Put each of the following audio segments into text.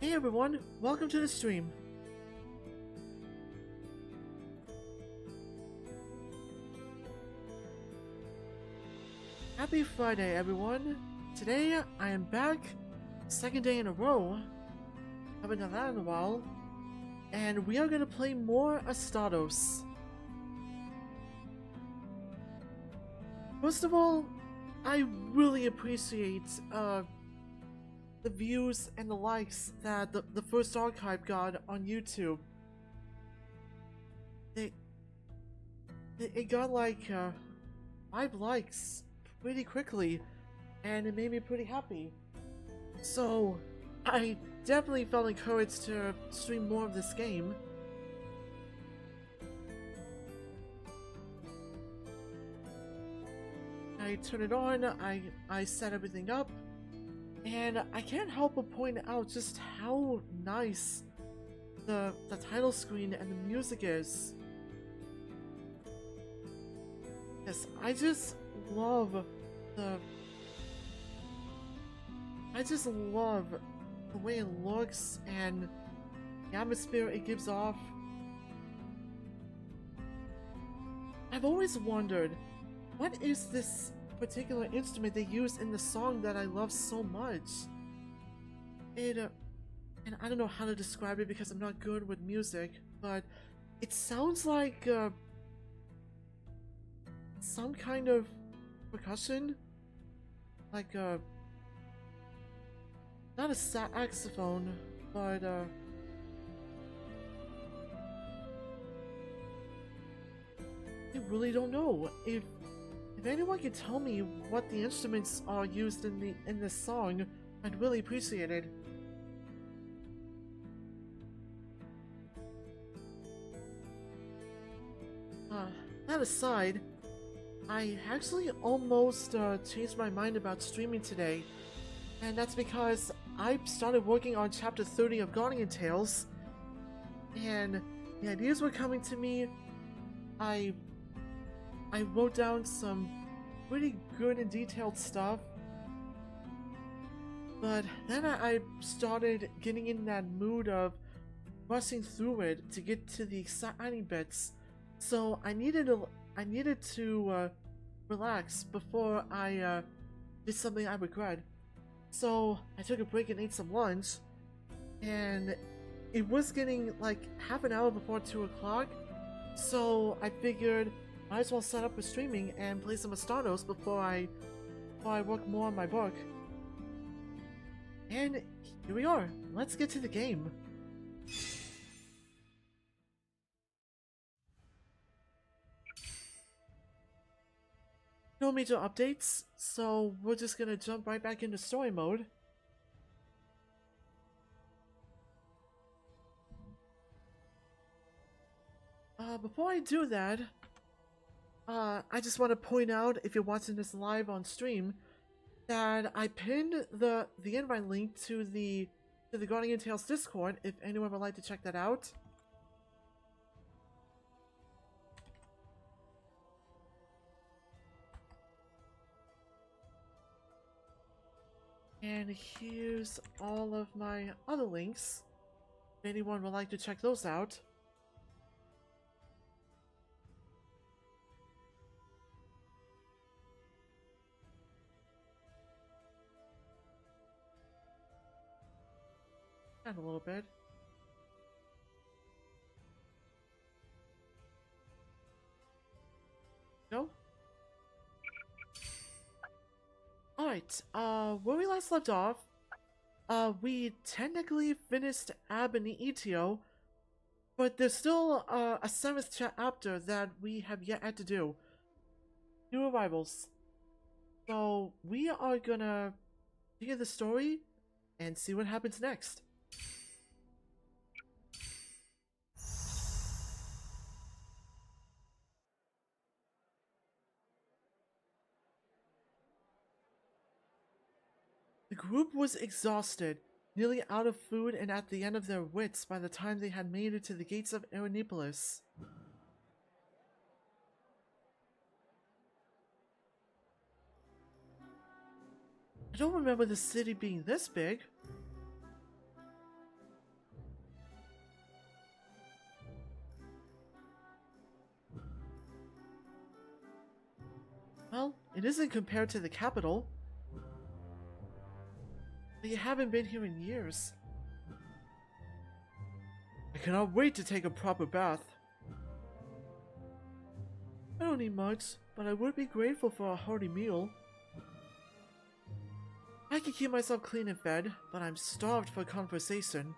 Hey everyone, welcome to the stream. Happy Friday everyone. Today I am back, second day in a row. Haven't done that in a while. And we are gonna play more Astatos. First of all, I really appreciate the views and the likes that the first archive got on YouTube. It got like 5 likes pretty quickly, and it made me pretty happy. So I definitely felt encouraged to stream more of this game. I turn it on, I set everything up, and I can't help but point out just how nice the title screen and the music is. Yes, I just love the way it looks and the atmosphere it gives off. I've always wondered, what is this particular instrument they use in the song that I love so much? And I don't know how to describe it because I'm not good with music, but it sounds like some kind of percussion, like not a saxophone, but I really don't know. If anyone can tell me what the instruments are used in this song, I'd really appreciate it. That aside, I actually almost changed my mind about streaming today, and that's because I started working on chapter 30 of Guardian Tales, and the ideas were coming to me. I wrote down some pretty good and detailed stuff, but then I started getting in that mood of rushing through it to get to the exciting bits, so I needed to relax before I did something I regret. So I took a break and ate some lunch, and it was getting like half an hour before 2 o'clock, so I figured might as well set up for streaming and play some Astatos before I work more on my book. And here we are. Let's get to the game. No major updates, so we're just gonna jump right back into story mode. Before I do that, I just want to point out, if you're watching this live on stream, that I pinned the invite link to the Guardian Tales Discord if anyone would like to check that out. And here's all of my other links, if anyone would like to check those out. And a little bit. No? Alright, where we last left off, we technically finished Ab and Etio, but there's still a 7th chapter that we have yet to do. New arrivals. So we are gonna hear the story and see what happens next. The group was exhausted, nearly out of food and at the end of their wits by the time they had made it to the gates of Irinipolis. I don't remember the city being this big. Well, it isn't compared to the capital. But you haven't been here in years. I cannot wait to take a proper bath. I don't need much, but I would be grateful for a hearty meal. I can keep myself clean and fed, but I'm starved for conversation.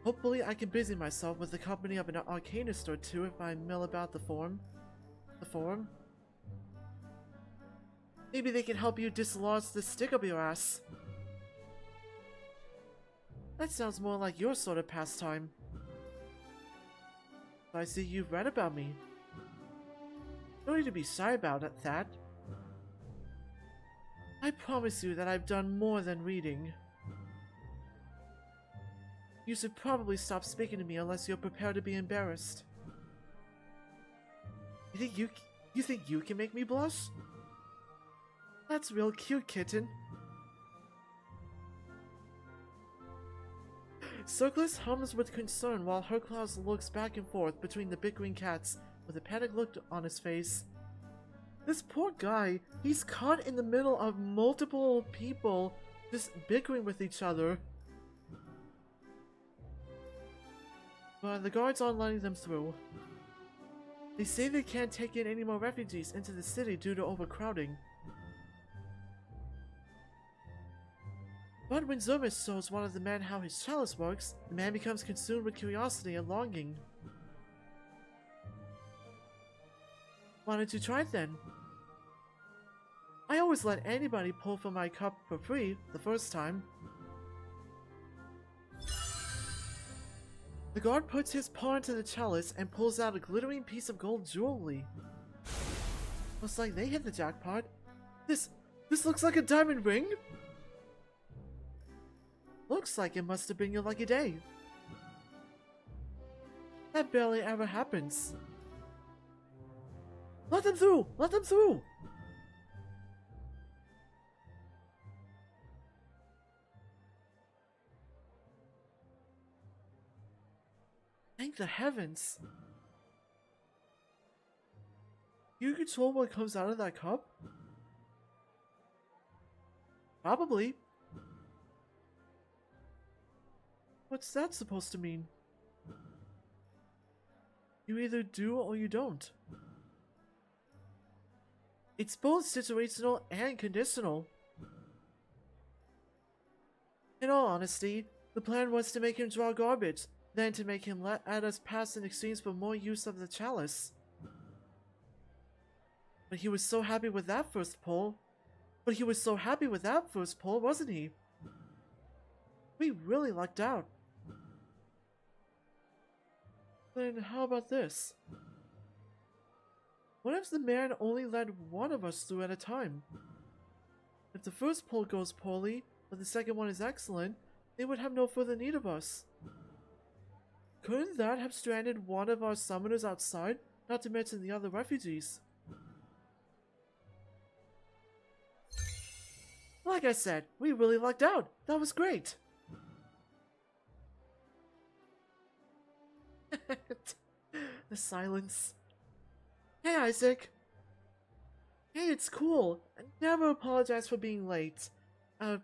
Hopefully I can busy myself with the company of an arcanist or two if I mill about the forum. Maybe they can help you dislodge the stick up your ass. That sounds more like your sort of pastime. I see you've read about me. No need to be shy about it, Thad. I promise you that I've done more than reading. You should probably stop speaking to me unless you're prepared to be embarrassed. You think you can make me blush? That's real cute, kitten. Circlus hums with concern while Herclaus looks back and forth between the bickering cats with a panicked look on his face. This poor guy, he's caught in the middle of multiple people just bickering with each other. But the guards aren't letting them through. They say they can't take in any more refugees into the city due to overcrowding. But when Zermus shows one of the men how his chalice works, the man becomes consumed with curiosity and longing. Why don't you try it then? I always let anybody pull from my cup for free the first time. The guard puts his paw into the chalice and pulls out a glittering piece of gold jewelry. Looks like they hit the jackpot. This looks like a diamond ring? Looks like it must have been your lucky day. That barely ever happens. Let them through! Let them through! Thank the heavens. You control what comes out of that cup? Probably. What's that supposed to mean? You either do or you don't. It's both situational and conditional. In all honesty, the plan was to make him draw garbage, then to make him let us pass in exchange for more use of the chalice. But he was so happy with that first pull. Wasn't he? We really lucked out. Then how about this? What if the man only let one of us through at a time? If the first pull goes poorly, but the second one is excellent, they would have no further need of us. Couldn't that have stranded one of our summoners outside, not to mention the other refugees? Like I said, we really lucked out. That was great. The silence. Hey, Isaac. Hey, it's cool. Never apologize for being late. You're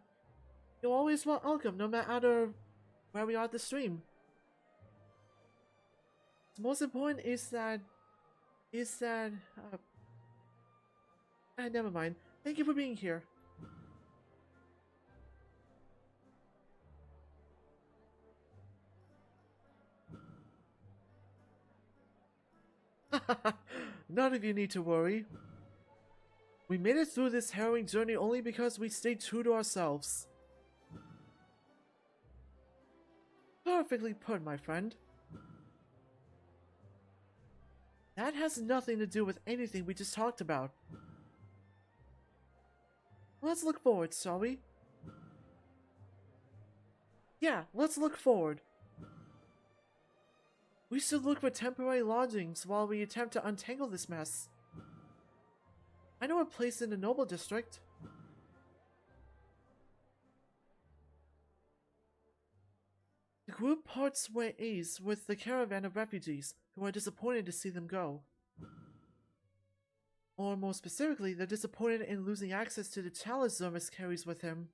always welcome, no matter where we are at the stream. The most important is that... never mind. Thank you for being here. None of you need to worry. We made it through this harrowing journey only because we stayed true to ourselves. Perfectly put, my friend. That has nothing to do with anything we just talked about. Let's look forward, shall we? Yeah, let's look forward. We should look for temporary lodgings while we attempt to untangle this mess. I know a place in the Noble District. The group parts ways with the caravan of refugees, who are disappointed to see them go. Or more specifically, they're disappointed in losing access to the chalice Zermus carries with him.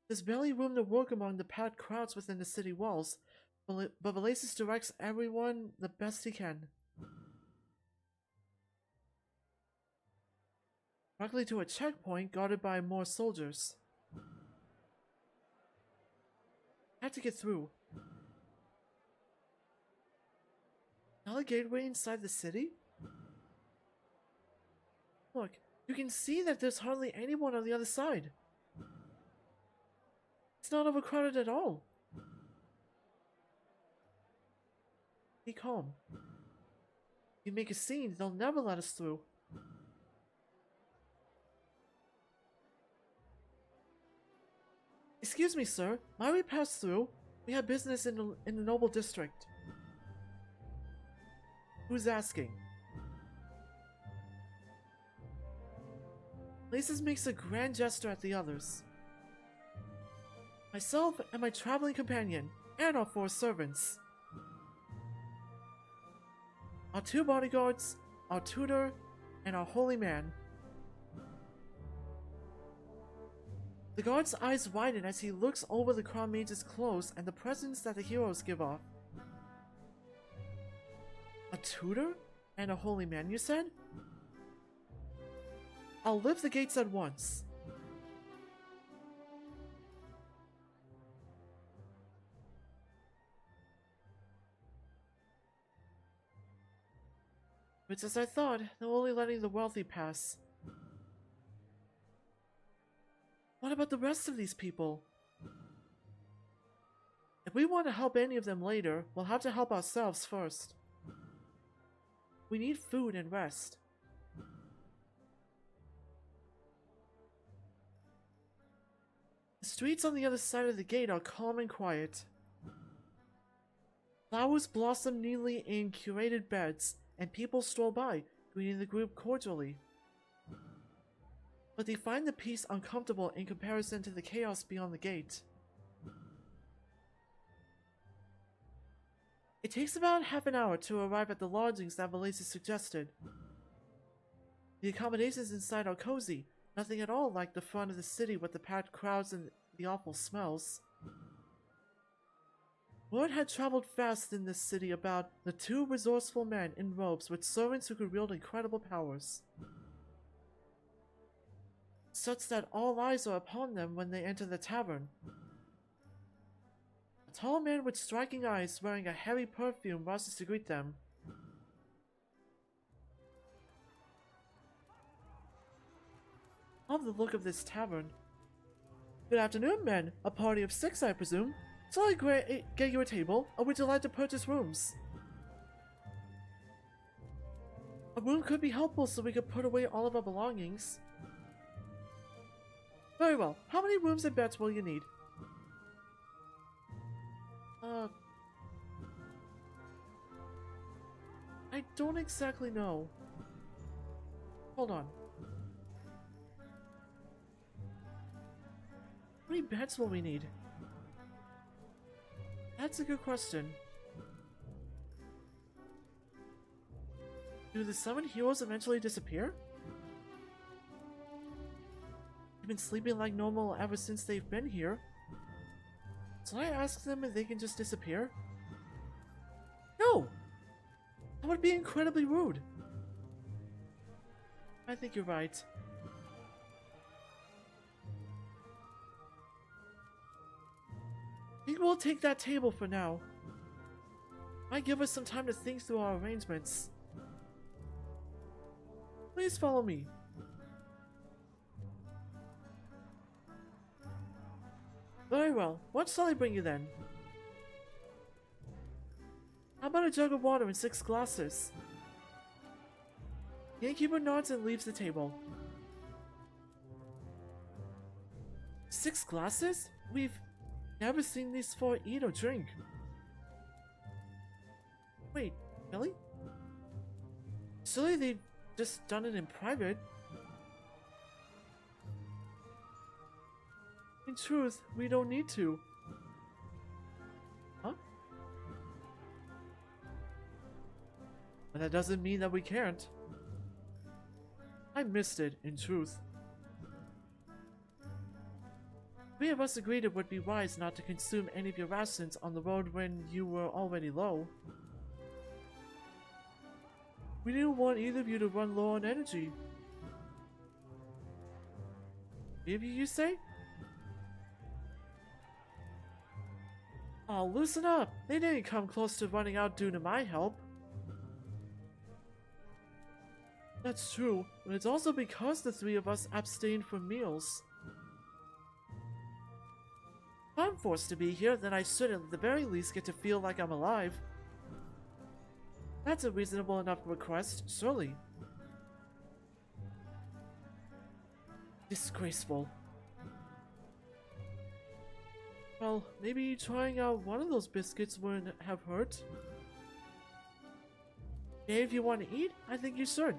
There's barely room to work among the packed crowds within the city walls, but Valasis directs everyone the best he can. Directly to a checkpoint guarded by more soldiers. I had to get through. Another gateway inside the city? Look, you can see that there's hardly anyone on the other side. It's not overcrowded at all. Be calm. If you make a scene, they'll never let us through. Excuse me, sir. Might we pass through? We have business in the noble district. Who's asking? Laces makes a grand gesture at the others. Myself and my traveling companion, and our 4 servants. Our 2 bodyguards, our tutor, and our holy man. The guard's eyes widen as he looks over the crown mage's clothes and the presents that the heroes give off. A tutor? And a holy man, you said? I'll lift the gates at once. It's as I thought, they're only letting the wealthy pass. What about the rest of these people? If we want to help any of them later, we'll have to help ourselves first. We need food and rest. The streets on the other side of the gate are calm and quiet. Flowers blossom neatly in curated beds, and people stroll by, greeting the group cordially. But they find the peace uncomfortable in comparison to the chaos beyond the gate. It takes about half an hour to arrive at the lodgings that Valasis suggested. The accommodations inside are cozy, nothing at all like the front of the city with the packed crowds and the awful smells. Word had traveled fast in this city about the 2 resourceful men in robes with servants who could wield incredible powers, such that all eyes are upon them when they enter the tavern. A tall man with striking eyes wearing a heavy perfume rushes to greet them. Love the look of this tavern. Good afternoon, men. A party of 6, I presume. Shall I get you a table, or would you like to purchase rooms? A room could be helpful so we could put away all of our belongings. Very well. How many rooms and beds will you need? I don't exactly know. Hold on. How many beds will we need? That's a good question. Do the 7 heroes eventually disappear? They've been sleeping like normal ever since they've been here. Should I ask them if they can just disappear? No! That would be incredibly rude. I think you're right. I think we'll take that table for now. Might give us some time to think through our arrangements. Please follow me. Very well. What shall I bring you then? How about a jug of water and 6 glasses? The innkeeper nods and leaves the table. 6 glasses? We've never seen these 4 eat or drink. Wait, really? Surely they've just done it in private. In truth, we don't need to. Huh? But that doesn't mean that we can't. I missed it, in truth. Three of us agreed it would be wise not to consume any of your rations on the road when you were already low. We didn't want either of you to run low on energy. Maybe you say? Oh, loosen up! They didn't come close to running out due to my help. That's true, but it's also because the three of us abstained from meals. If I'm forced to be here, then I should at the very least get to feel like I'm alive. That's a reasonable enough request, surely. Disgraceful. Well, maybe trying out one of those biscuits wouldn't have hurt. Okay, if you want to eat, I think you should.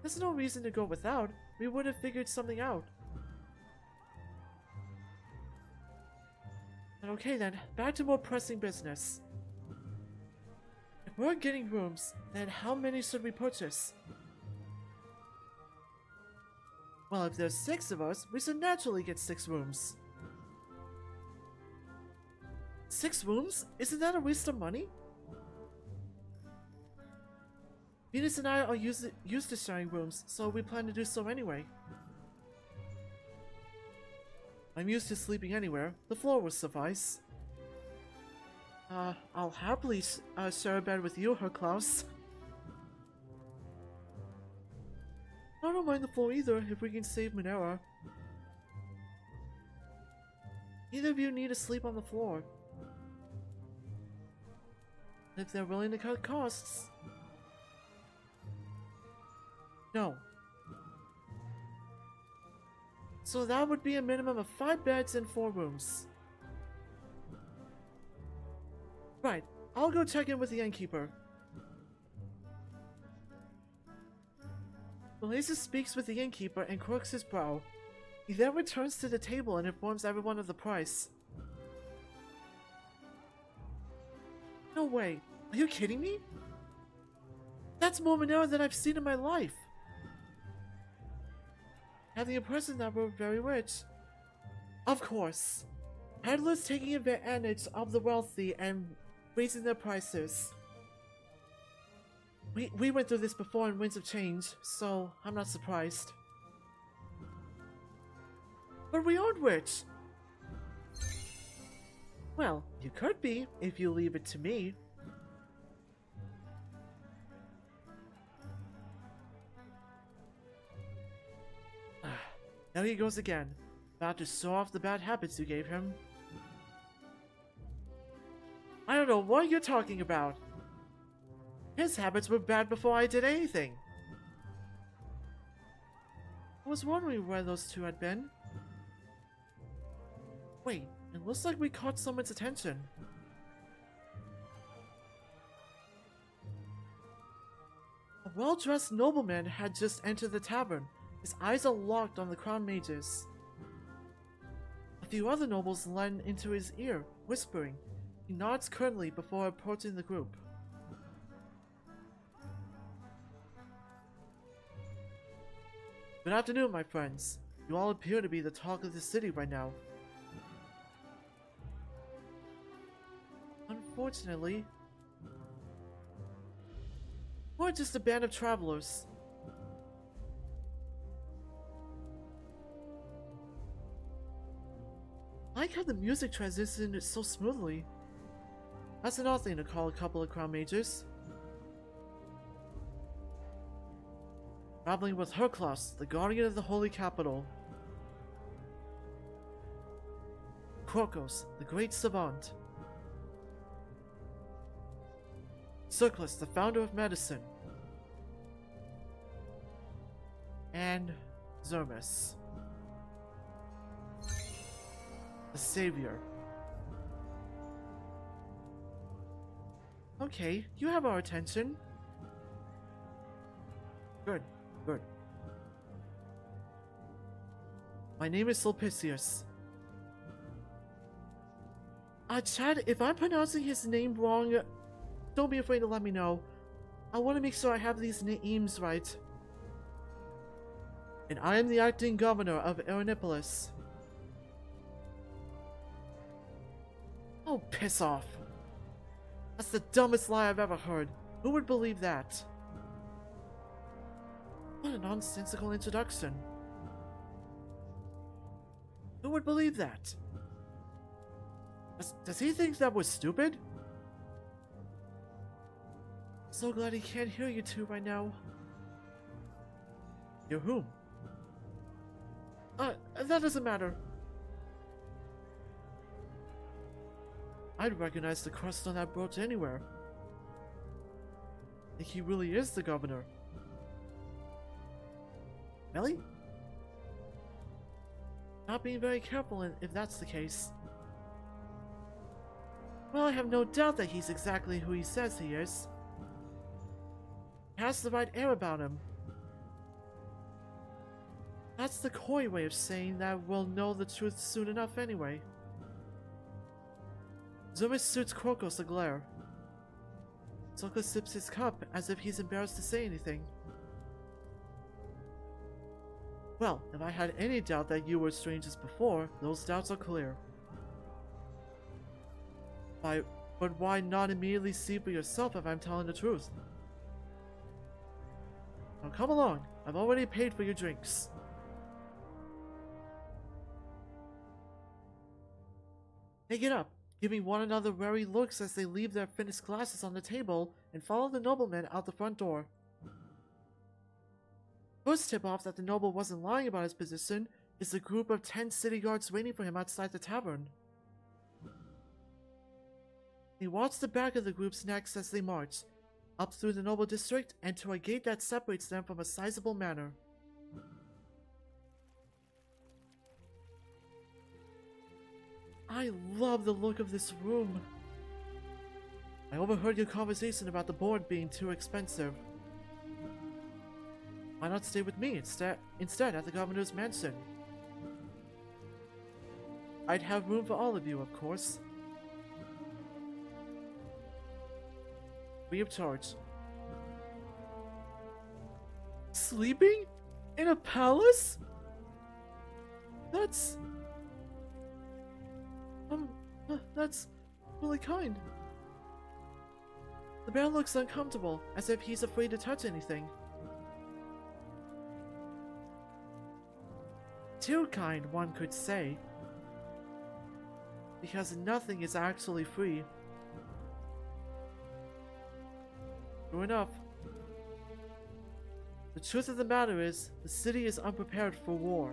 There's no reason to go without. We would have figured something out. Okay then, back to more pressing business. If we're getting rooms, then how many should we purchase? Well, if there's 6 of us, we should naturally get 6 rooms. 6 rooms? Isn't that a waste of money? Venus and I are used to sharing rooms, so we plan to do so anyway. I'm used to sleeping anywhere. The floor will suffice. I'll happily share a bed with you, Herr Klaus. I don't mind the floor either, if we can save Monera. Neither of you need to sleep on the floor. If they're willing to cut costs. No. So that would be a minimum of 5 beds and 4 rooms. Right, I'll go check in with the innkeeper. Blazer speaks with the innkeeper and quirks his brow. He then returns to the table and informs everyone of the price. No way, are you kidding me? That's more Monera than I've seen in my life. I have the impression that we're very rich. Of course. Peddlers taking advantage of the wealthy and raising their prices. We went through this before in Winds of Change, so I'm not surprised. But we aren't rich! Well, you could be, if you leave it to me. There he goes again, about to show off the bad habits you gave him. I don't know what you're talking about. His habits were bad before I did anything. I was wondering where those two had been. Wait, it looks like we caught someone's attention. A well-dressed nobleman had just entered the tavern. His eyes are locked on the crown mages. A few other nobles lean into his ear, whispering. He nods curtly before approaching the group. Good afternoon, my friends. You all appear to be the talk of the city right now. Unfortunately, we're just a band of travelers. I like how the music transitioned so smoothly. That's another thing to call a couple of crown mages. Traveling with Herklaus, the guardian of the holy capital. Krokos, the great savant. Circlus, the founder of medicine. And Zermus, the savior. Okay, you have our attention. Good, good. My name is Sulpicius. Chad, if I'm pronouncing his name wrong, don't be afraid to let me know. I want to make sure I have these names right. And I am the acting governor of Irinipolis. Oh, piss off. That's the dumbest lie I've ever heard. Who would believe that? What a nonsensical introduction. Who would believe that? Does he think that was stupid? So glad he can't hear you two right now. You're whom? That doesn't matter. I'd recognize the crust on that brooch anywhere. I think he really is the governor. Really? Not being very careful if that's the case. Well, I have no doubt that he's exactly who he says he is. He has the right air about him. That's the coy way of saying that we'll know the truth soon enough anyway. Zumis suits Krokos a glare. Soka sips his cup as if he's embarrassed to say anything. Well, if I had any doubt that you were strangers before, those doubts are clear. But why not immediately see for yourself if I'm telling the truth? Now come along, I've already paid for your drinks. They get up, giving one another wary looks as they leave their finished glasses on the table and follow the nobleman out the front door. First tip-off that the noble wasn't lying about his position is a group of 10 city guards waiting for him outside the tavern. He watched the back of the groups next as they march, up through the noble district and to a gate that separates them from a sizable manor. I love the look of this room. I overheard your conversation about the board being too expensive. Why not stay with me instead at the governor's mansion? I'd have room for all of you, of course. Free of charge. Sleeping? In a palace? That's really kind. The bear looks uncomfortable, as if he's afraid to touch anything. Too kind, one could say. Because nothing is actually free. True enough. The truth of the matter is, the city is unprepared for war.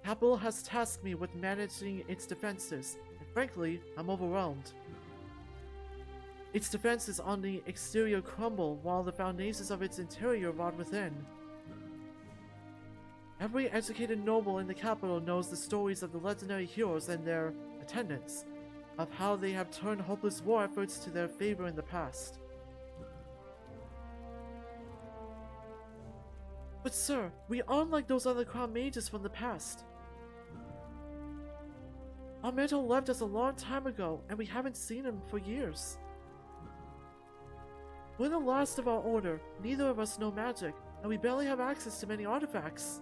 Capital has tasked me with managing its defenses, and frankly, I'm overwhelmed. Its defenses on the exterior crumble while the foundations of its interior rot within. Every educated noble in the capital knows the stories of the legendary heroes and their attendants, of how they have turned hopeless war efforts to their favor in the past. But sir, we aren't like those other crown mages from the past. Our mentor left us a long time ago, and we haven't seen him for years. We're the last of our order, neither of us know magic, and we barely have access to many artifacts.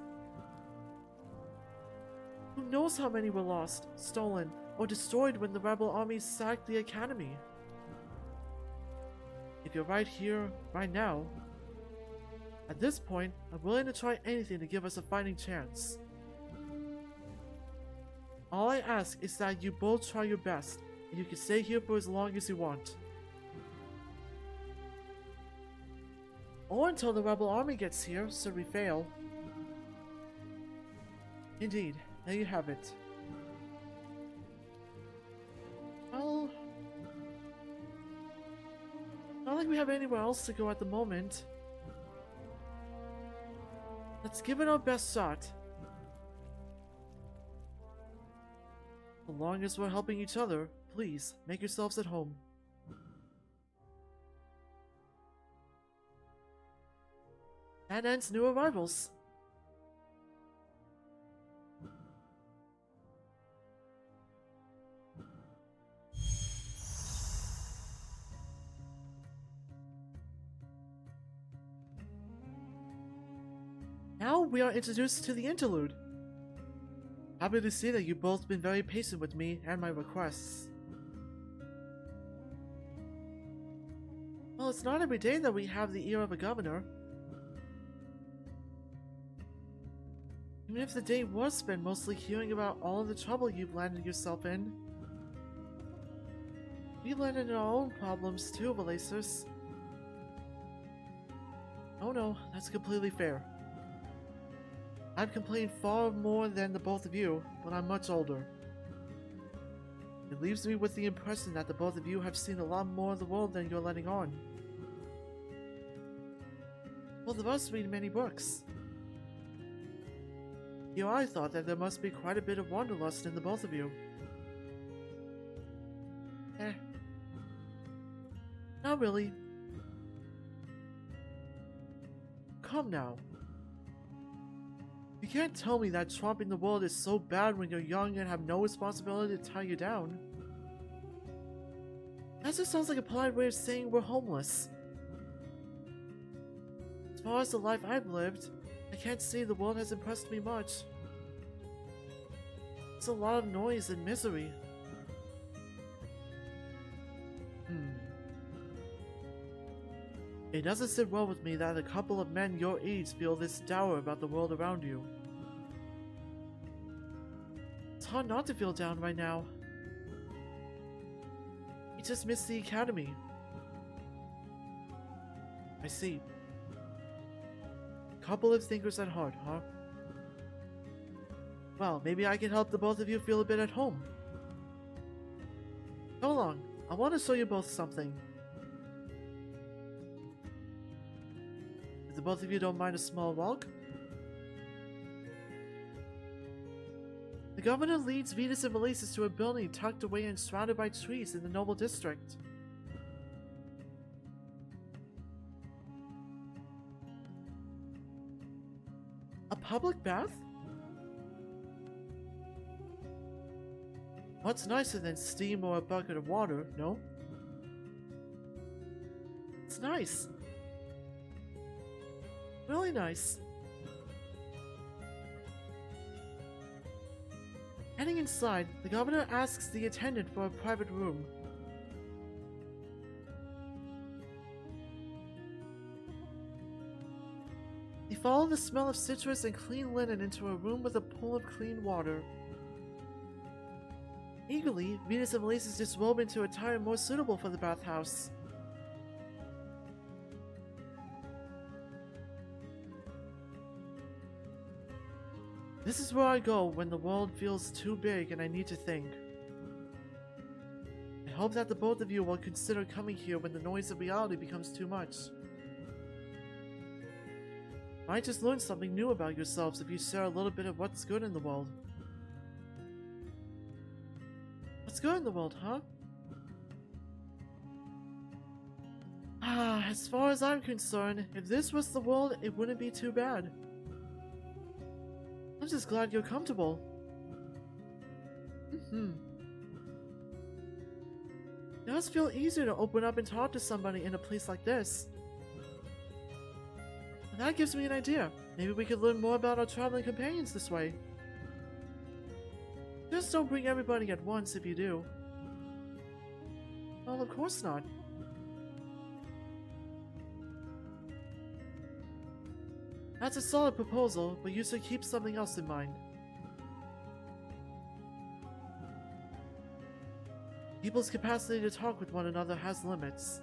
Who knows how many were lost, stolen, or destroyed when the rebel armies sacked the academy? If you're right here, right now, at this point, I'm willing to try anything to give us a fighting chance. All I ask is that you both try your best, and you can stay here for as long as you want. Or until the rebel army gets here, should we fail. Indeed, there you have it. Well, not like we have anywhere else to go at the moment. Let's give it our best shot. As long as we're helping each other, please, make yourselves at home. That ends new arrivals. Now we are introduced to the interlude. Happy to see that you've both been very patient with me and my requests. Well, it's not every day that we have the ear of a governor. Even if the day was spent mostly hearing about all of the trouble you've landed yourself in. We've landed in our own problems too, Valasus. Oh no, that's completely fair. I've complained far more than the both of you, but I'm much older. It leaves me with the impression that the both of you have seen a lot more of the world than you're letting on. Both of us read many books. Here I thought that there must be quite a bit of wanderlust in the both of you. Not really. Come now. You can't tell me that tromping the world is so bad when you're young and have no responsibility to tie you down. That just sounds like a polite way of saying we're homeless. As far as the life I've lived, I can't say the world has impressed me much. It's a lot of noise and misery. It doesn't sit well with me that a couple of men your age feel this dour about the world around you. It's hard not to feel down right now. You just missed the academy. I see. Couple of thinkers at heart, huh? Well, maybe I can help the both of you feel a bit at home. Go along. I want to show you both something. If the both of you don't mind a small walk. The governor leads Venus and Valasus to a building tucked away and surrounded by trees in the noble district. A public bath? What's nicer than steam or a bucket of water, no? It's nice. Really nice. Heading inside, the governor asks the attendant for a private room. They follow the smell of citrus and clean linen into a room with a pool of clean water. Eagerly, Venus and Valasus disrobe into attire more suitable for the bathhouse. This is where I go when the world feels too big and I need to think. I hope that the both of you will consider coming here when the noise of reality becomes too much. You might just learn something new about yourselves if you share a little bit of what's good in the world. What's good in the world, huh? As far as I'm concerned, if this was the world, it wouldn't be too bad. I'm just glad you're comfortable. It does feel easier to open up and talk to somebody in a place like this. And that gives me an idea. Maybe we could learn more about our traveling companions this way. Just don't bring everybody at once if you do. Well, of course not. That's a solid proposal, but you should keep something else in mind. People's capacity to talk with one another has limits.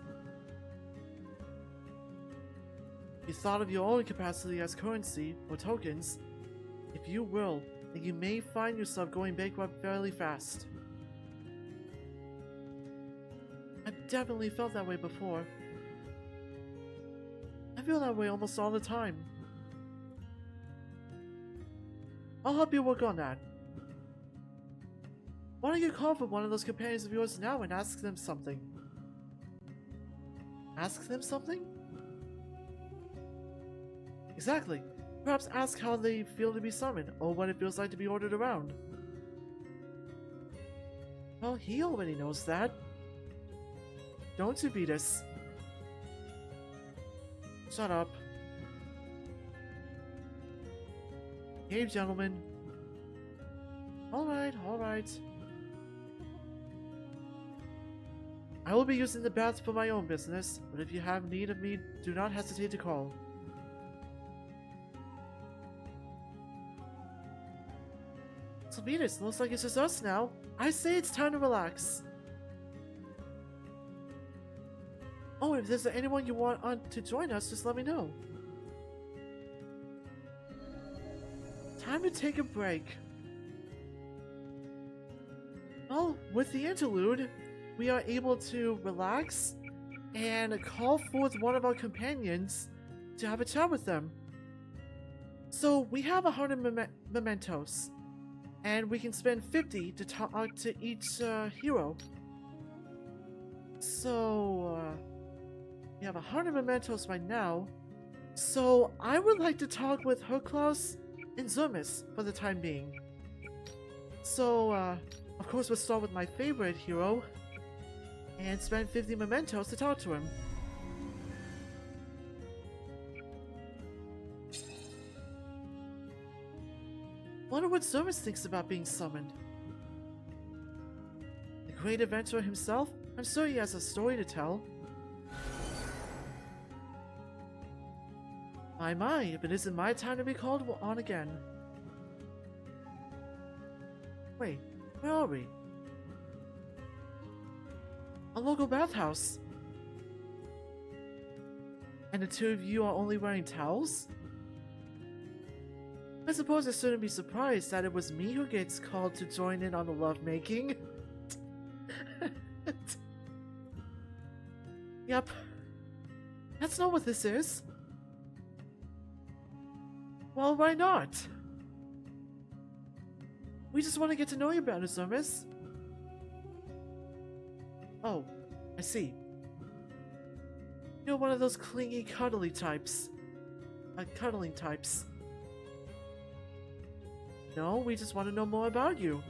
You thought of your own capacity as currency, or tokens. If you will, then you may find yourself going bankrupt fairly fast. I've definitely felt that way before. I feel that way almost all the time. I'll help you work on that. Why don't you call for one of those companions of yours now and ask them something? Ask them something? Exactly. Perhaps ask how they feel to be summoned, or what it feels like to be ordered around. Well, he already knows that. Don't you, Vetus? Shut up. Behave, gentlemen. Alright, alright. I will be using the baths for my own business, but if you have need of me, do not hesitate to call. So Venus, looks like it's just us now. I say it's time to relax. Oh, if there's anyone you want to join us, just let me know. Time to take a break. Well, with the interlude, we are able to relax and call forth one of our companions to have a chat with them. So we have 100 mementos, and we can spend 50 to talk to each hero. So we have 100 mementos right now. So I would like to talk with Herklaus and Zermis for the time being. So of course we'll start with my favorite hero and spend 50 mementos to talk to him. Wonder what Zermis thinks about being summoned. The great adventurer himself? I'm sure he has a story to tell. My, if it isn't my time to be called on again. Wait, where are we? A local bathhouse. And the two of you are only wearing towels? I suppose I shouldn't be surprised that it was me who gets called to join in on the lovemaking. Yep. That's not what this is. Well, why not? We just want to get to know you better, Zermis. Oh, I see. You're one of those clingy, cuddly types. Cuddling types. No, we just want to know more about you.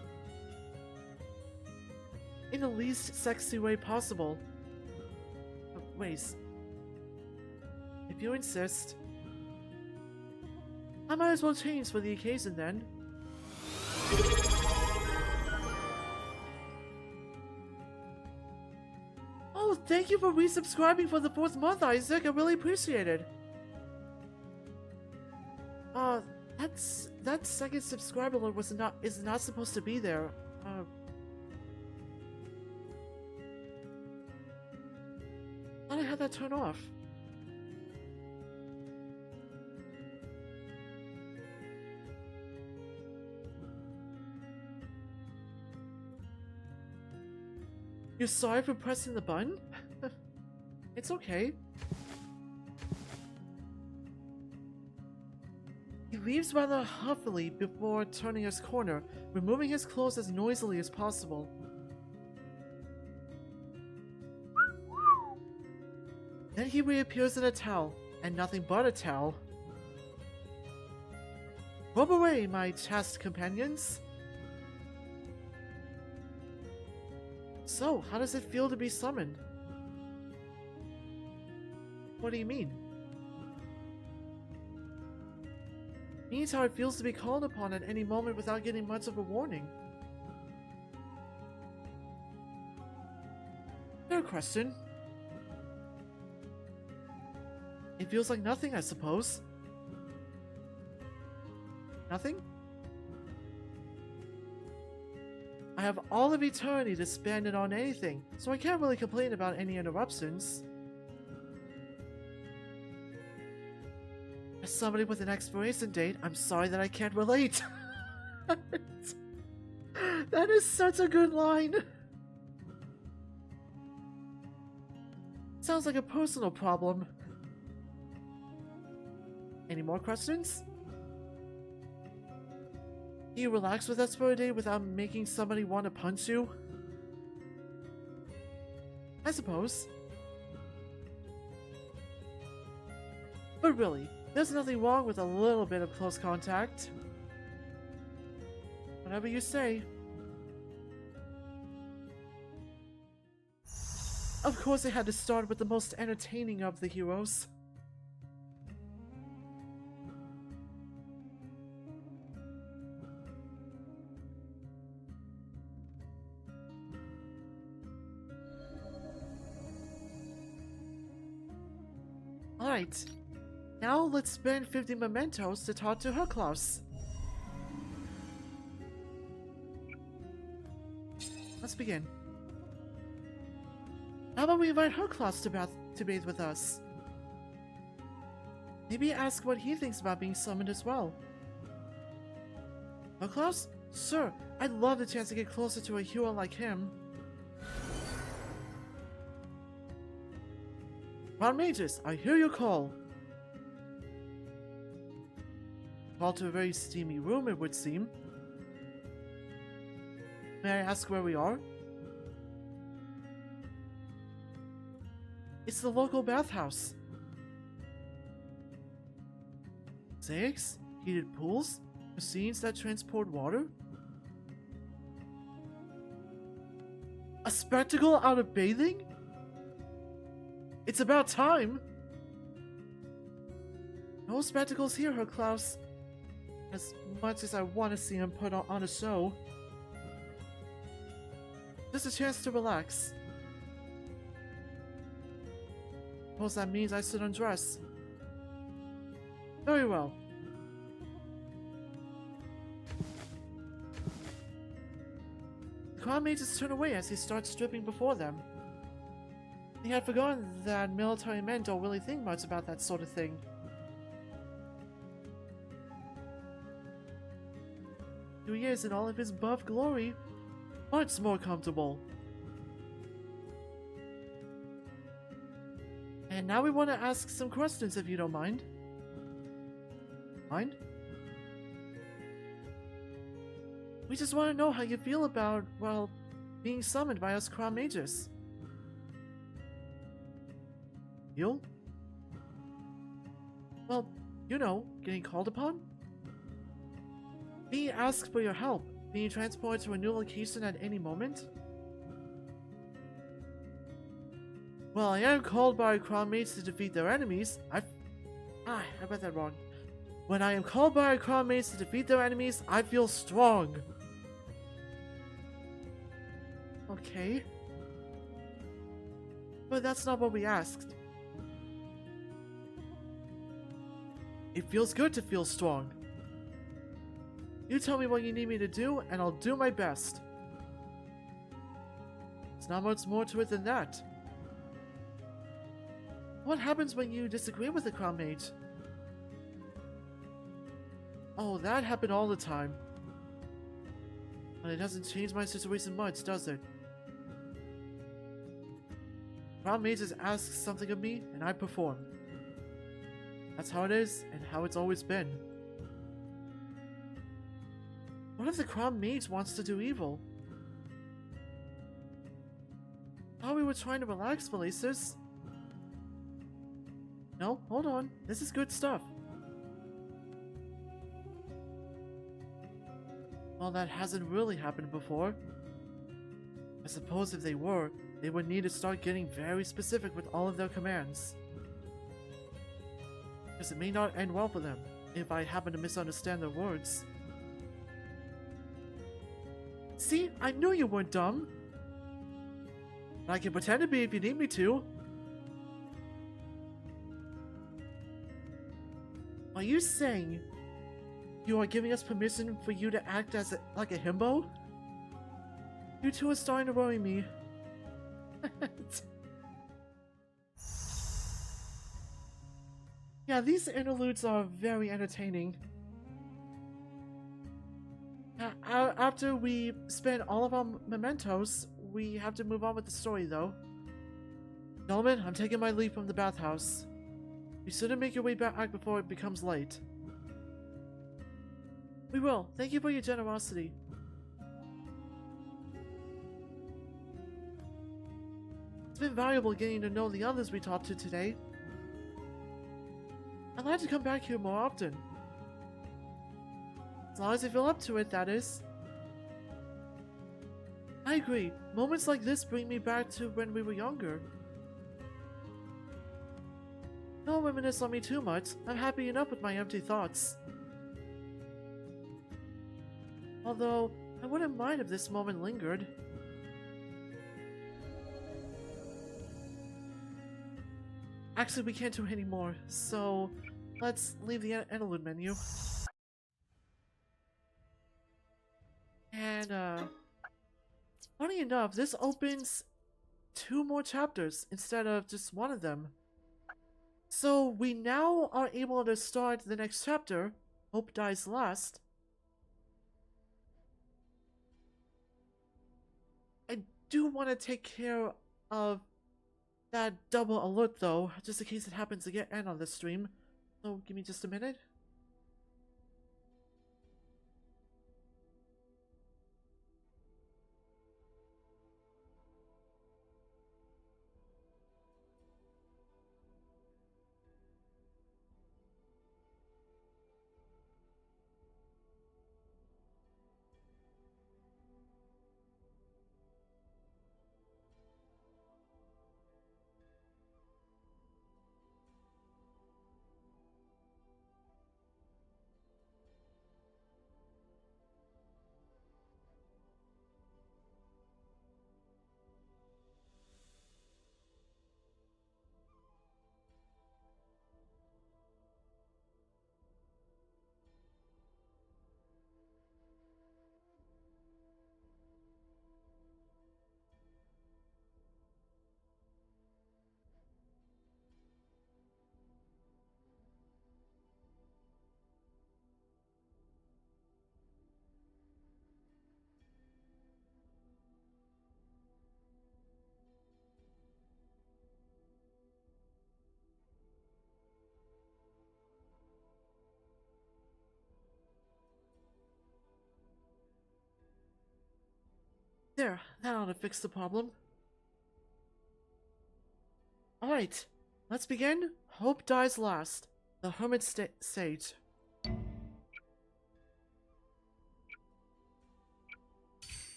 In the least sexy way possible. Wait. If you insist. I might as well change for the occasion then. Oh, thank you for resubscribing for the 4th month, Isaac. I really appreciate it. That second subscriber alert is not supposed to be there. Thought I had that turned off. You're sorry for pressing the button? It's okay. He leaves rather huffily before turning his corner, removing his clothes as noisily as possible. Then he reappears in a towel, and nothing but a towel. Rub away, my chaste companions. So, how does it feel to be summoned? What do you mean? Means how it feels to be called upon at any moment without getting much of a warning. Fair question. It feels like nothing, I suppose. Nothing? I have all of eternity to spend it on anything, so I can't really complain about any interruptions. As somebody with an expiration date, I'm sorry that I can't relate. That is such a good line. Sounds like a personal problem. Any more questions? Can you relax with us for a day without making somebody want to punch you? I suppose. But really, there's nothing wrong with a little bit of close contact. Whatever you say. Of course I had to start with the most entertaining of the heroes. Right. Now let's spend 50 mementos to talk to Herklaus. Let's begin. How about we invite Herklaus to bathe with us? Maybe ask what he thinks about being summoned as well. Herklaus? Sir, I'd love the chance to get closer to a hero like him. Crown Mages, I hear your call. Call to a very steamy room, it would seem. May I ask where we are? It's the local bathhouse. Mosaics? Heated pools? Machines that transport water? A spectacle out of bathing? It's about time! No spectacles here, Herklaus. As much as I want to see him put on a show. Just a chance to relax. Suppose that means I should undress. Very well. The Crown Mages turn away as he starts stripping before them. He had forgotten that military men don't really think much about that sort of thing. Here he is in all of his buff glory. Much more comfortable. And now we want to ask some questions if you don't mind. Mind? We just want to know how you feel about, well, being summoned by us Crown Mages. Feel? Well, you know, getting called upon? Being asked for your help, being transported to a new location at any moment? Well, I am called by Crown Mages to defeat their enemies. I read that wrong. When I am called by Crown Mages to defeat their enemies, I feel strong. Okay. But that's not what we asked. It feels good to feel strong. You tell me what you need me to do, and I'll do my best. There's not much more to it than that. What happens when you disagree with the Crown Mage? Oh, that happened all the time. But it doesn't change my situation much, does it? Crown Mages asks something of me, and I perform. That's how it is, and how it's always been. What if the Crown Mage wants to do evil? Thought we were trying to relax, Felicis. No, hold on. This is good stuff. Well, that hasn't really happened before. I suppose if they were, they would need to start getting very specific with all of their commands. Because it may not end well for them, if I happen to misunderstand their words. See, I knew you weren't dumb. I can pretend to be if you need me to. Are you saying you are giving us permission for you to act as like a himbo? You two are starting to worry me. Yeah, these interludes are very entertaining. After we spend all of our mementos, we have to move on with the story, though. Gentlemen, I'm taking my leave from the bathhouse. You shouldn't make your way back before it becomes late. We will. Thank you for your generosity. It's been valuable getting to know the others we talked to today. I'd like to come back here more often. As long as I feel up to it, that is. I agree. Moments like this bring me back to when we were younger. Don't reminisce on me too much. I'm happy enough with my empty thoughts. Although, I wouldn't mind if this moment lingered. Actually, we can't do any more, so let's leave the interlude menu. And, funny enough, this opens 2 more chapters instead of just one of them. So we now are able to start the next chapter, Hope Dies Last. I do want to take care of that double alert though, just in case it happens again on the stream. So give me just a minute. There, that ought to fix the problem. Alright, let's begin. Hope Dies Last. The Hermit Sage.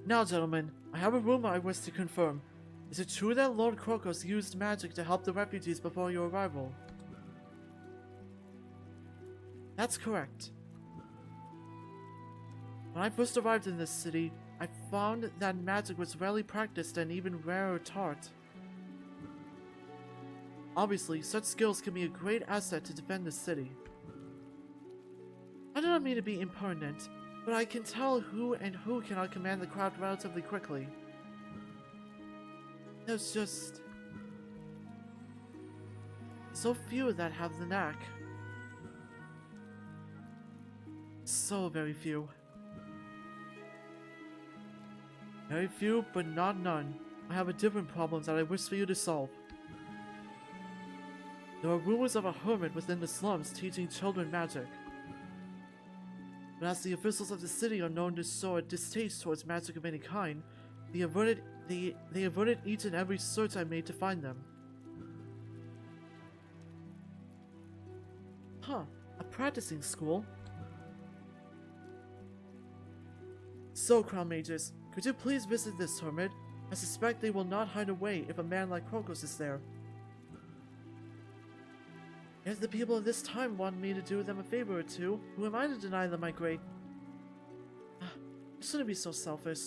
Now, gentlemen, I have a rumor I wish to confirm. Is it true that Lord Crocus used magic to help the refugees before your arrival? That's correct. When I first arrived in this city, I found that magic was rarely practiced and even rarer taught. Obviously, such skills can be a great asset to defend the city. I do not mean to be impertinent, but I can tell who cannot command the crowd relatively quickly. There's just so few that have the knack. So very few. Very few, but not none. I have a different problem that I wish for you to solve. There are rumors of a hermit within the slums teaching children magic. But as the officials of the city are known to show a distaste towards magic of any kind, they averted each and every search I made to find them. Huh, a practicing school? So, Crown Mages, could you please visit this hermit? I suspect they will not hide away if a man like Crocus is there. If the people of this time want me to do them a favor or two, who am I to deny them my great... I shouldn't be so selfish.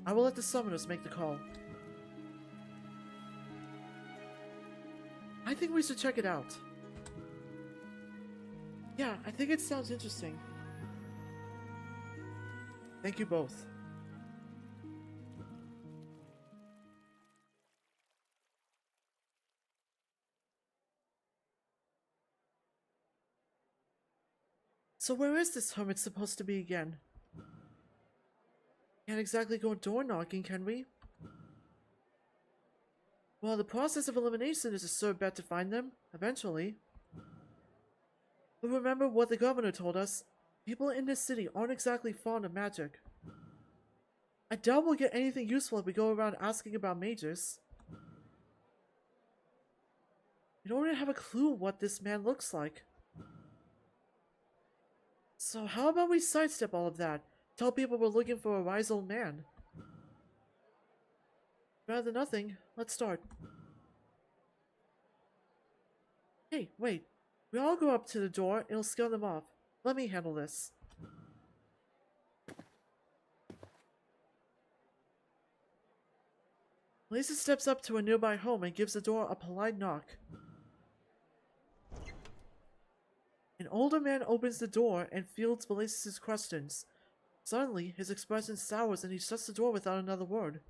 I will let the summoners make the call. I think we should check it out. Yeah, I think it sounds interesting. Thank you both. So where is this hermit supposed to be again? Can't exactly go door knocking, can we? Well, the process of elimination is a sure bet to find them, eventually. But remember what the governor told us. People in this city aren't exactly fond of magic. I doubt we'll get anything useful if we go around asking about mages. We don't even have a clue what this man looks like. So how about we sidestep all of that? Tell people we're looking for a wise old man. Rather than nothing, let's start. Hey, wait. We all go up to the door, it'll scare them off. Let me handle this. Lisa steps up to a nearby home and gives the door a polite knock. An older man opens the door and fields Velasis' questions. Suddenly, his expression sours and he shuts the door without another word.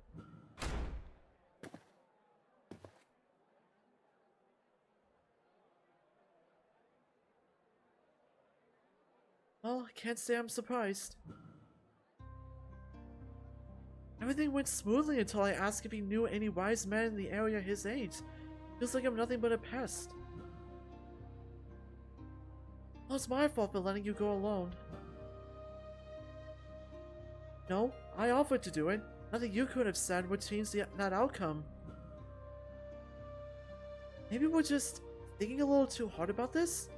Well, can't say I'm surprised. Everything went smoothly until I asked if he knew any wise men in the area his age. Feels like I'm nothing but a pest. Well, it's my fault for letting you go alone. No, I offered to do it. Nothing you could have said would change that outcome. Maybe we're just thinking a little too hard about this?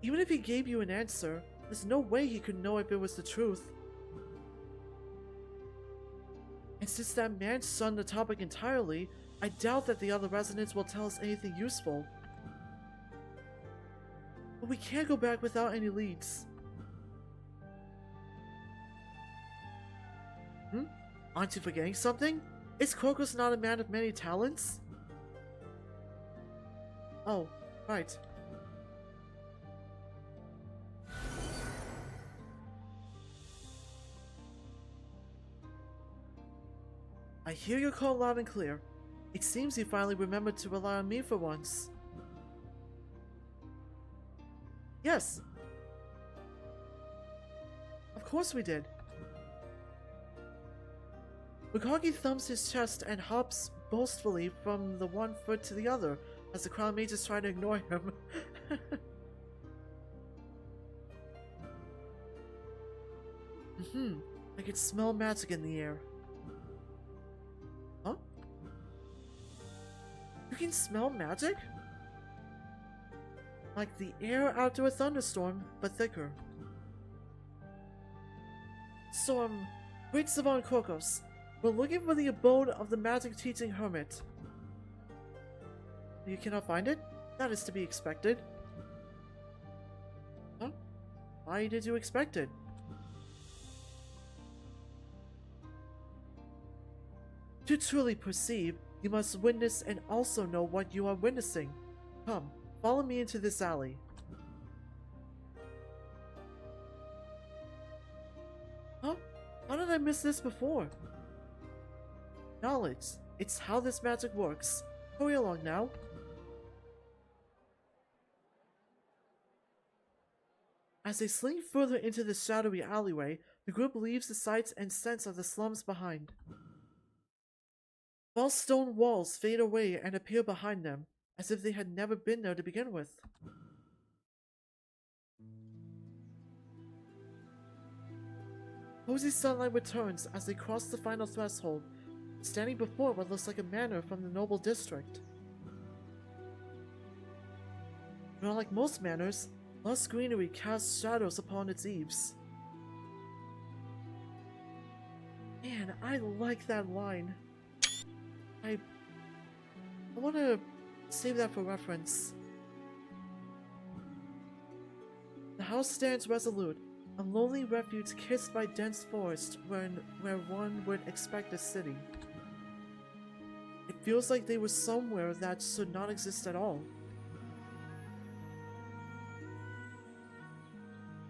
Even if he gave you an answer, there's no way he could know if it was the truth. And since that man shunned the topic entirely, I doubt that the other residents will tell us anything useful. But we can't go back without any leads. Aren't you forgetting something? Is Krokos not a man of many talents? Oh, right. I hear your call loud and clear. It seems you finally remembered to rely on me for once. Yes. Of course we did. Makari thumps his chest and hops boastfully from the one foot to the other as the crown mages try to ignore him. I could smell magic in the air. Huh? You can smell magic? Like the air after a thunderstorm, but thicker. So, great Savant Krokos. We're looking for the abode of the magic teaching hermit. You cannot find it? That is to be expected. Huh? Why did you expect it? To truly perceive, you must witness and also know what you are witnessing. Come, follow me into this alley. Huh? How did I miss this before? Knowledge. It's how this magic works. Hurry along now. As they sling further into the shadowy alleyway, the group leaves the sights and scents of the slums behind. False stone walls fade away and appear behind them, as if they had never been there to begin with. Cozy sunlight returns as they cross the final threshold, standing before what looks like a manor from the noble district. Not like most manors, lush greenery casts shadows upon its eaves. Man, I like that line. I want to save that for reference. The house stands resolute, a lonely refuge kissed by dense forest where one would expect a city. It feels like they were somewhere that should not exist at all.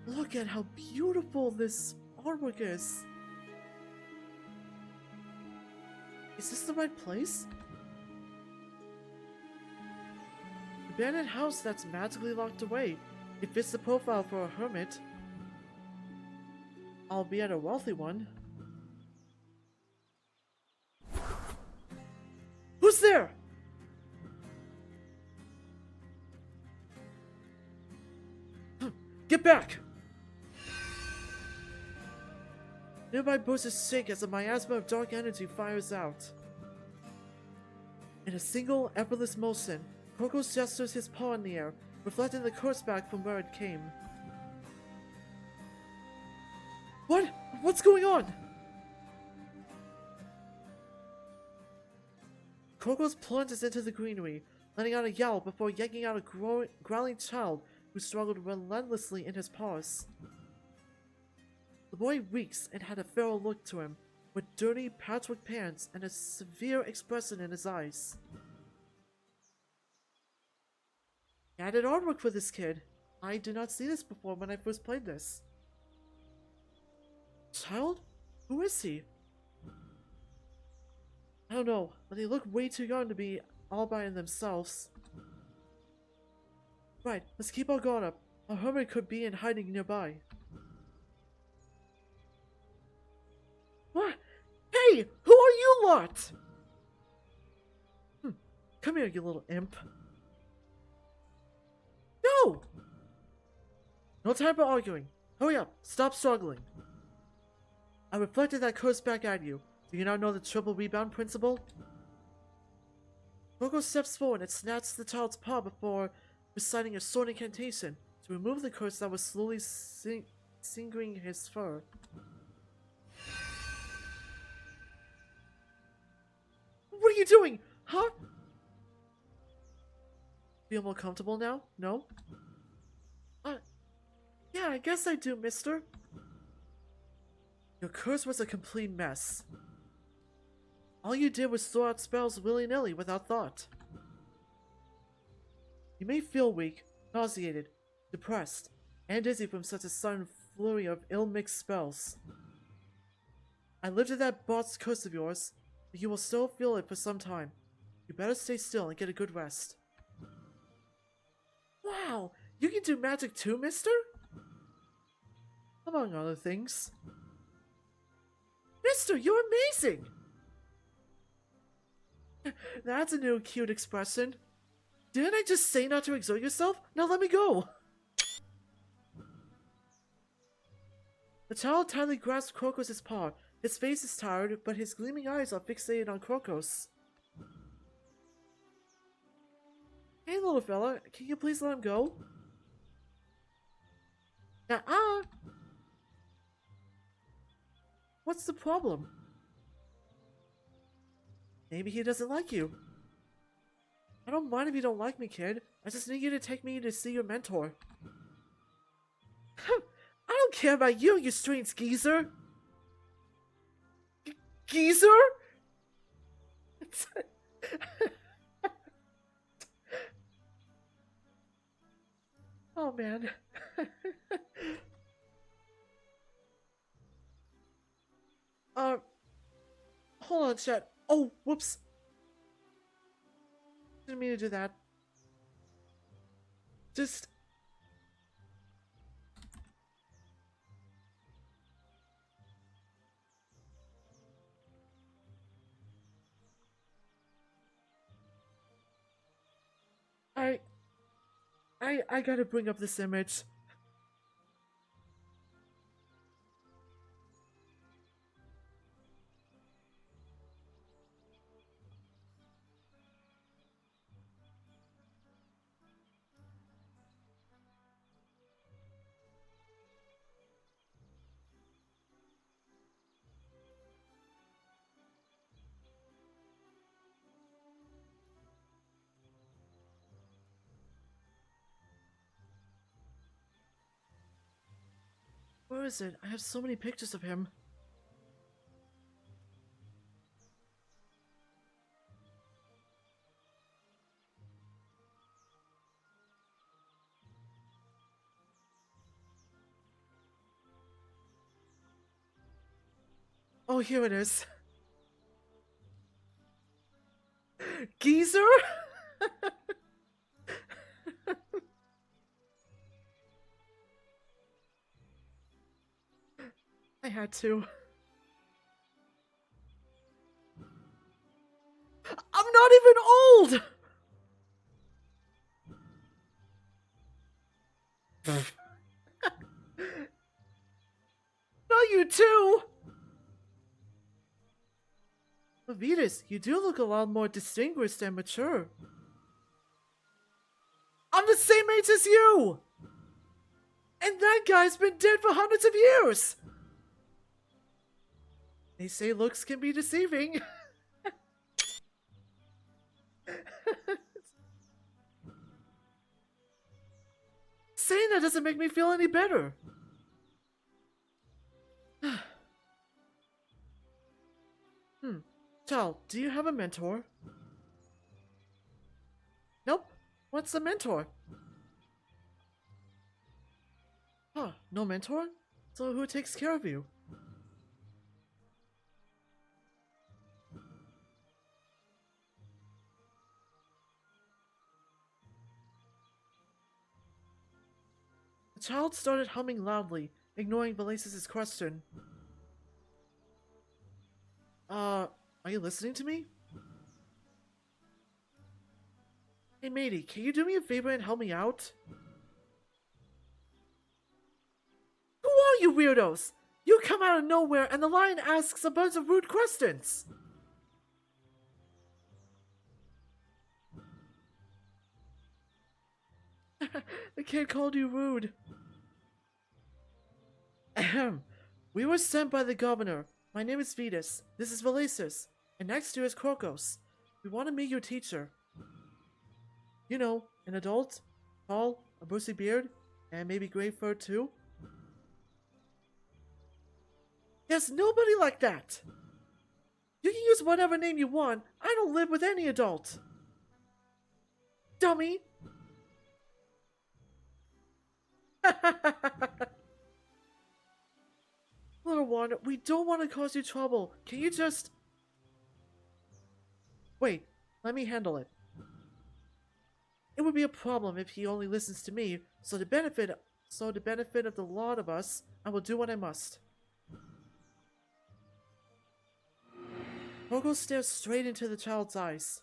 Look at how beautiful this artwork is. Is this the right place? Abandoned house that's magically locked away. It fits the profile for a hermit. Albeit a wealthy one. Who's there? Get back! Nearby bushes shake as a miasma of dark energy fires out. In a single, effortless motion, Krokos gestures his paw in the air, reflecting the curse back from where it came. What? What's going on? Krokos plunges into the greenery, letting out a yowl before yanking out a growling child who struggled relentlessly in his paws. The boy reeks and had a feral look to him, with dirty patchwork pants and a severe expression in his eyes. He added artwork for this kid. I did not see this before when I first played this. Child? Who is he? I don't know, but they look way too young to be all by themselves. Right, let's keep our guard up. A hermit could be in hiding nearby. What? Hey! Who are you lot? Come here, you little imp. No! No time for arguing. Hurry up, stop struggling. I reflected that curse back at you. Do you not know the triple rebound principle? Coco steps forward and snatches the child's paw before reciting a sword incantation to remove the curse that was slowly singering his fur. What are you doing? Huh? Feel more comfortable now? No? Yeah, I guess I do, mister. Your curse was a complete mess. All you did was throw out spells willy-nilly without thought. You may feel weak, nauseated, depressed, and dizzy from such a sudden flurry of ill-mixed spells. I lifted that botched curse of yours, but you will still feel it for some time. You better stay still and get a good rest. Wow, you can do magic too, mister? Among other things. Mister, you're amazing! That's a new cute expression. Didn't I just say not to exert yourself? Now let me go! The child tightly grasps Crocus' paw. His face is tired, but his gleaming eyes are fixated on Crocus. Hey, little fella, can you please let him go? Nuh-uh! What's the problem? Maybe he doesn't like you. I don't mind if you don't like me, kid. I just need you to take me to see your mentor. I don't care about you, you strange geezer! Geezer? Oh man. Hold on, chat. Oh, whoops. Didn't mean to do that. Just... I gotta bring up this image. Where is it? I have so many pictures of him. Oh, here it is. Geezer? I had to. I'm not even old! Not you too! Levitas, you do look a lot more distinguished and mature. I'm the same age as you! And that guy's been dead for hundreds of years! They say looks can be deceiving. Saying that doesn't make me feel any better. Child, do you have a mentor? Nope. What's a mentor? Huh, no mentor? So who takes care of you? The child started humming loudly, ignoring Velasis' question. Are you listening to me? Hey matey, can you do me a favor and help me out? Who are you weirdos? You come out of nowhere and the lion asks a bunch of rude questions! The kid called you rude. Ahem. We were sent by the governor. My name is Vetus. This is Velasis. And next to is Krokos. We want to meet your teacher. You know, an adult, tall, a bushy beard, and maybe gray fur too. There's nobody like that! You can use whatever name you want. I don't live with any adult. Dummy! Little one, we don't want to cause you trouble. Can you just... Wait, let me handle it. It would be a problem if he only listens to me, so the benefit of the lot of us, I will do what I must. Pogo stares straight into the child's eyes.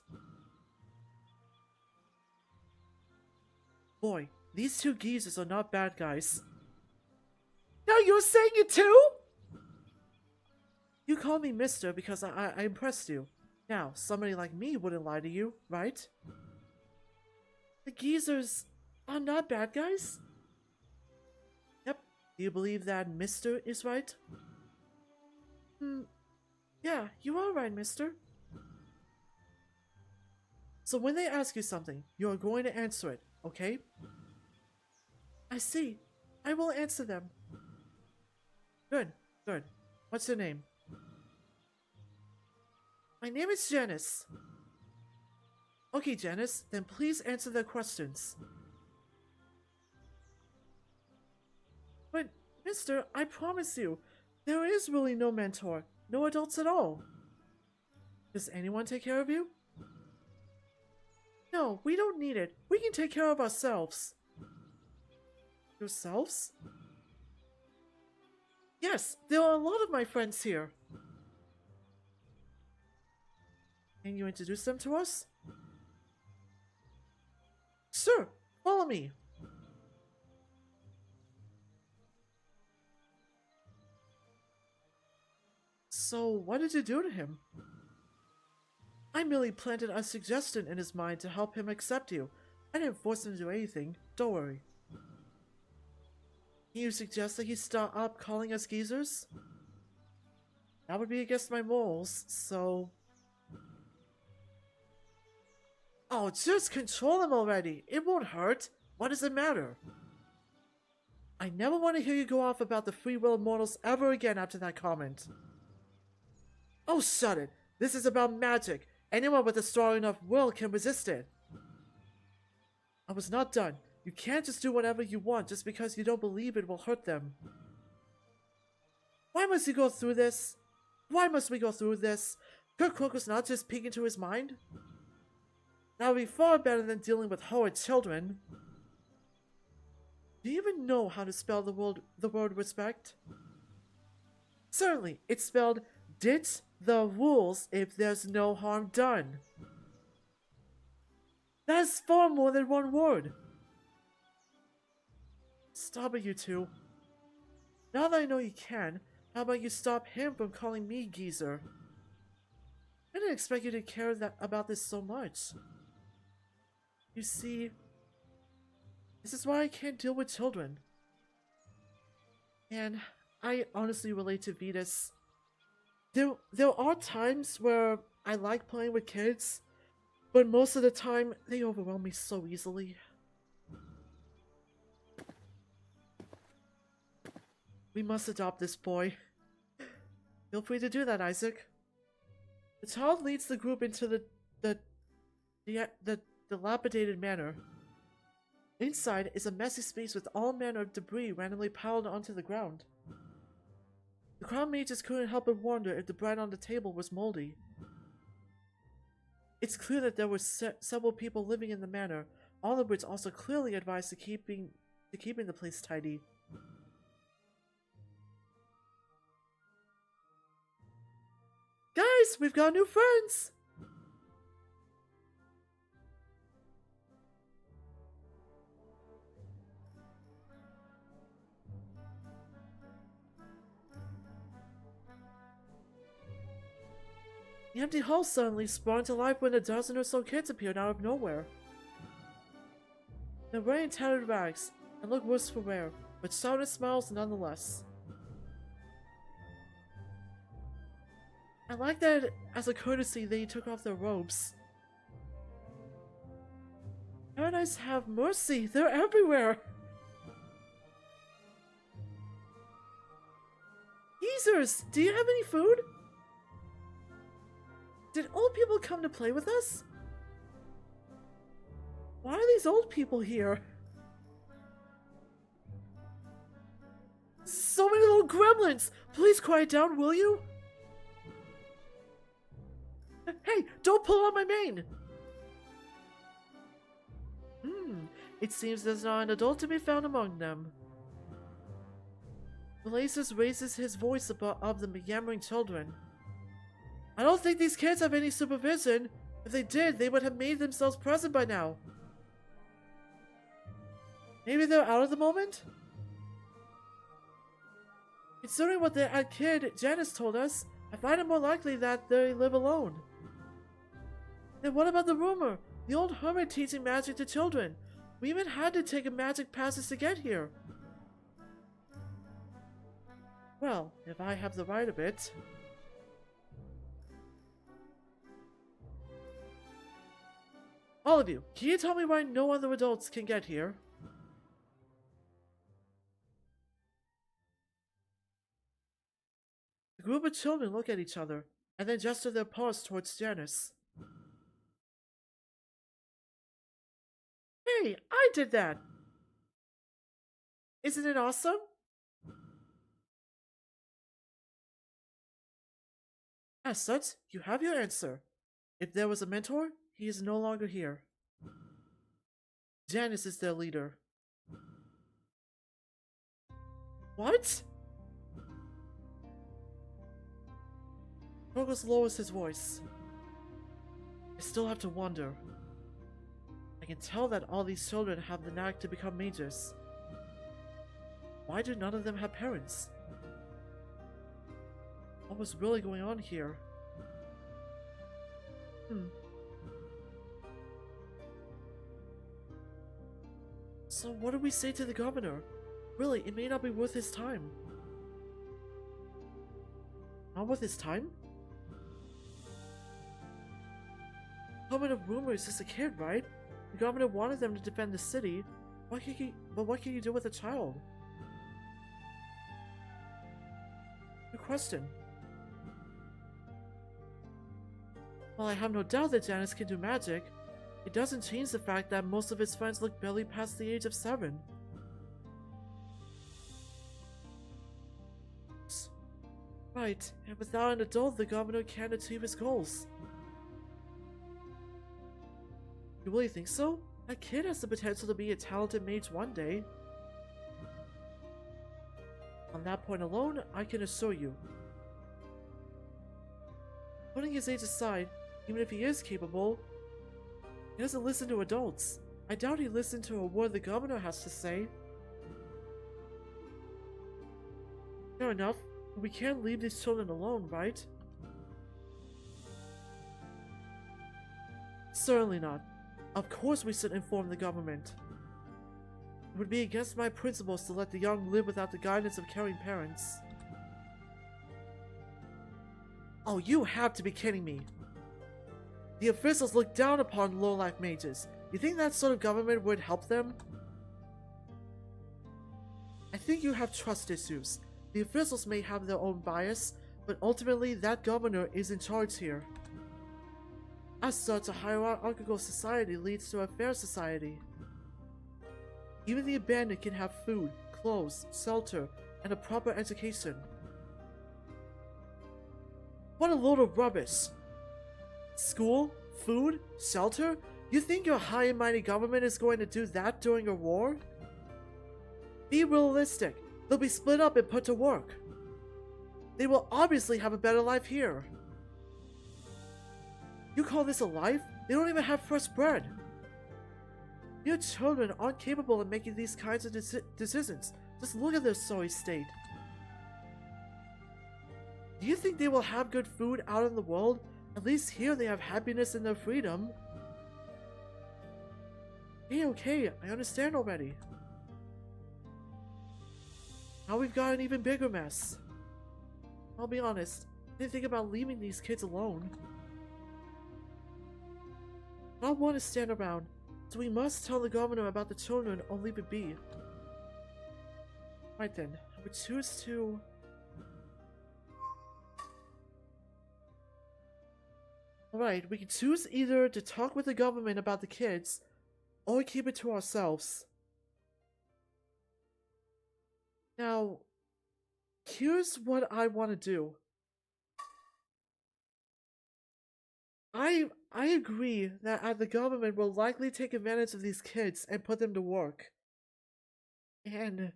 Boy, these two geezers are not bad guys. Now you're saying it too? You call me mister because I impressed you. Now, somebody like me wouldn't lie to you, right? The geezers are not bad guys? Yep. Do you believe that mister is right? Yeah, you are right, mister. So when they ask you something, you are going to answer it, okay? I see. I will answer them. Good, good. What's your name? My name is Janice. Okay, Janice, then please answer their questions. But, mister, I promise you, there is really no mentor. No adults at all. Does anyone take care of you? No, we don't need it. We can take care of ourselves. Yourselves? Yes, there are a lot of my friends here. Can you introduce them to us? Sure, follow me. So, what did you do to him? I merely planted a suggestion in his mind to help him accept you. I didn't force him to do anything, don't worry. Can you suggest that he stop calling us geezers? That would be against my morals, so... Oh, just control him already! It won't hurt! What does it matter? I never want to hear you go off about the free will of mortals ever again after that comment. Oh, shut it! This is about magic! Anyone with a strong enough will can resist it! I was not done. You can't just do whatever you want just because you don't believe it will hurt them. Why must you go through this? Why must we go through this? Could Crocus not just peek into his mind? That would be far better than dealing with horrid children. Do you even know how to spell the word respect? Certainly, it's spelled ditch the rules if there's no harm done. That is far more than one word. Stop it, you two. Now that I know you can, how about you stop him from calling me geezer? I didn't expect you to care about this so much. You see, this is why I can't deal with children. And I honestly relate to Vetus. There are times where I like playing with kids, but most of the time, they overwhelm me so easily. We must adopt this boy. Feel free to do that, Isaac. The child leads the group into the dilapidated manor. Inside is a messy space with all manner of debris randomly piled onto the ground. The crown mages couldn't help but wonder if the bread on the table was moldy. It's clear that there were several people living in the manor, all of which also clearly advised to keeping the place tidy. Guys, we've got new friends! The empty hall suddenly sprung to life when a dozen or so kids appeared out of nowhere. They're wearing tattered rags and look worse for wear, but shouted smiles nonetheless. I like that as a courtesy they took off their robes. Paradise have mercy, they're everywhere! Geezers, do you have any food? Did old people come to play with us? Why are these old people here? So many little gremlins! Please quiet down, will you? Hey, don't pull on my mane! It seems there's not an adult to be found among them. Blazes raises his voice above the yammering children. I don't think these kids have any supervision. If they did, they would have made themselves present by now. Maybe they're out at the moment? Considering what the kid Janice told us, I find it more likely that they live alone. Then what about the rumor? The old hermit teaching magic to children. We even had to take a magic passage to get here. Well, if I have the right of it. All of you, can you tell me why no other adults can get here? The group of children look at each other, and then gesture their paws towards Janice. Hey, I did that! Isn't it awesome? As such, you have your answer. If there was a mentor, he is no longer here. Janice is their leader. What? Torgos lowers his voice. I still have to wonder. I can tell that all these children have the knack to become mages. Why do none of them have parents? What was really going on here? So what do we say to the governor? Really, it may not be worth his time. Not worth his time? Comment of rumors is a kid, right? The governor wanted them to defend the city. But what can you do with a child? Good question. While I have no doubt that Janice can do magic, it doesn't change the fact that most of his friends look barely past the age of 7. Right, and without an adult, the governor can't achieve his goals. You really think so? That kid has the potential to be a talented mage one day. On that point alone, I can assure you. Putting his age aside, even if he is capable, he doesn't listen to adults. I doubt he listened to a word the governor has to say. Fair enough, but we can't leave these children alone, right? Certainly not. Of course we should inform the government. It would be against my principles to let the young live without the guidance of caring parents. Oh, you have to be kidding me. The officials look down upon low-life mages. You think that sort of government would help them? I think you have trust issues. The officials may have their own bias, but ultimately that governor is in charge here. As such, a hierarchical society leads to a fair society. Even the abandoned can have food, clothes, shelter, and a proper education. What a load of rubbish! School, food, shelter? You think your high and mighty government is going to do that during a war? Be realistic. They'll be split up and put to work. They will obviously have a better life here. You call this a life? They don't even have fresh bread. Your children aren't capable of making these kinds of decisions. Just look at their sorry state. Do you think they will have good food out in the world? At least here they have happiness and their freedom. Hey, okay, I understand already. Now we've got an even bigger mess. I'll be honest, I didn't think about leaving these kids alone. I don't want to stand around, so we must tell the governor about the children or leave it be. Right then, I would choose to... Alright, we can choose either to talk with the government about the kids, or keep it to ourselves. Now, here's what I want to do. I agree that the government will likely take advantage of these kids and put them to work. And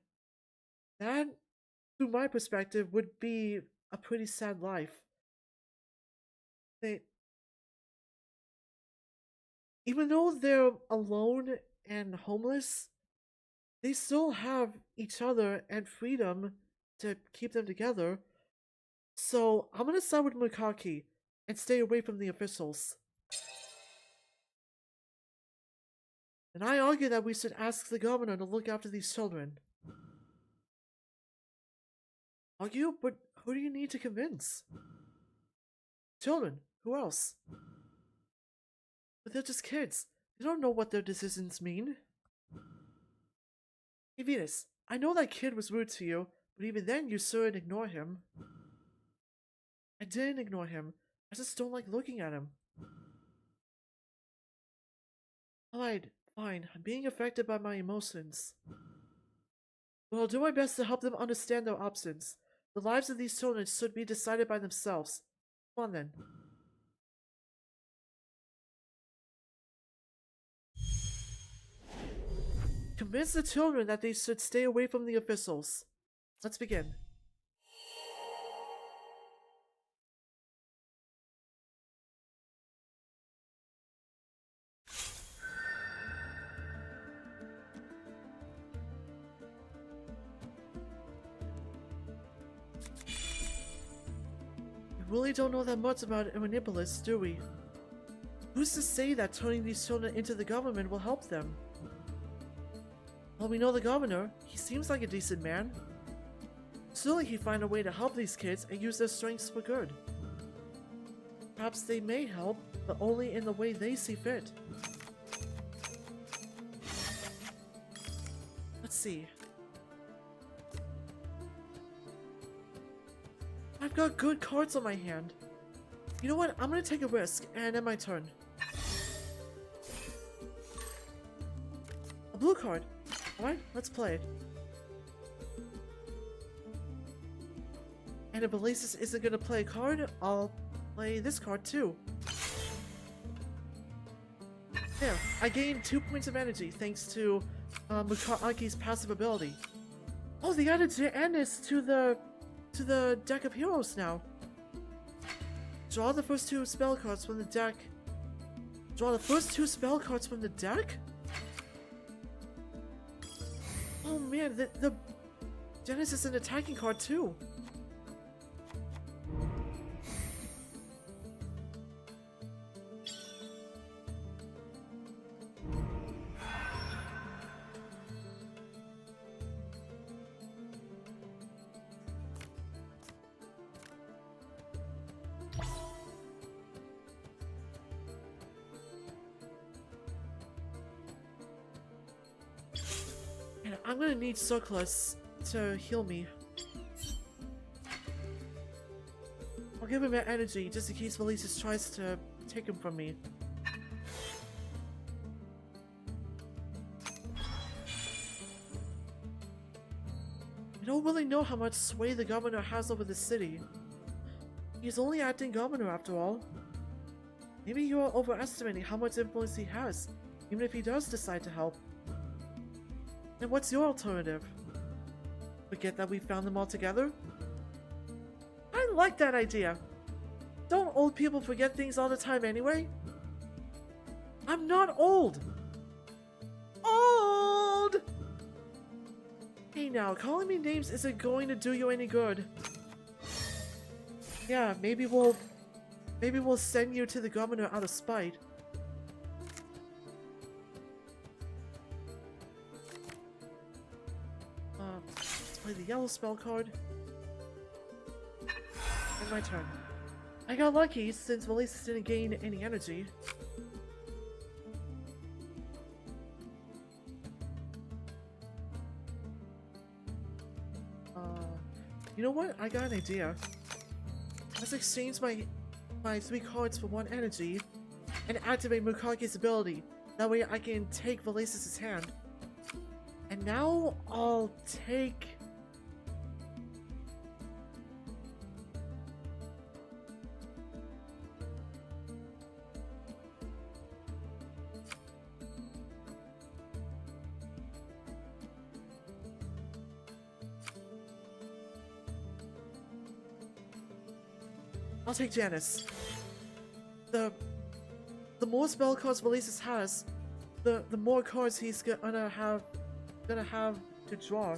that, through my perspective, would be a pretty sad life. Even though they're alone and homeless, they still have each other and freedom to keep them together. So I'm gonna side with Makari and stay away from the officials. And I argue that we should ask the governor to look after these children. Argue? But who do you need to convince? Children. Who else? But they're just kids. They don't know what their decisions mean. Hey Venus, I know that kid was rude to you, but even then you sure didn't ignore him. I didn't ignore him. I just don't like looking at him. Alright, fine. I'm being affected by my emotions. But I'll do my best to help them understand their options. The lives of these children should be decided by themselves. Come on then. Convince the children that they should stay away from the officials. Let's begin. We really don't know that much about Irinipolis, do we? Who's to say that turning these children into the government will help them? Well, we know the governor. He seems like a decent man. Surely he'd find a way to help these kids and use their strengths for good. Perhaps they may help, but only in the way they see fit. Let's see. I've got good cards on my hand. You know what? I'm gonna take a risk and end my turn. A blue card. Alright, let's play it. And if Elisis isn't gonna play a card, I'll play this card too. There, I gained 2 points of energy thanks to Makari's passive ability. Oh, they added Janice to the deck of heroes now. Draw the first 2 spell cards from the deck. Draw the first 2 spell cards from the deck? Oh man, the Janice is an attacking card too. And I'm gonna need Surplus to heal me. I'll give him that energy just in case Valisis tries to take him from me. I don't really know how much sway the governor has over the city. He's only acting governor after all. Maybe you are overestimating how much influence he has, even if he does decide to help. And what's your alternative? Forget that we found them all together? I like that idea. Don't old people forget things all the time anyway? I'm not old! Old! Hey now, calling me names isn't going to do you any good. Yeah, maybe we'll send you to the governor out of spite. Let's play the yellow spell card. And my turn. I got lucky since Valesis didn't gain any energy. You know what? I got an idea. Let's exchange my 3 cards for 1 energy and activate Mukage's ability. That way I can take Valesis' hand. And now I'll take... I'll take Janice. The more spell cards Valesis has, the more cards he's gonna have to draw.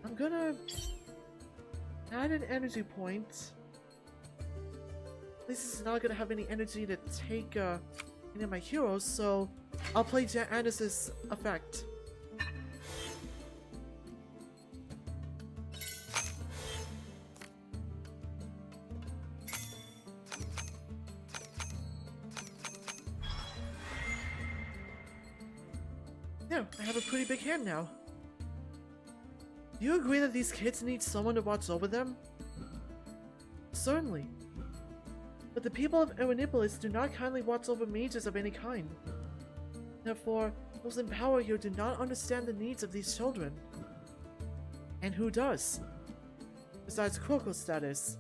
I'm gonna add an energy point. Valesis is not gonna have any energy to take any of my heroes, so I'll play Janice's effect. Yeah, I have a pretty big hand now. Do you agree that these kids need someone to watch over them? Certainly. But the people of Irinipolis do not kindly watch over mages of any kind. Therefore, those in power here do not understand the needs of these children. And who does? Besides Kroko's status.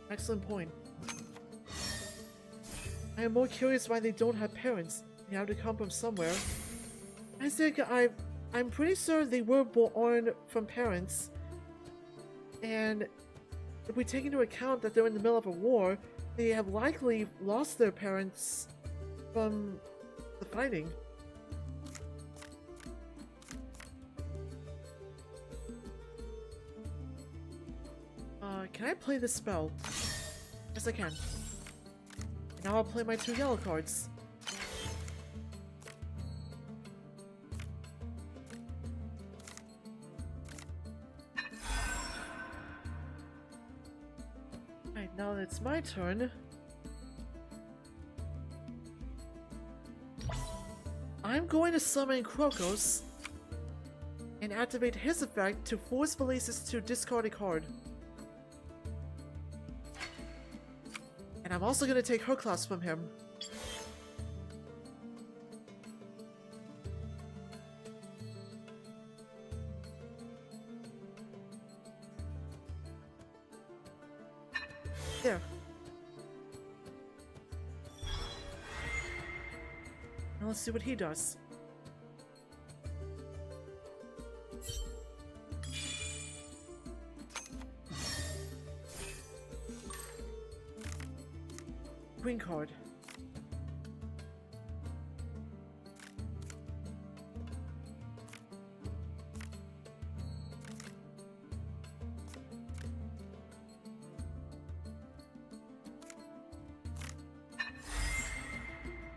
Excellent point. I am more curious why they don't have parents. They have to come from somewhere. I think I'm pretty sure they were born from parents, and if we take into account that they're in the middle of a war, they have likely lost their parents from the fighting. Can I play this spell? Yes, I can. Now I'll play my 2 yellow cards. Now that it's my turn, I'm going to summon Krokos and activate his effect to force Valesis to discard a card. And I'm also going to take her class from him. There. Now let's see what he does. Green card.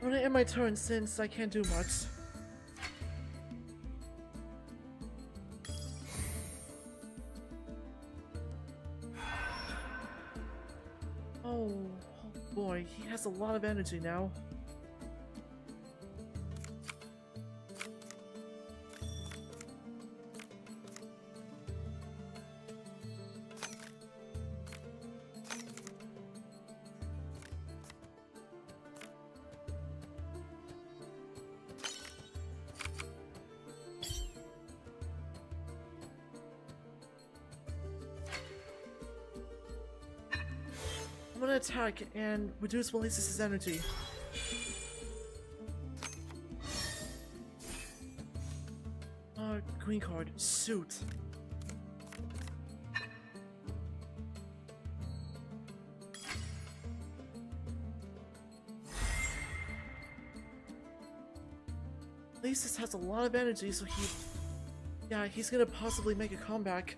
I'm gonna end my turn since I can't do much. Oh boy, he has a lot of energy now. I'm gonna attack and reduce Melissa's energy. Green card. Shoot. Melissa's has a lot of energy, so he's gonna possibly make a comeback.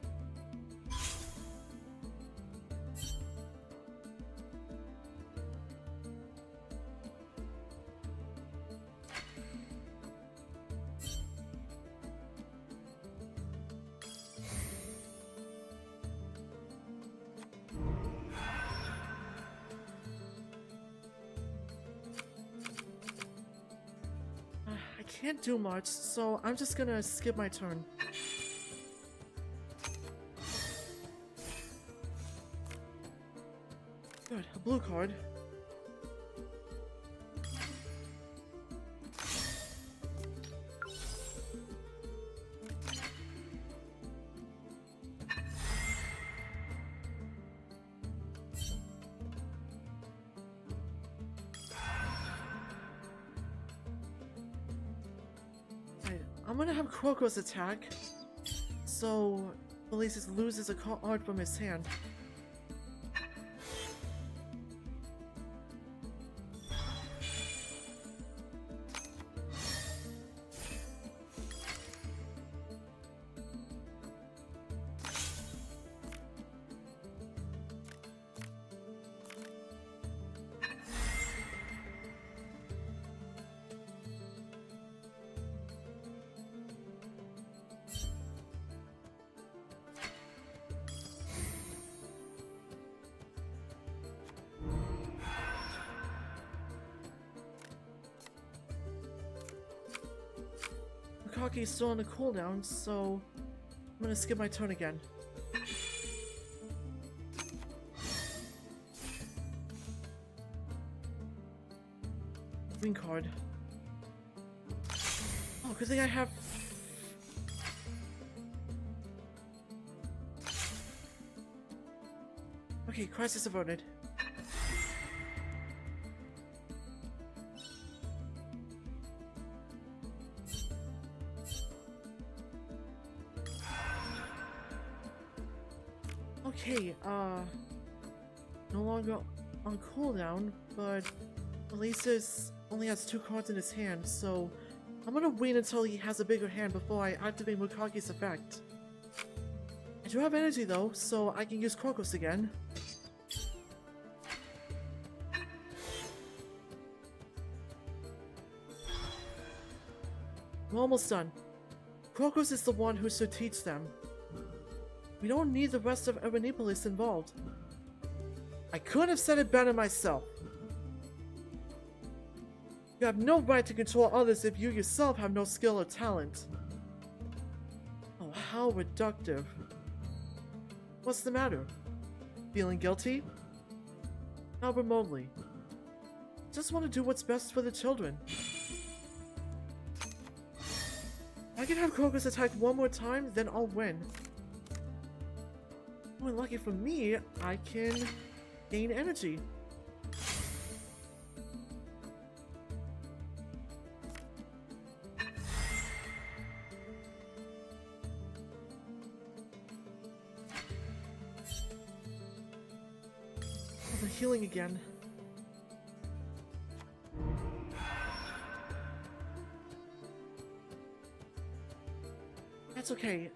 I can't do much, so I'm just gonna skip my turn. Good, a blue card. I'm gonna have Crocus attack, so Felicis loses a card from his hand. Makaki's still on the cooldown, so I'm gonna skip my turn again. Green card. Oh, good thing I have... Okay, crisis averted. Okay, no longer on cooldown, but Melissa's only has 2 cards in his hand, so I'm gonna wait until he has a bigger hand before I activate Mukaki's effect. I do have energy though, so I can use Crocus again. I'm almost done. Crocus is the one who should teach them. We don't need the rest of Irinipolis involved. I could have said it better myself. You have no right to control others if you yourself have no skill or talent. Oh, how reductive. What's the matter? Feeling guilty? Not remotely. Just want to do what's best for the children. I can have Crocus attack one more time, then I'll win. Oh, and lucky for me, I can gain energy. Oh, the healing again. That's okay.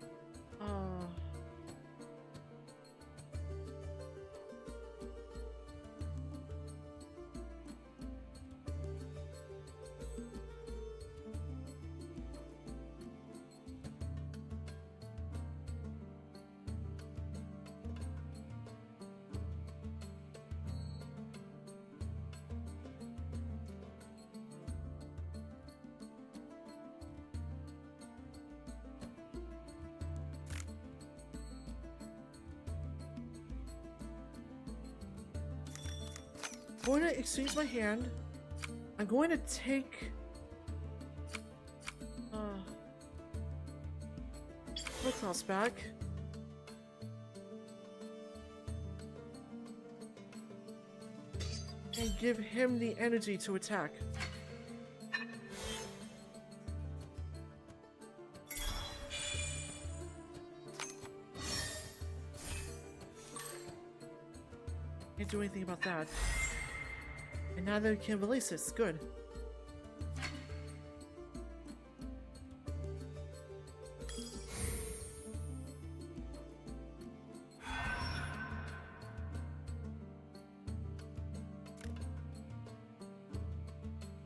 I'm going to exchange my hand. I'm going to take my class back. and give him the energy to attack. Can't do anything about that. And now that we can release this, good.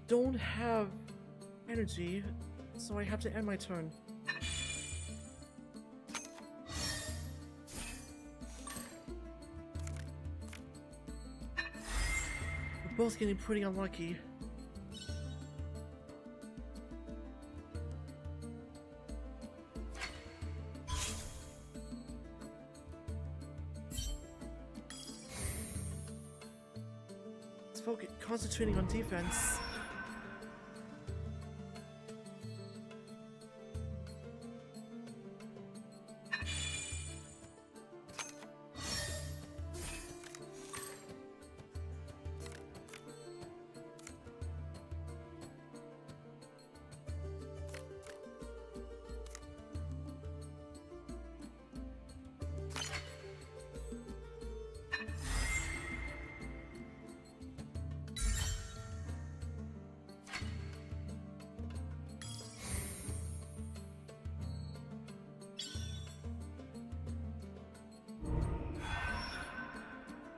Don't have energy, so I have to end my turn. We're both getting pretty unlucky. Let's focus, concentrating on defense.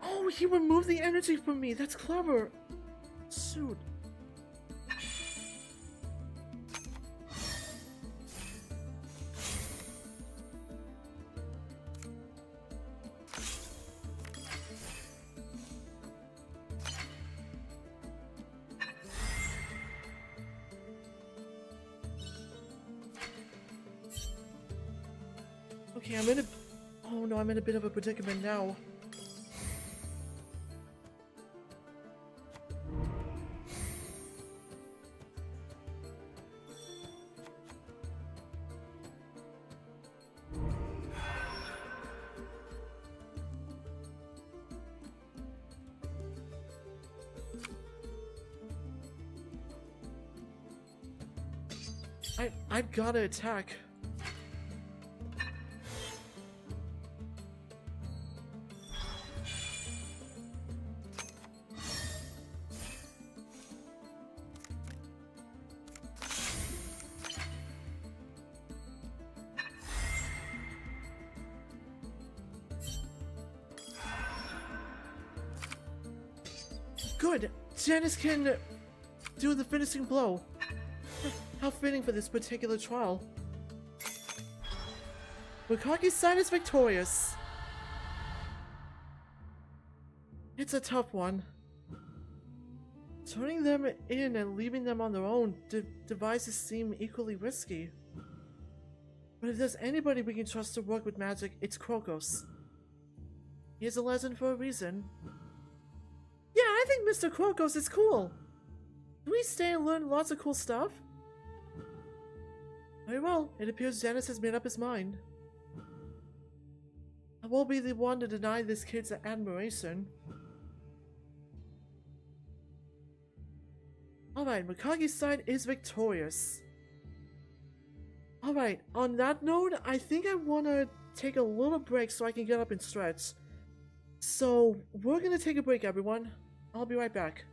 Oh, he removed the energy from me. That's clever. Shoot. Okay, I'm in a... Oh no, I'm in a bit of a predicament now. I've gotta attack. Good! Janice can do the finishing blow. How fitting for this particular trial. Makagi's side is victorious. It's a tough one. Turning them in and leaving them on their own devices seem equally risky. But if there's anybody we can trust to work with magic, it's Krokos. He is a legend for a reason. Yeah, I think Mr. Krokos is cool. Can we stay and learn lots of cool stuff? Very well, it appears Janice has made up his mind. I won't be the one to deny this kid's admiration. Alright, Makagi's side is victorious. Alright, on that note, I think I want to take a little break so I can get up and stretch. So, we're going to take a break, everyone. I'll be right back.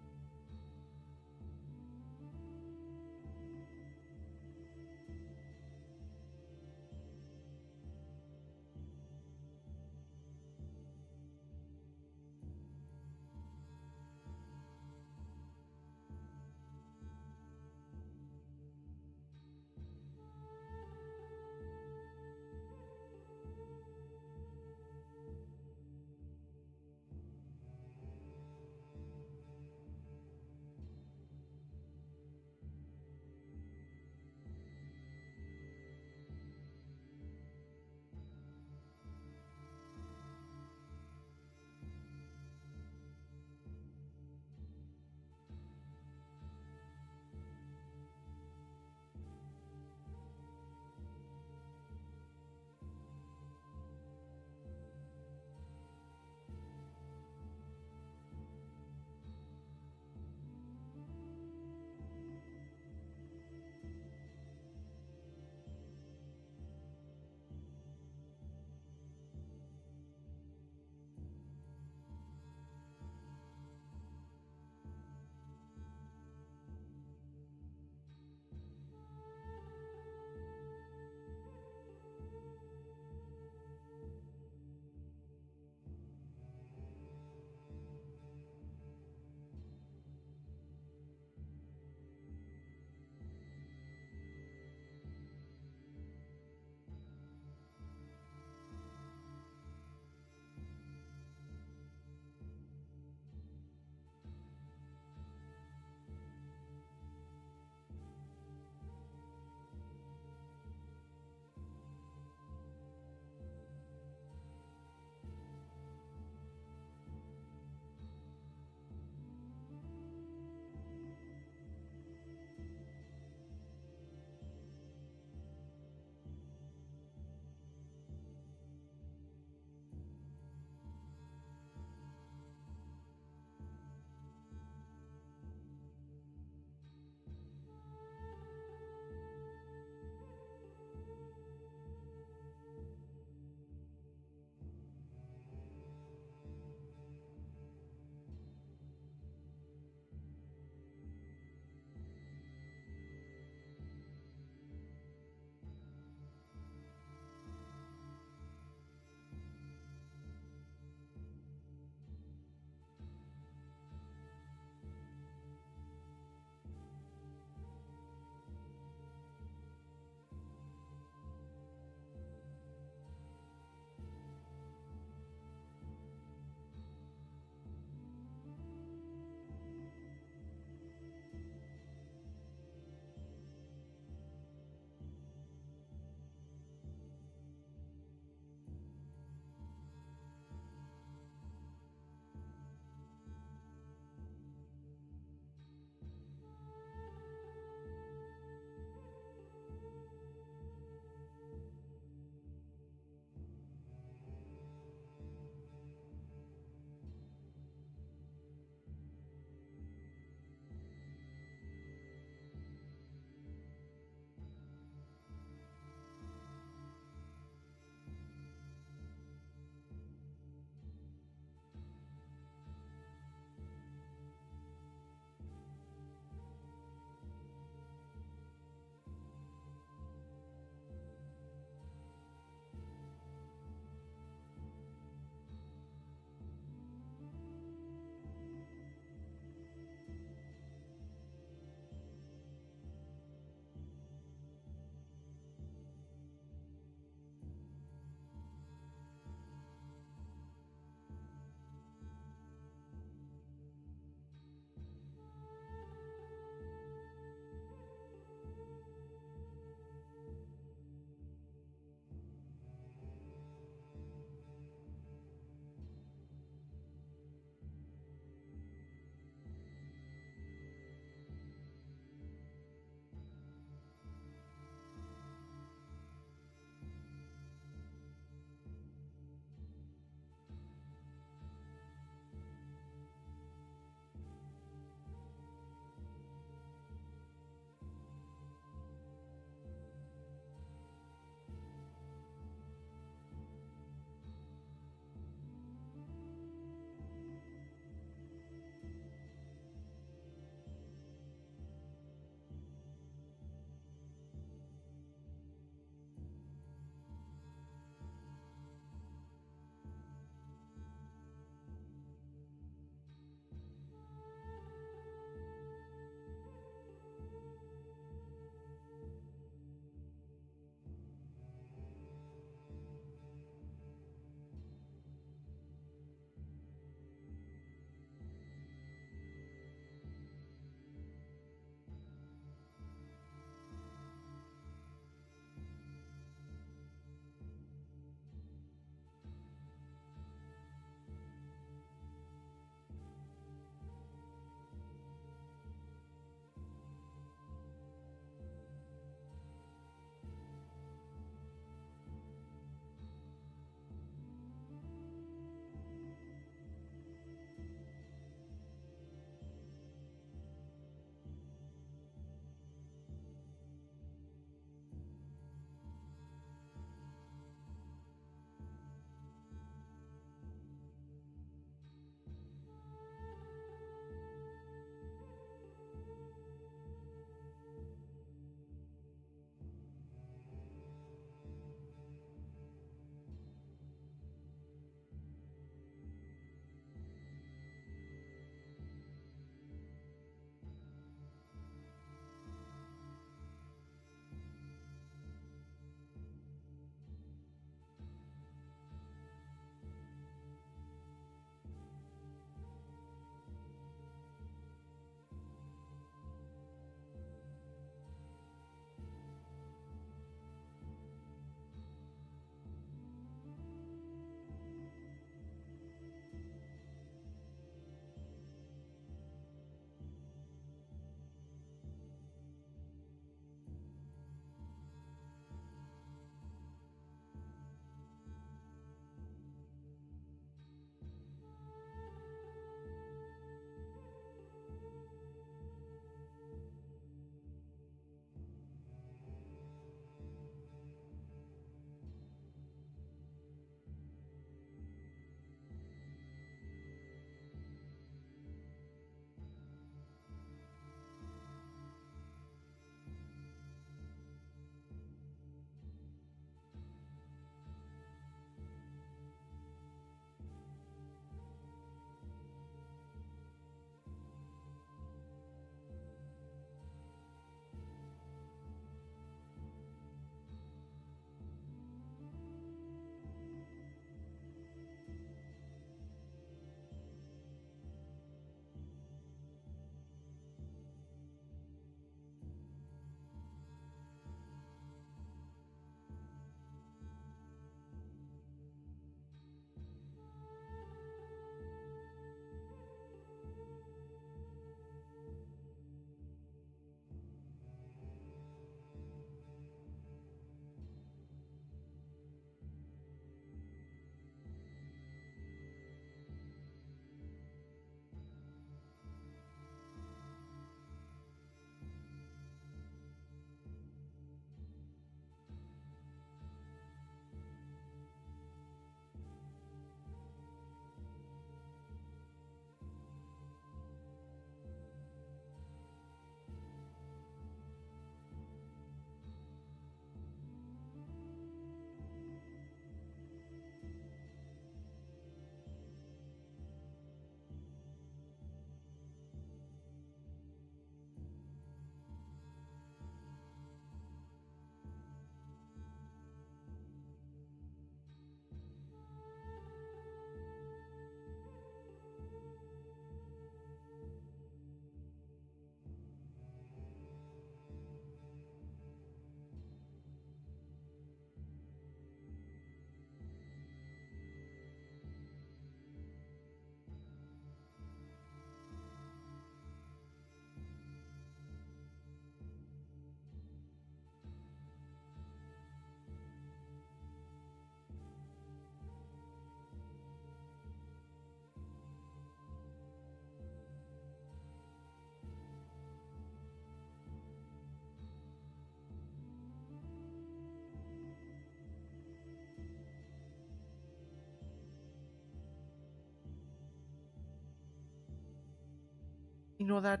Ignore that.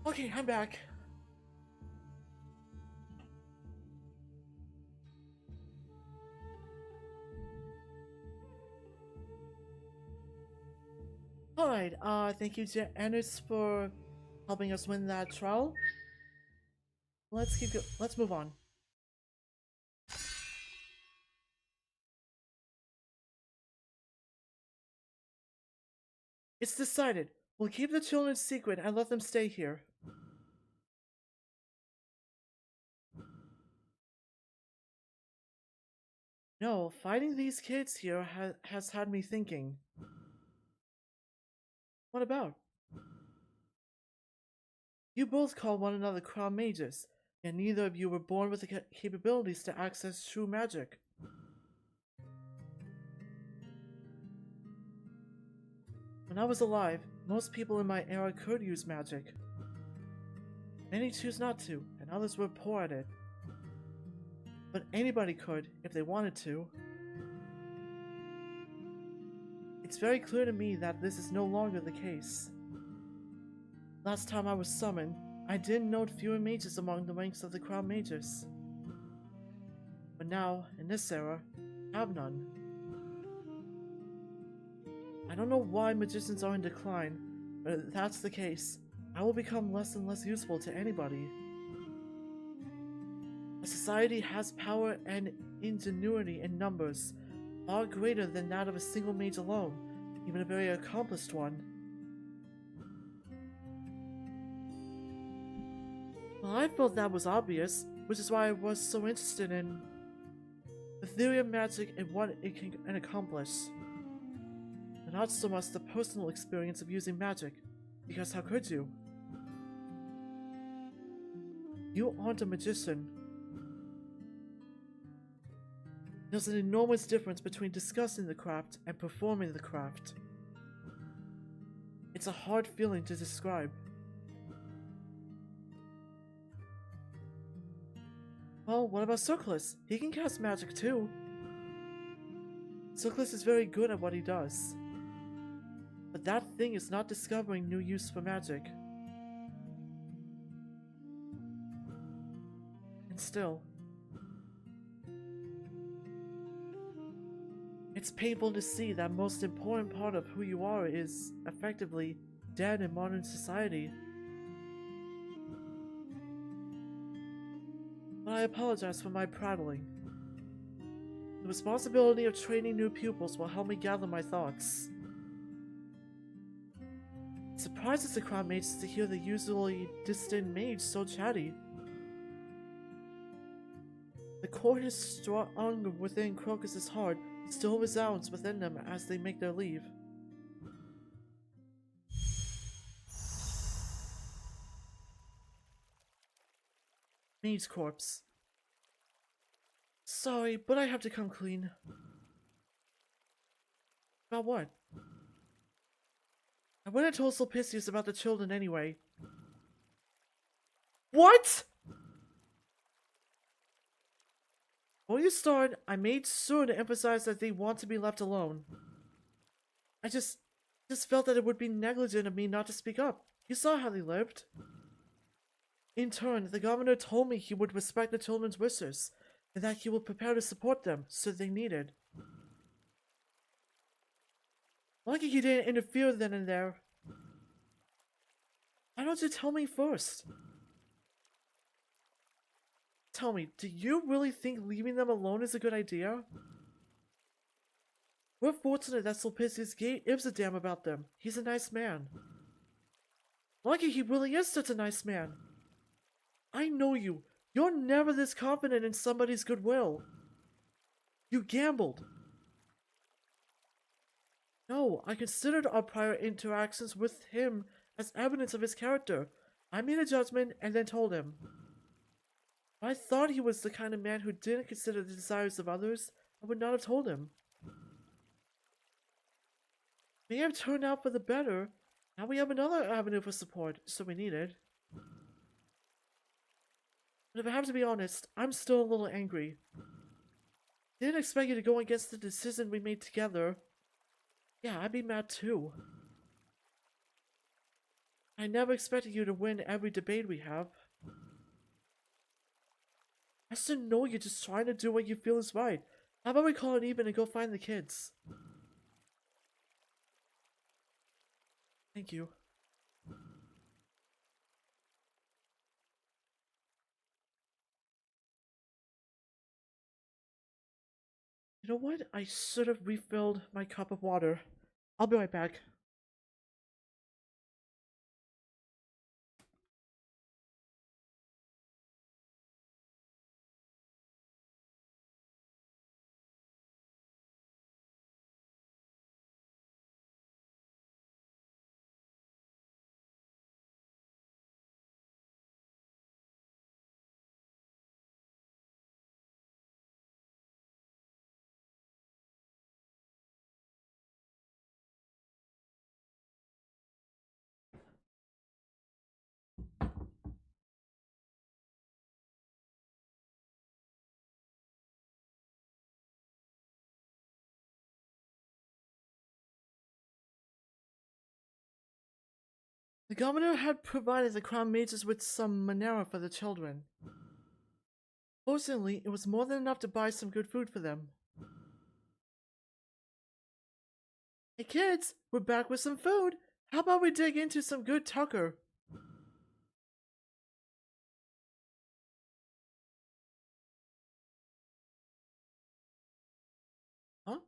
Okay, I'm back. Alright, thank you to Ennis for helping us win that trial. Let's move on. It's decided. We'll keep the children secret and let them stay here. No, fighting these kids here has had me thinking. What about? You both call one another crown mages, and neither of you were born with the capabilities to access true magic. When I was alive, most people in my era could use magic. Many choose not to, and others were poor at it. But anybody could, if they wanted to. It's very clear to me that this is no longer the case. Last time I was summoned, I did note fewer mages among the ranks of the crown mages. But now, in this era, I have none. I don't know why magicians are in decline, but if that's the case, I will become less and less useful to anybody. A society has power and ingenuity in numbers, far greater than that of a single mage alone, even a very accomplished one. Well, I felt that was obvious, which is why I was so interested in the theory of magic and what it can accomplish. But not so much the personal experience of using magic, because how could you? You aren't a magician. There's an enormous difference between discussing the craft and performing the craft. It's a hard feeling to describe. Well, what about Circlus? He can cast magic too. Circlus is very good at what he does. But that thing is not discovering new use for magic. And still, it's painful to see that most important part of who you are is, effectively, dead in modern society. But I apologize for my prattling. The responsibility of training new pupils will help me gather my thoughts. It surprises the crown mages to hear the usually distant mage so chatty. The chord is strung within Crocus's heart. It still resounds within them as they make their leave. Maid's corpse. Sorry, but I have to come clean. About what? I went and told Sulpicius about the children anyway. What?! Before you start, I made sure to emphasize that they want to be left alone. I just felt that it would be negligent of me not to speak up. You saw how they lived. In turn, the governor told me he would respect the children's wishes, and that he would prepare to support them, should they need it. Lucky he didn't interfere then and there. Why don't you tell me first? Tell me, do you really think leaving them alone is a good idea? We're fortunate that Sulpicius gives a damn about them. He's a nice man. Lucky he really is such a nice man. I know you. You're never this confident in somebody's goodwill. You gambled. No, I considered our prior interactions with him as evidence of his character. I made a judgment and then told him. If I thought he was the kind of man who didn't consider the desires of others, I would not have told him. May have turned out for the better. Now we have another avenue for support, so we need it. But if I have to be honest, I'm still a little angry. Didn't expect you to go against the decision we made together. Yeah, I'd be mad too. I never expected you to win every debate we have. I still know you're just trying to do what you feel is right. How about we call it even and go find the kids? Thank you. You know what? I should have refilled my cup of water. I'll be right back. The governor had provided the crown mages with some Monero for the children. Fortunately, it was more than enough to buy some good food for them. Hey kids, we're back with some food. How about we dig into some good tucker? Huh?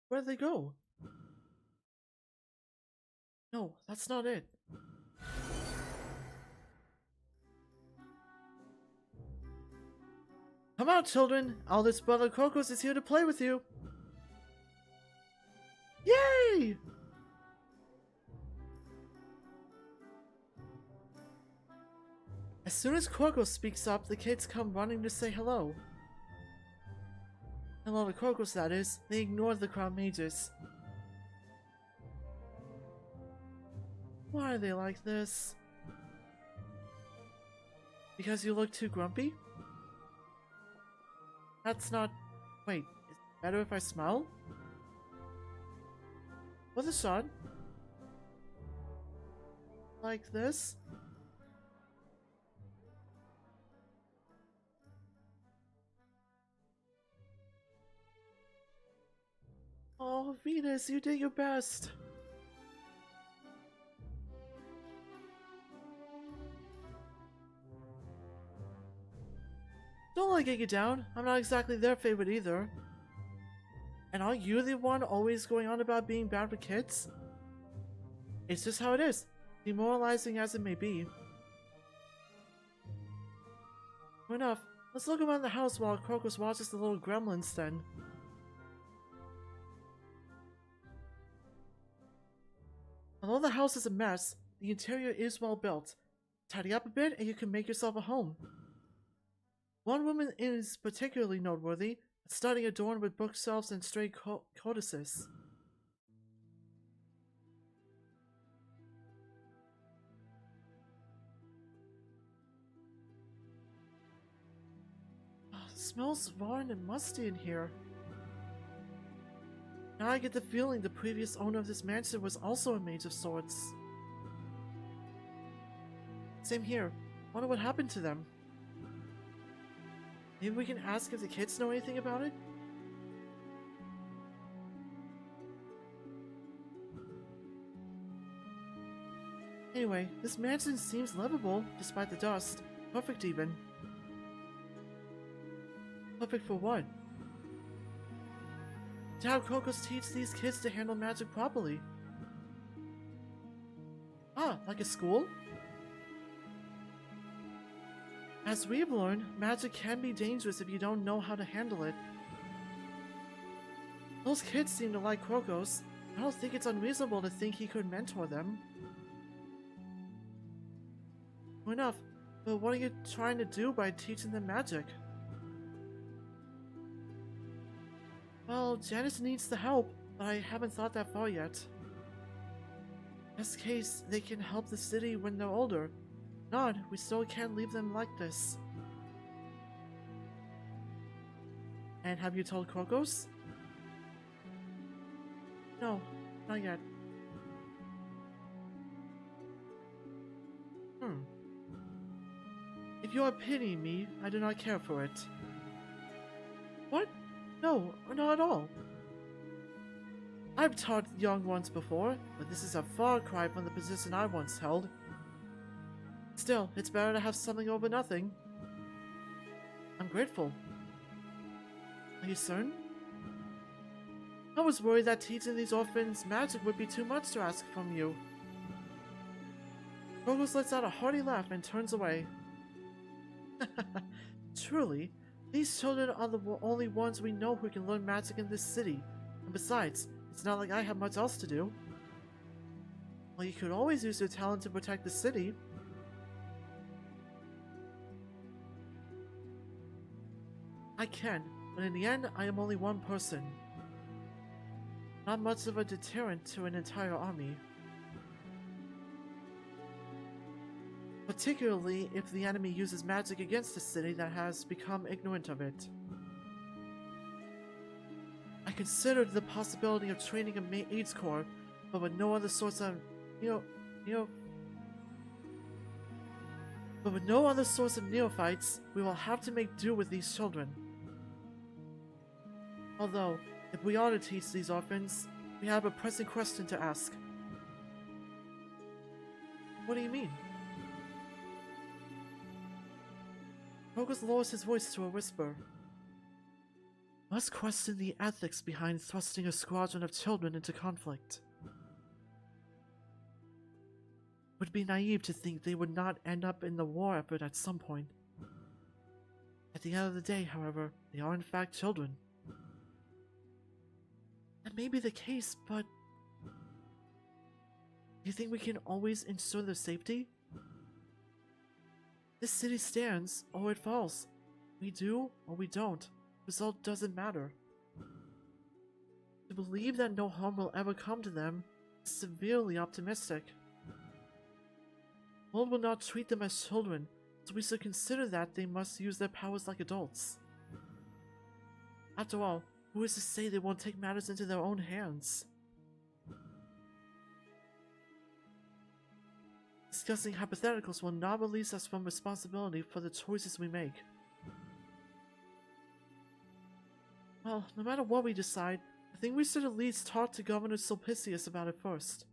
Where'd they go? No, that's not it. Come out, children! Eldest brother Crocus is here to play with you! Yay! As soon as Crocus speaks up, the kids come running to say hello. Hello to Crocus, that is. They ignore the crown mages. Why are they like this? Because you look too grumpy? That's not... Wait, is it better if I smile? With a shot? Like this? Oh, Venus, you did your best! Don't let it get you down. I'm not exactly their favorite either. And are you the one always going on about being bad with kids? It's just how it is, demoralizing as it may be. Fair enough. Let's look around the house while Crocus watches the little gremlins then. Although the house is a mess, the interior is well built. Tidy up a bit and you can make yourself a home. One woman is particularly noteworthy, a study adorned with bookshelves and stray codices. It smells rotten and musty in here. Now I get the feeling the previous owner of this mansion was also a mage of sorts. Same here. Wonder what happened to them. Maybe we can ask if the kids know anything about it? Anyway, this mansion seems livable, despite the dust. Perfect even. Perfect for what? To have Crocus teach these kids to handle magic properly. Ah, like a school? As we've learned, magic can be dangerous if you don't know how to handle it. Those kids seem to like Crocus. I don't think it's unreasonable to think he could mentor them. Fair enough, but what are you trying to do by teaching them magic? Well, Janice needs the help, but I haven't thought that far yet. Best case, they can help the city when they're older. Not, we still can't leave them like this. And have you told Crocus? No, not yet. you are pitying me, I do not care for it. What? No, not at all. I've taught young ones before, but this is a far cry from the position I once held. Still, it's better to have something over nothing. I'm grateful. Are you certain? I was worried that teaching these orphans magic would be too much to ask from you. Rogos lets out a hearty laugh and turns away. Truly, these children are the only ones we know who can learn magic in this city. And besides, it's not like I have much else to do. Well, you could always use your talent to protect the city. I can, but in the end, I am only one person. Not much of a deterrent to an entire army. Particularly if the enemy uses magic against a city that has become ignorant of it. I considered the possibility of training a maids corps, but with no other source of, but with no other source of neophytes, we will have to make do with these children. Although, if we are to teach these orphans, we have a pressing question to ask. What do you mean? Rogos lowers his voice to a whisper. Must question the ethics behind thrusting a squadron of children into conflict. Would be naive to think they would not end up in the war effort at some point. At the end of the day, however, they are in fact children. That may be the case, but do you think we can always ensure their safety? This city stands, or it falls. We do, or we don't. Result doesn't matter. To believe that no harm will ever come to them is severely optimistic. The world will not treat them as children, so we should consider that they must use their powers like adults. After all, who is to say they won't take matters into their own hands? Discussing hypotheticals will not release us from responsibility for the choices we make. Well, no matter what we decide, I think we should at least talk to Governor Sulpicius about it first.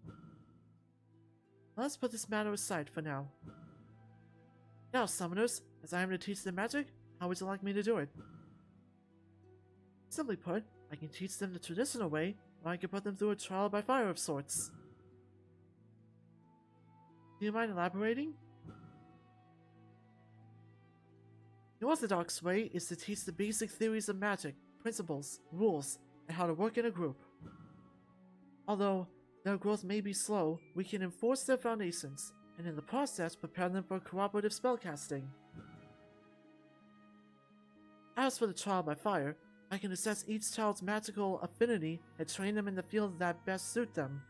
Let's put this matter aside for now. Now, summoners, as I am to teach them magic, how would you like me to do it? Simply put, I can teach them the traditional way, or I can put them through a trial by fire of sorts. Do you mind elaborating? The orthodox way is to teach the basic theories of magic, principles, rules, and how to work in a group. Although their growth may be slow, we can enforce their foundations, and in the process prepare them for cooperative spellcasting. As for the trial by fire, I can assess each child's magical affinity and train them in the fields that best suit them.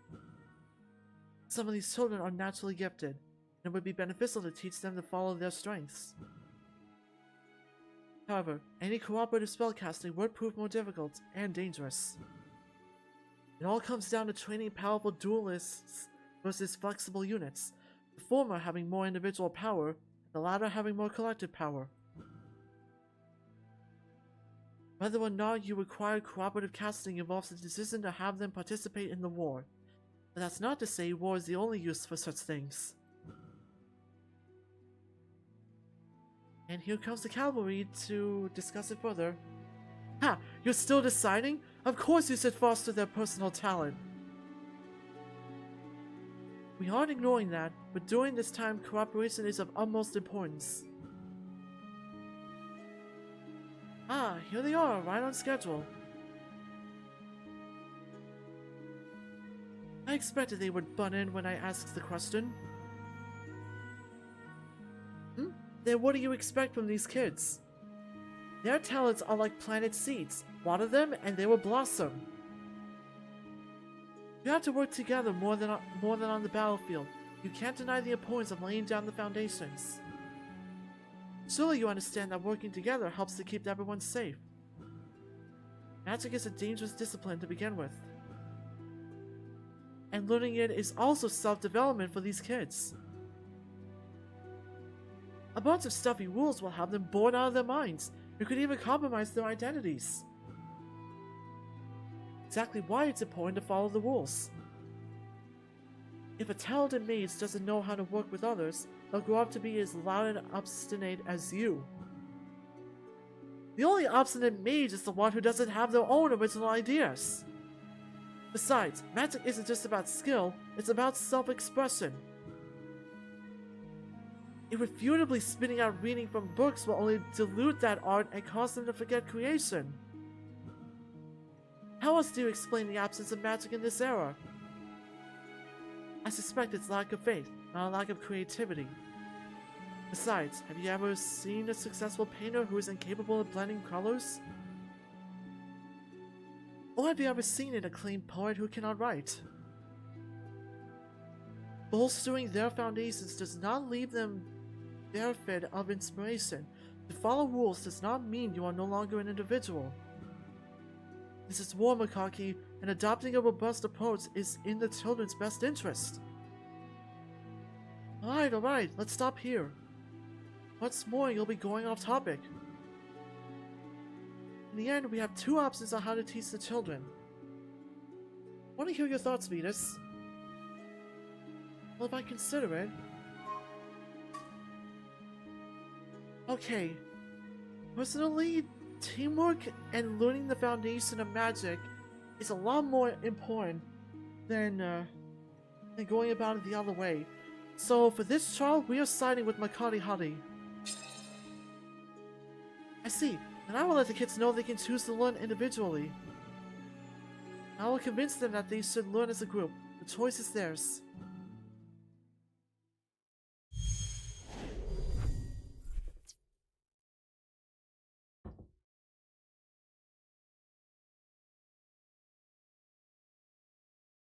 Some of these children are naturally gifted, and it would be beneficial to teach them to follow their strengths. However, any cooperative spellcasting would prove more difficult and dangerous. It all comes down to training powerful duelists versus flexible units, the former having more individual power, the latter having more collective power. Whether or not you require cooperative casting involves the decision to have them participate in the war, but that's not to say war is the only use for such things. And here comes the cavalry to discuss it further. Ha! You're still deciding? Of course you should foster their personal talent. We aren't ignoring that, but during this time cooperation is of utmost importance. Ah, here they are, right on schedule. I expected they would butt in when I asked the question. Then what do you expect from these kids? Their talents are like planted seeds. Water them and they will blossom. You have to work together more than on the battlefield. You can't deny the importance of laying down the foundations. Surely you understand that working together helps to keep everyone safe. Magic is a dangerous discipline to begin with. And learning it is also self-development for these kids. A bunch of stuffy rules will have them bored out of their minds. It could even compromise their identities. Exactly why it's important to follow the rules. If a talented mage doesn't know how to work with others, they'll grow up to be as loud and obstinate as you. The only obstinate mage is the one who doesn't have their own original ideas. Besides, magic isn't just about skill, it's about self-expression. Irrefutably spitting out reading from books will only dilute that art and cause them to forget creation. How else do you explain the absence of magic in this era? I suspect it's lack of faith, not a lack of creativity. Besides, have you ever seen a successful painter who is incapable of blending colors? Or have you ever seen an acclaimed poet who cannot write? Bolstering their foundations does not leave them bereft of inspiration. To follow rules does not mean you are no longer an individual. This is war, Makaki, and adopting a robust approach is in the children's best interest. Alright, let's stop here. What's more, you'll be going off topic. In the end, we have two options on how to teach the children. I want to hear your thoughts, Venus. Well, if I consider it... Okay. Personally, teamwork and learning the foundation of magic is a lot more important than going about it the other way. So, for this child, we are siding with Makari-Hari. I see. And I will let the kids know they can choose to learn individually. I will convince them that they should learn as a group. The choice is theirs.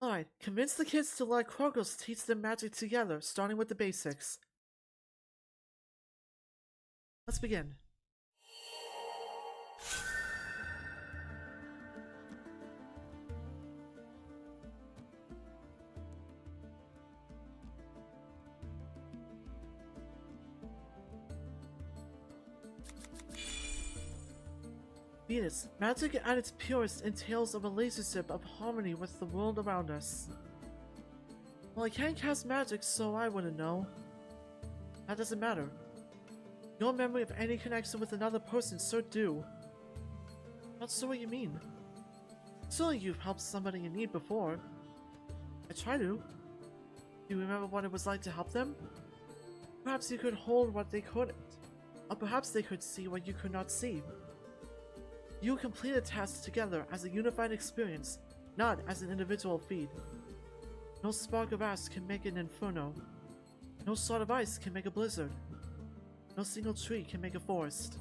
Alright, convince the kids to let Krogos teach them magic together, starting with the basics. Let's begin. Venus, magic at its purest entails a relationship of harmony with the world around us. Well, I can't cast magic, so I wouldn't know. That doesn't matter. Your memory of any connection with another person sure do. Not sure what you mean. Surely you've helped somebody in need before. I try to. Do you remember what it was like to help them? Perhaps you could hold what they couldn't. Or perhaps they could see what you could not see. You complete a task together as a unified experience, not as an individual feat. No spark of ash can make an inferno. No shard of ice can make a blizzard. No single tree can make a forest.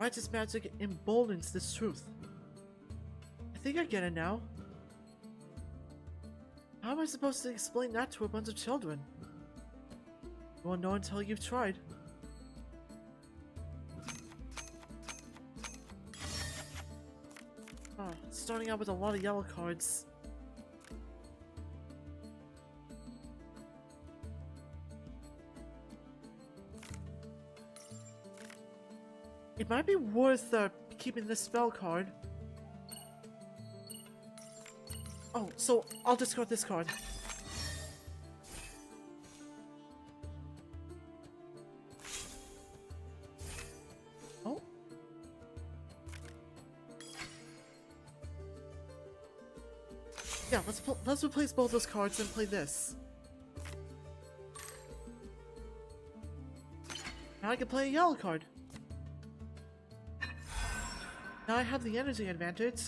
Righteous magic emboldens this truth. I think I get it now. How am I supposed to explain that to a bunch of children? You won't know until you've tried. Starting out with a lot of yellow cards. It might be worth keeping this spell card. Oh, so I'll discard this card. Oh. Yeah, let's replace both those cards and play this. Now I can play a yellow card. Now I have the energy advantage.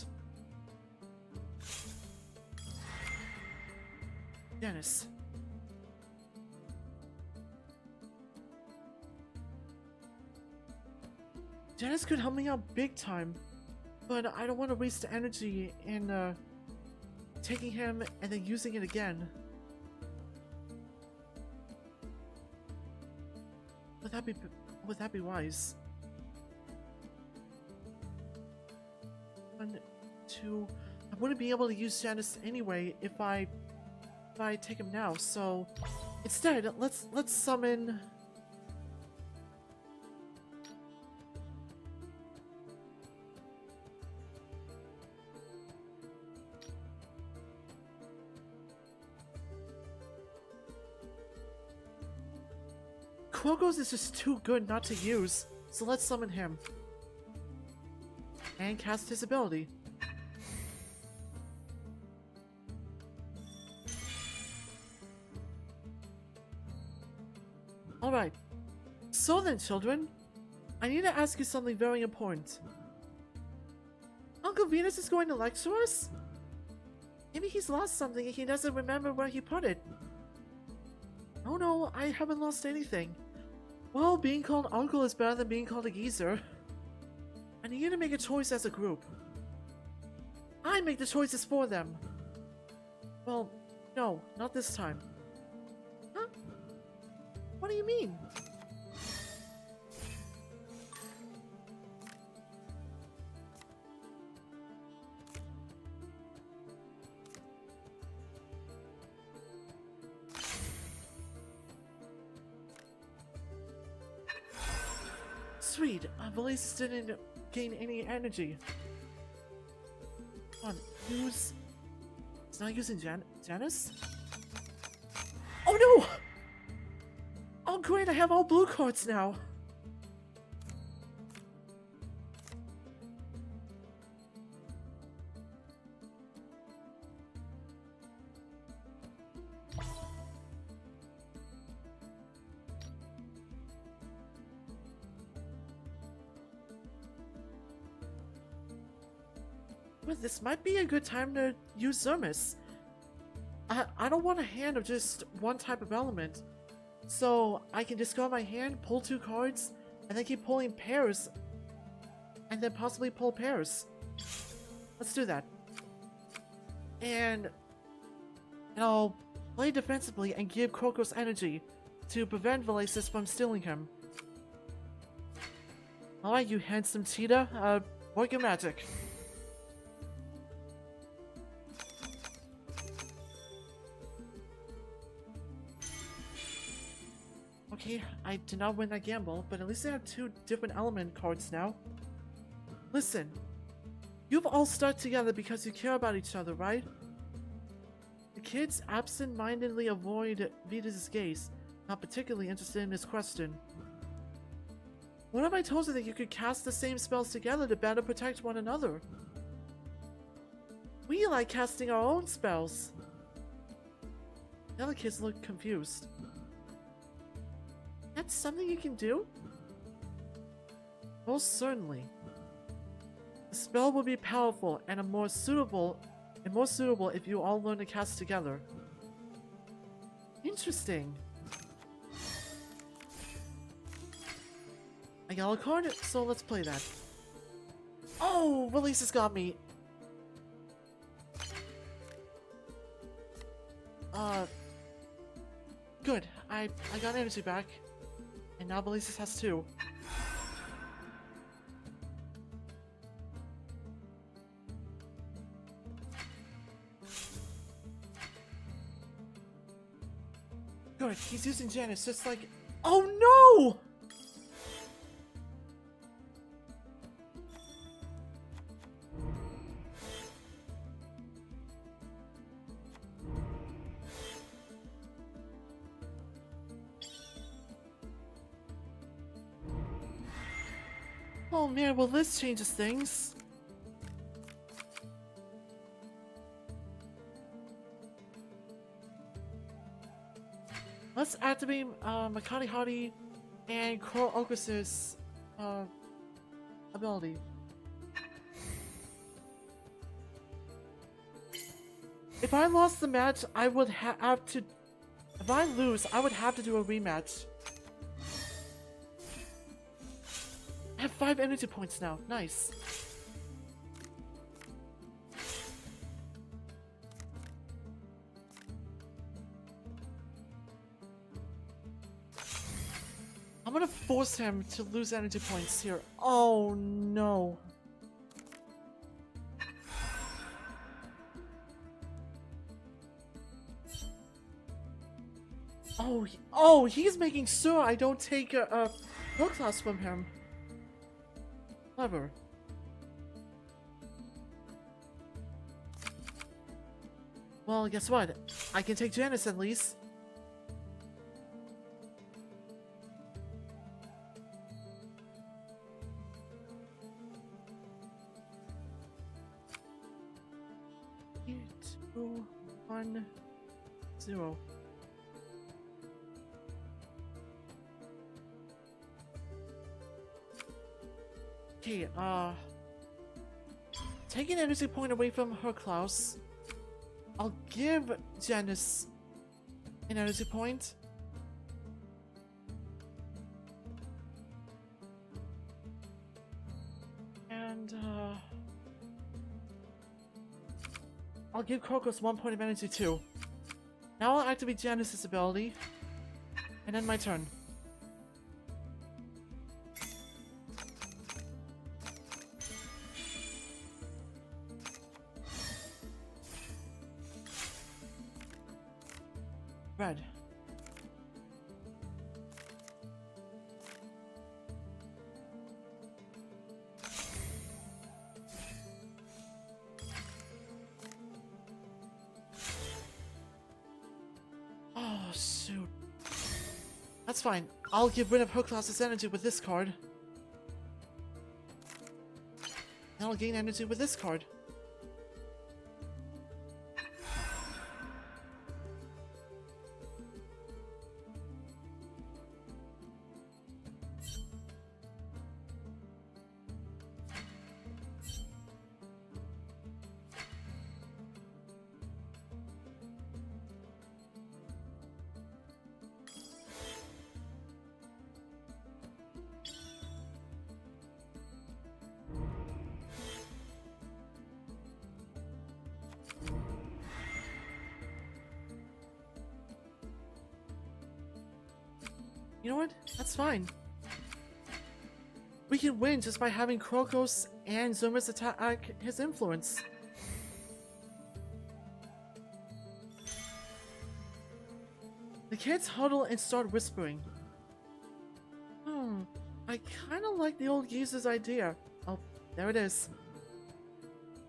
Dennis. Dennis could help me out big time, but I don't want to waste the energy in taking him and then using it again. Would that be wise? 1, 2. I wouldn't be able to use Janice anyway if I take him now. So instead, let's summon Krogos is just too good not to use, so let's summon him. And cast his ability. Alright. So then, children, I need to ask you something very important. Uncle Venus is going to lecture us? Maybe he's lost something and he doesn't remember where he put it. Oh no, I haven't lost anything. Well, being called uncle is better than being called a geezer. I need you to make a choice as a group. I make the choices for them. Well, no, not this time. Huh? What do you mean? Sweet, Valise didn't gain any energy. Come on, use... It's not using Janice? Oh no! Oh great, I have all blue cards now. Well, this might be a good time to use Zermis. I don't want a hand of just one type of element. So I can discard my hand, pull 2 cards, and then keep pulling pairs. And then possibly pull pairs. Let's do that. And I'll play defensively and give Krogos energy to prevent Valasis from stealing him. Alright, you handsome cheetah, work your magic. Okay, I did not win that gamble, but at least I have 2 different element cards now. Listen, you've all stuck together because you care about each other, right? The kids absent-mindedly avoid Vitas' gaze, not particularly interested in this question. What if I told you that you could cast the same spells together to better protect one another? We like casting our own spells. The other kids look confused. That's something you can do? Most certainly. The spell will be powerful and more suitable if you all learn to cast together. Interesting. I got a card, so let's play that. Oh, Release has got me. Good. I got energy back. And now Belisis has 2. Good, he's using Janice just like... Oh no! Oh man, well this changes things. Let's activate Makari-Hari and Krokus's ability. If I lost the match, I would have to... If I lose, I would have to do a rematch. I have 5 energy points now. Nice. I'm gonna force him to lose energy points here. Oh no. Oh, he's making sure I don't take a world class from him. Clever. Well, guess what? I can take Janice at least. 2, 1, 0. Okay, take an energy point away from her, Klaus. I'll give Janice an energy point. And, I'll give Kokos 1 point of energy too. Now I'll activate Janice's ability. And end my turn. Red. Oh, shoot. That's fine. I'll get rid of her class's energy with this card. And I'll gain energy with this card. You know what? That's fine. We can win just by having Krokos and Zumas attack his influence. The kids huddle and start whispering. I kinda like the old geezer's idea. Oh, there it is.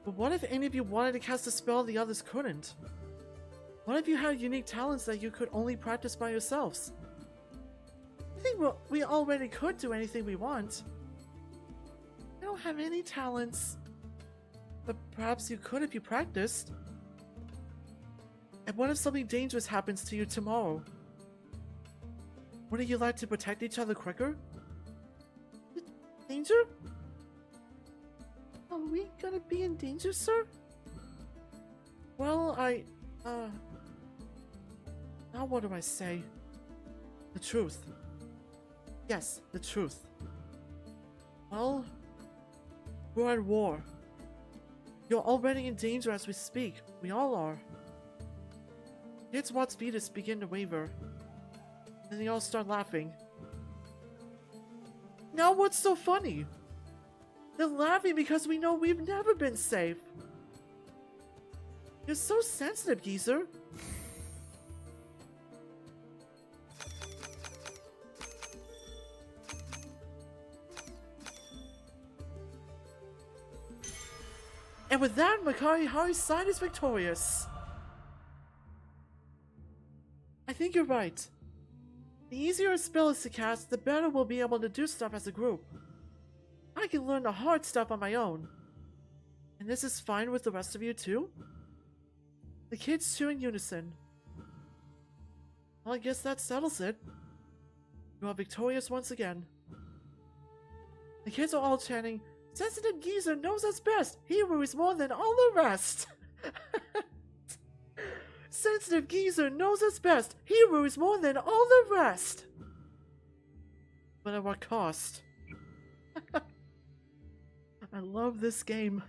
But what if any of you wanted to cast a spell the others couldn't? What if you had unique talents that you could only practice by yourselves? I think we already could do anything we want. I don't have any talents. But perhaps you could if you practiced. And what if something dangerous happens to you tomorrow? Wouldn't you like to protect each other quicker? Danger? Are we gonna be in danger, sir? Well, now what do I say? The truth. Yes, the truth. Well, we're at war. You're already in danger as we speak. We all are. Kids watch Vetus begin to waver. Then they all start laughing. Now what's so funny? They're laughing because we know we've never been safe. You're so sensitive, geezer. And with that, Makari-Hari's side is victorious. I think you're right. The easier a spell is to cast, the better we'll be able to do stuff as a group. I can learn the hard stuff on my own. And this is fine with the rest of you too? The kids cheer in unison. Well, I guess that settles it. You are victorious once again. The kids are all chanting, "Sensitive geezer knows us best! He worries more than all the rest!" Sensitive geezer knows us best! He worries more than all the rest! But at what cost? I love this game.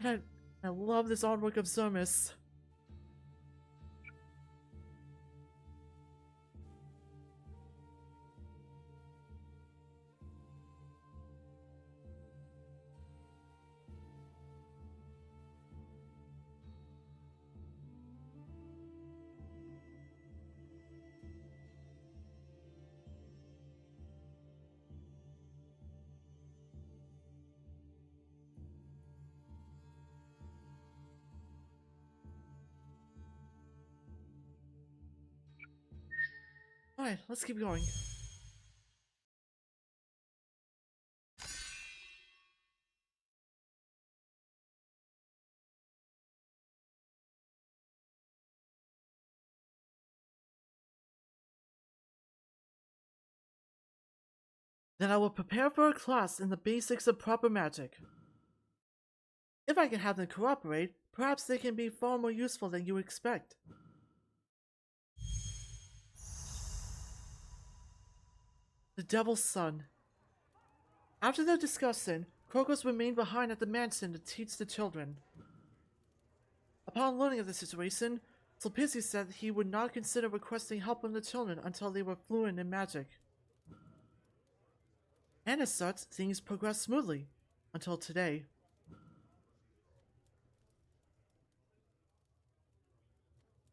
And I love this artwork of Zermis. Alright, let's keep going. Then I will prepare for a class in the basics of proper magic. If I can have them cooperate, perhaps they can be far more useful than you expect. The Devil's Son. After their discussion, Crocus remained behind at the mansion to teach the children. Upon learning of the situation, Sulpici said that he would not consider requesting help from the children until they were fluent in magic. And as such, things progressed smoothly, until today.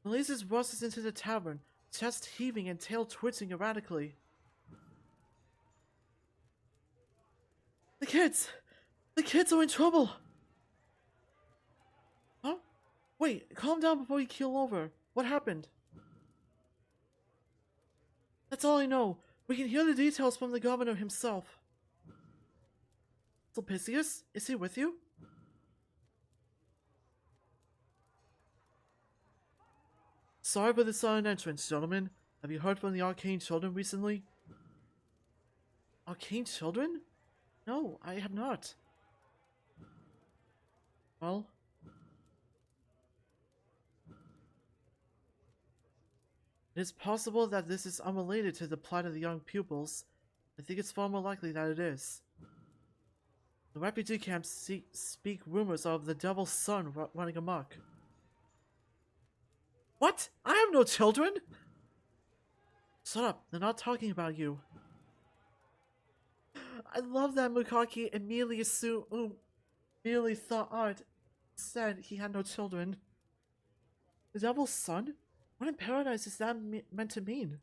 Melissus rushes into the tavern, chest heaving and tail twitching erratically. The kids! The kids are in trouble! Huh? Wait, calm down before you keel over. What happened? That's all I know. We can hear the details from the governor himself. Sulpicius, is he with you? Sorry for the sudden entrance, gentlemen. Have you heard from the arcane children recently? Arcane children? No, I have not. Well... It is possible that this is unrelated to the plight of the young pupils. I think it's far more likely that it is. The refugee camps speak rumors of the Devil's Son running amok. What? I have no children! Shut up, they're not talking about you. I love that Mukaki immediately thought Art said he had no children. The Devil's Son? What in paradise is that meant to mean?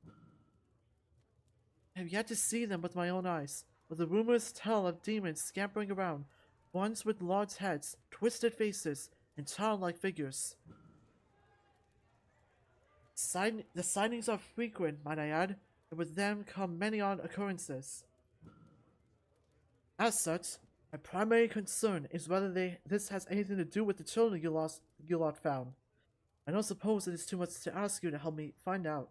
I have yet to see them with my own eyes, but the rumors tell of demons scampering around, ones with large heads, twisted faces, and childlike figures. The sightings are frequent, might I add, and with them come many odd occurrences. As such, my primary concern is whether this has anything to do with the children you lot found. I don't suppose it is too much to ask you to help me find out.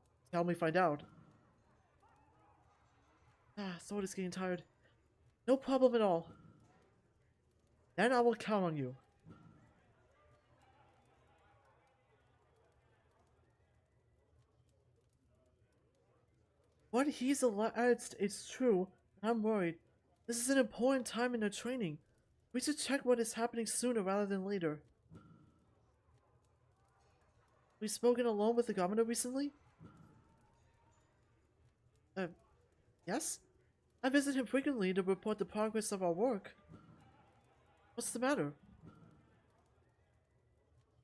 Sword is getting tired. No problem at all. Then I will count on you. What he's alleged is true, and I'm worried. This is an important time in their training. We should check what is happening sooner rather than later. We've spoken alone with the governor recently? Yes? I visit him frequently to report the progress of our work. What's the matter?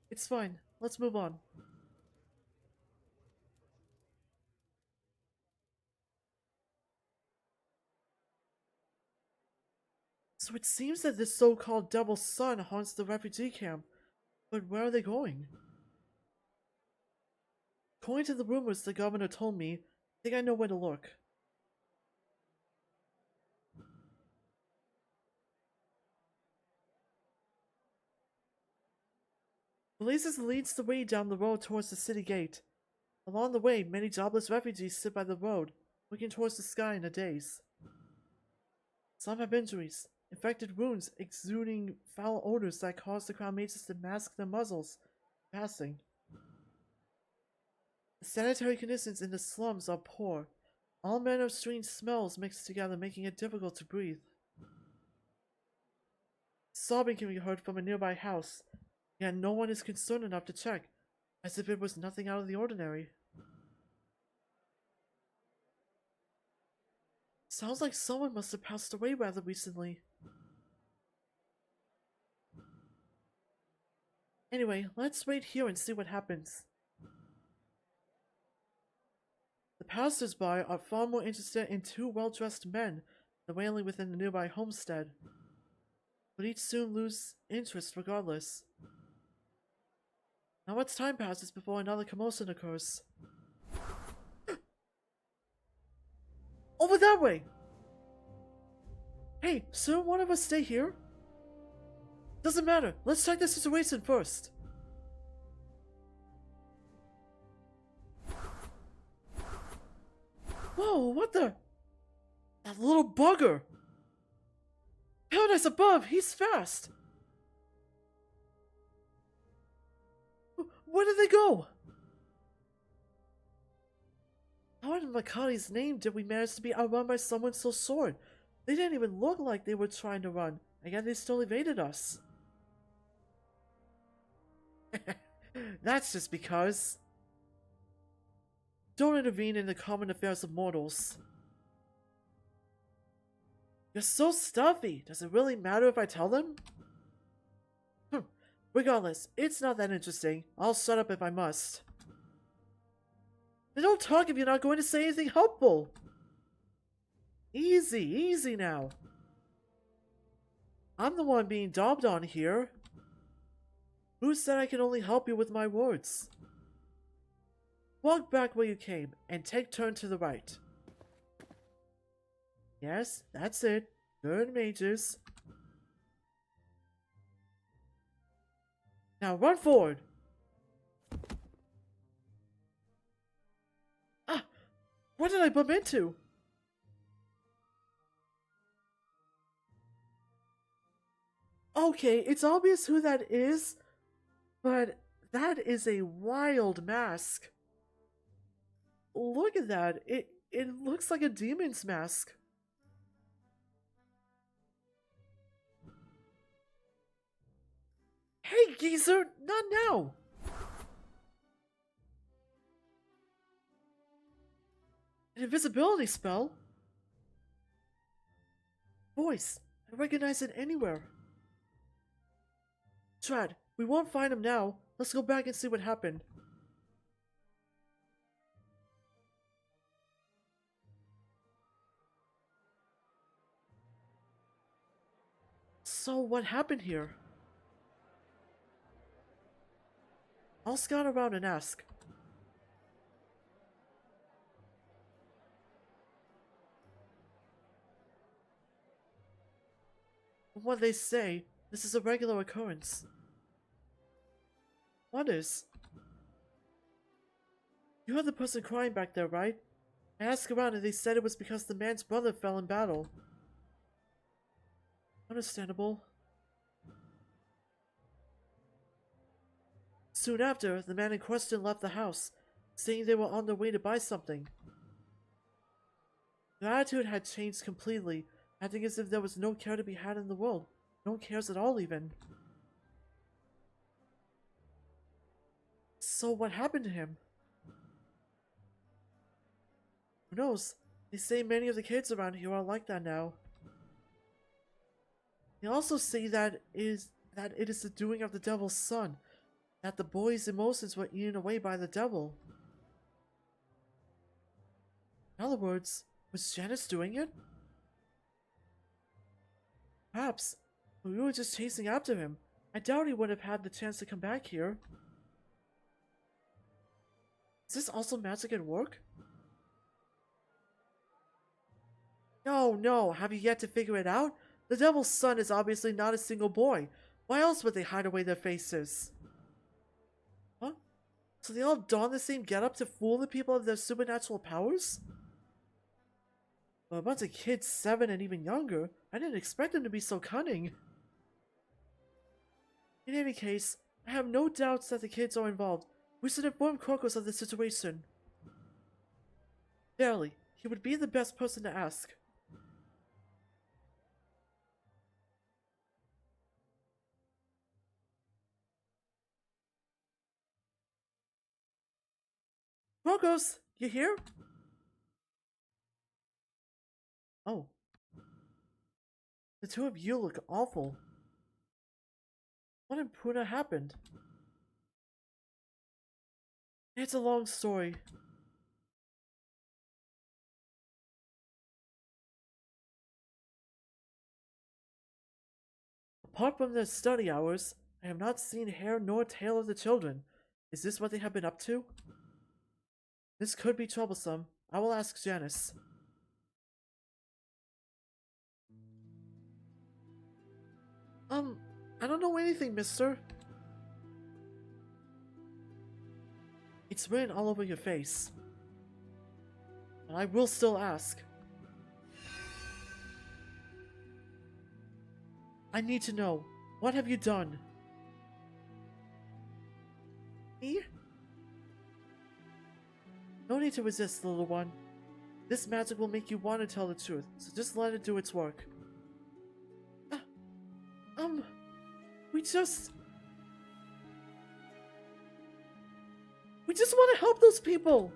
It's fine. Let's move on. So it seems that this so-called Devil's Son haunts the refugee camp. But where are they going? According to the rumors the governor told me, I think I know where to look. Melissus leads the way down the road towards the city gate. Along the way, many jobless refugees sit by the road, looking towards the sky in a daze. Some have injuries, infected wounds exuding foul odors that cause the crown mages to mask their muzzles, passing. The sanitary conditions in the slums are poor. All manner of strange smells mixed together, making it difficult to breathe. Sobbing can be heard from a nearby house, yet no one is concerned enough to check, as if it was nothing out of the ordinary. Sounds like someone must have passed away rather recently. Anyway, let's wait here and see what happens. The passers-by are far more interested in two well-dressed men than wailing within the nearby homestead, but each soon lose interest regardless. Not much time passes before another commotion occurs. Over that way! Hey, sir, one of us stay here? Doesn't matter, let's check the situation first. Whoa, what the? The That little bugger! Paradise above! He's fast! Where did they go? How in Makari's name did we manage to be outrun by someone so short? They didn't even look like they were trying to run, and yet they still evaded us. That's just because... Don't intervene in the common affairs of mortals. You're so stuffy. Does it really matter if I tell them? Regardless, it's not that interesting. I'll shut up if I must. Then don't talk if you're not going to say anything helpful. Easy, easy now. I'm the one being daubed on here. Who said I can only help you with my words? Walk back where you came, and take turn to the right. Yes, that's it. Good mages. Now run forward! Ah! What did I bump into? Okay, it's obvious who that is, but that is a wild mask. Look at that. It looks like a demon's mask. Hey, geezer! Not now! An invisibility spell? Voice. I recognize it anywhere. Trad, we won't find him now. Let's go back and see what happened. So, what happened here? I'll scout around and ask. From what they say, this is a regular occurrence. What is? You heard the person crying back there, right? I asked around and they said it was because the man's brother fell in battle. Understandable. Soon after, the man in question left the house, saying they were on their way to buy something. Their attitude had changed completely, acting as if there was no care to be had in the world. No cares at all, even. So what happened to him? Who knows? They say many of the kids around here are like that now. They also say that it is the doing of the devil's son, that the boy's emotions were eaten away by the devil. In other words, was Janice doing it? Perhaps, but we were just chasing after him. I doubt he would have had the chance to come back here. Is this also magic at work? No, have you yet to figure it out? The devil's son is obviously not a single boy. Why else would they hide away their faces? Huh? So they all don the same getup to fool the people of their supernatural powers? For a bunch of kids 7 and even younger, I didn't expect them to be so cunning. In any case, I have no doubts that the kids are involved. We should inform Crocus of the situation. Barely. He would be the best person to ask. Crocus, you here? Oh. The two of you look awful. What in Puna happened? It's a long story. Apart from their study hours, I have not seen hair nor tail of the children. Is this what they have been up to? This could be troublesome. I will ask Janice. I don't know anything, mister. It's written all over your face. But I will still ask. I need to know. What have you done? Me? No need to resist, little one. This magic will make you want to tell the truth, so just let it do its work. We just want to help those people!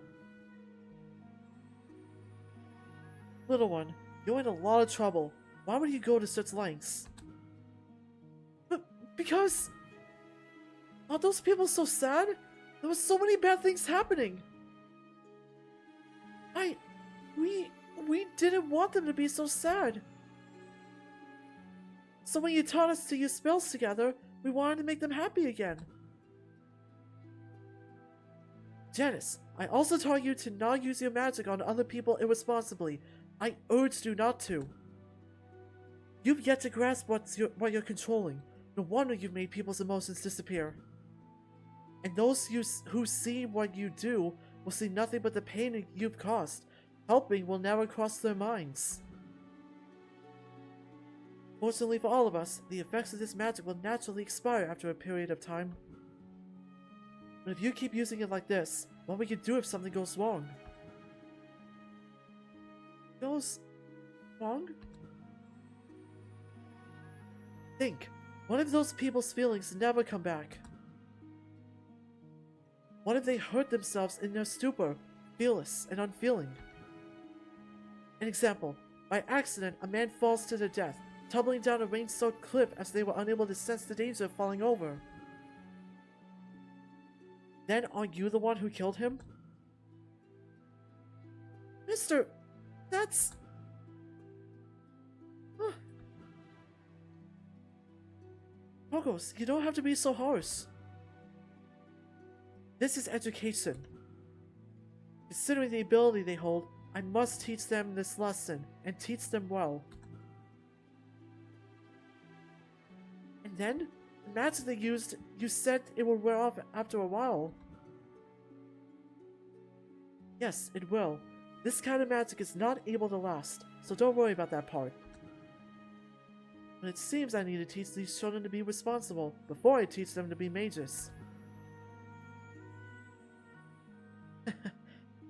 Little one, you're in a lot of trouble. Why would you go to such lengths? Because... Aren't those people so sad? There were so many bad things happening. We didn't want them to be so sad. So when you taught us to use spells together, we wanted to make them happy again. Janice, I also taught you to not use your magic on other people irresponsibly. I urged you not to. You've yet to grasp what you're controlling. No wonder you've made people's emotions disappear. And those who see what you do will see nothing but the pain you've caused. Helping will never cross their minds. Fortunately for all of us, the effects of this magic will naturally expire after a period of time. But if you keep using it like this, what will you do if something goes wrong? Goes wrong? Think, what if those people's feelings never come back? What if they hurt themselves in their stupor, fearless and unfeeling? An example, by accident a man falls to their death, tumbling down a rain-soaked cliff as they were unable to sense the danger of falling over. Then are you the one who killed him? Mister, that's... Pogos, you don't have to be so harsh. This is education. Considering the ability they hold, I must teach them this lesson, and teach them well. And then, the magic they used, you said it will wear off after a while. Yes, it will. This kind of magic is not able to last, so don't worry about that part. But it seems I need to teach these children to be responsible before I teach them to be mages.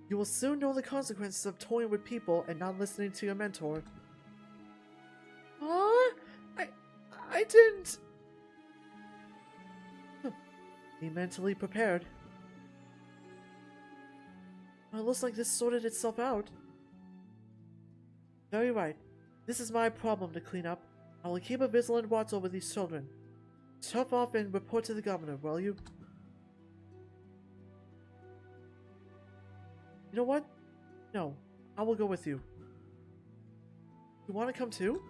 You will soon know the consequences of toying with people and not listening to your mentor. I didn't... Be mentally prepared. Well, it looks like this sorted itself out. Very right. This is my problem to clean up. I will keep a vigilant watch over these children. Tough off and report to the governor, will you? You know what? No, I will go with you. You want to come too?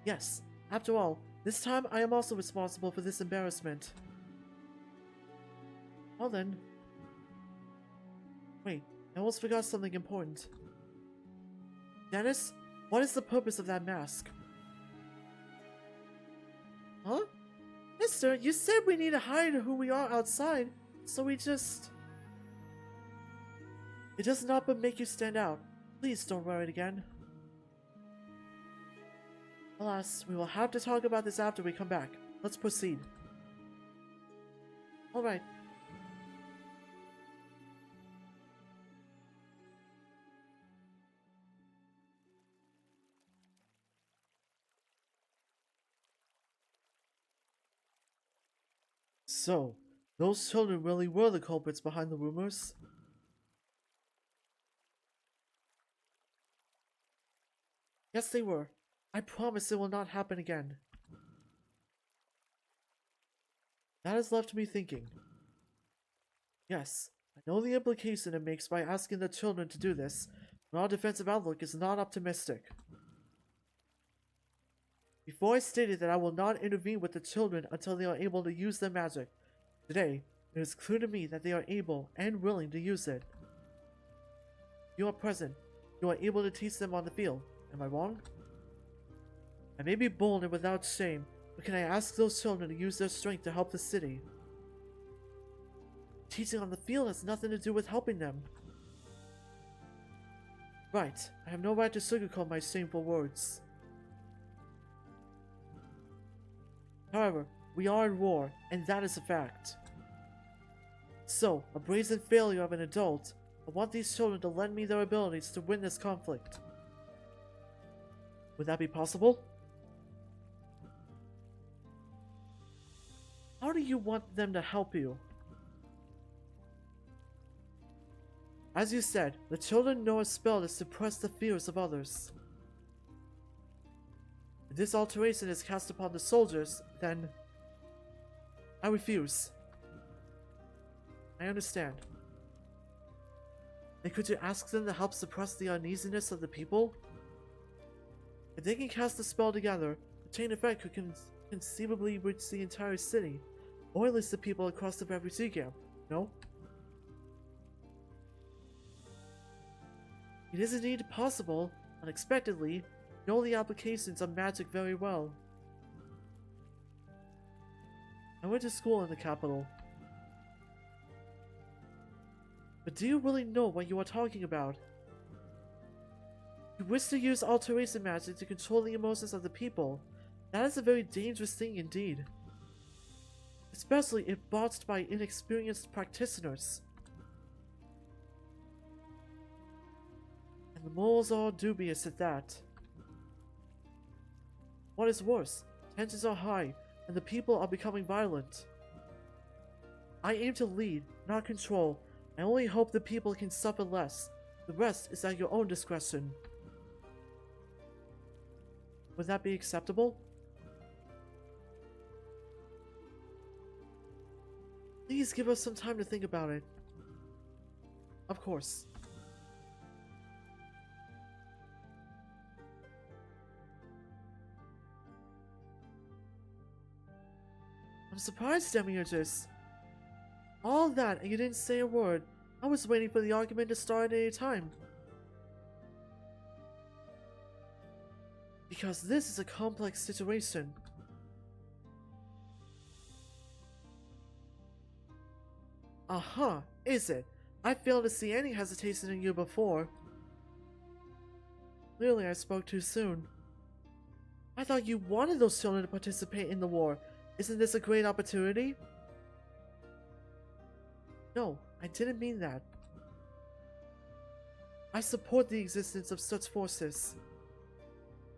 Yes. After all, this time I am also responsible for this embarrassment. Well then. Wait, I almost forgot something important. Dennis, what is the purpose of that mask? Huh? Mister, you said we need to hide who we are outside, so we just... It does not but make you stand out. Please don't wear it again. Alas, we will have to talk about this after we come back. Let's proceed. Alright. So, those children really were the culprits behind the rumors? Yes, they were. I promise it will not happen again. That has left me thinking. Yes, I know the implication it makes by asking the children to do this, but our defensive outlook is not optimistic. Before I stated that I will not intervene with the children until they are able to use their magic. Today, it is clear to me that they are able and willing to use it. You are present. You are able to teach them on the field. Am I wrong? I may be bold and without shame, but can I ask those children to use their strength to help the city? Teaching on the field has nothing to do with helping them. Right, I have no right to sugarcoat my shameful words. However, we are in war, and that is a fact. So, a brazen failure of an adult, I want these children to lend me their abilities to win this conflict. Would that be possible? How do you want them to help you? As you said, the children know a spell to suppress the fears of others. If this alteration is cast upon the soldiers, then I refuse. I understand. Then could you ask them to help suppress the uneasiness of the people? If they can cast the spell together, the chain effect could conceivably reach the entire city, or at least the people across the refugee camp, no? It is indeed possible, unexpectedly, know the applications of magic very well. I went to school in the capital. But do you really know what you are talking about? You wish to use alteration magic to control the emotions of the people. That is a very dangerous thing indeed. Especially if botched by inexperienced practitioners. And the morals are dubious at that. What is worse, tensions are high, and the people are becoming violent. I aim to lead, not control. I only hope the people can suffer less. The rest is at your own discretion. Would that be acceptable? Please give us some time to think about it. Of course. I'm surprised, Demiurgus. All that, and you didn't say a word. I was waiting for the argument to start at any time. Because this is a complex situation. Is it? I failed to see any hesitation in you before. Clearly I spoke too soon. I thought you wanted those children to participate in the war. Isn't this a great opportunity? No, I didn't mean that. I support the existence of such forces.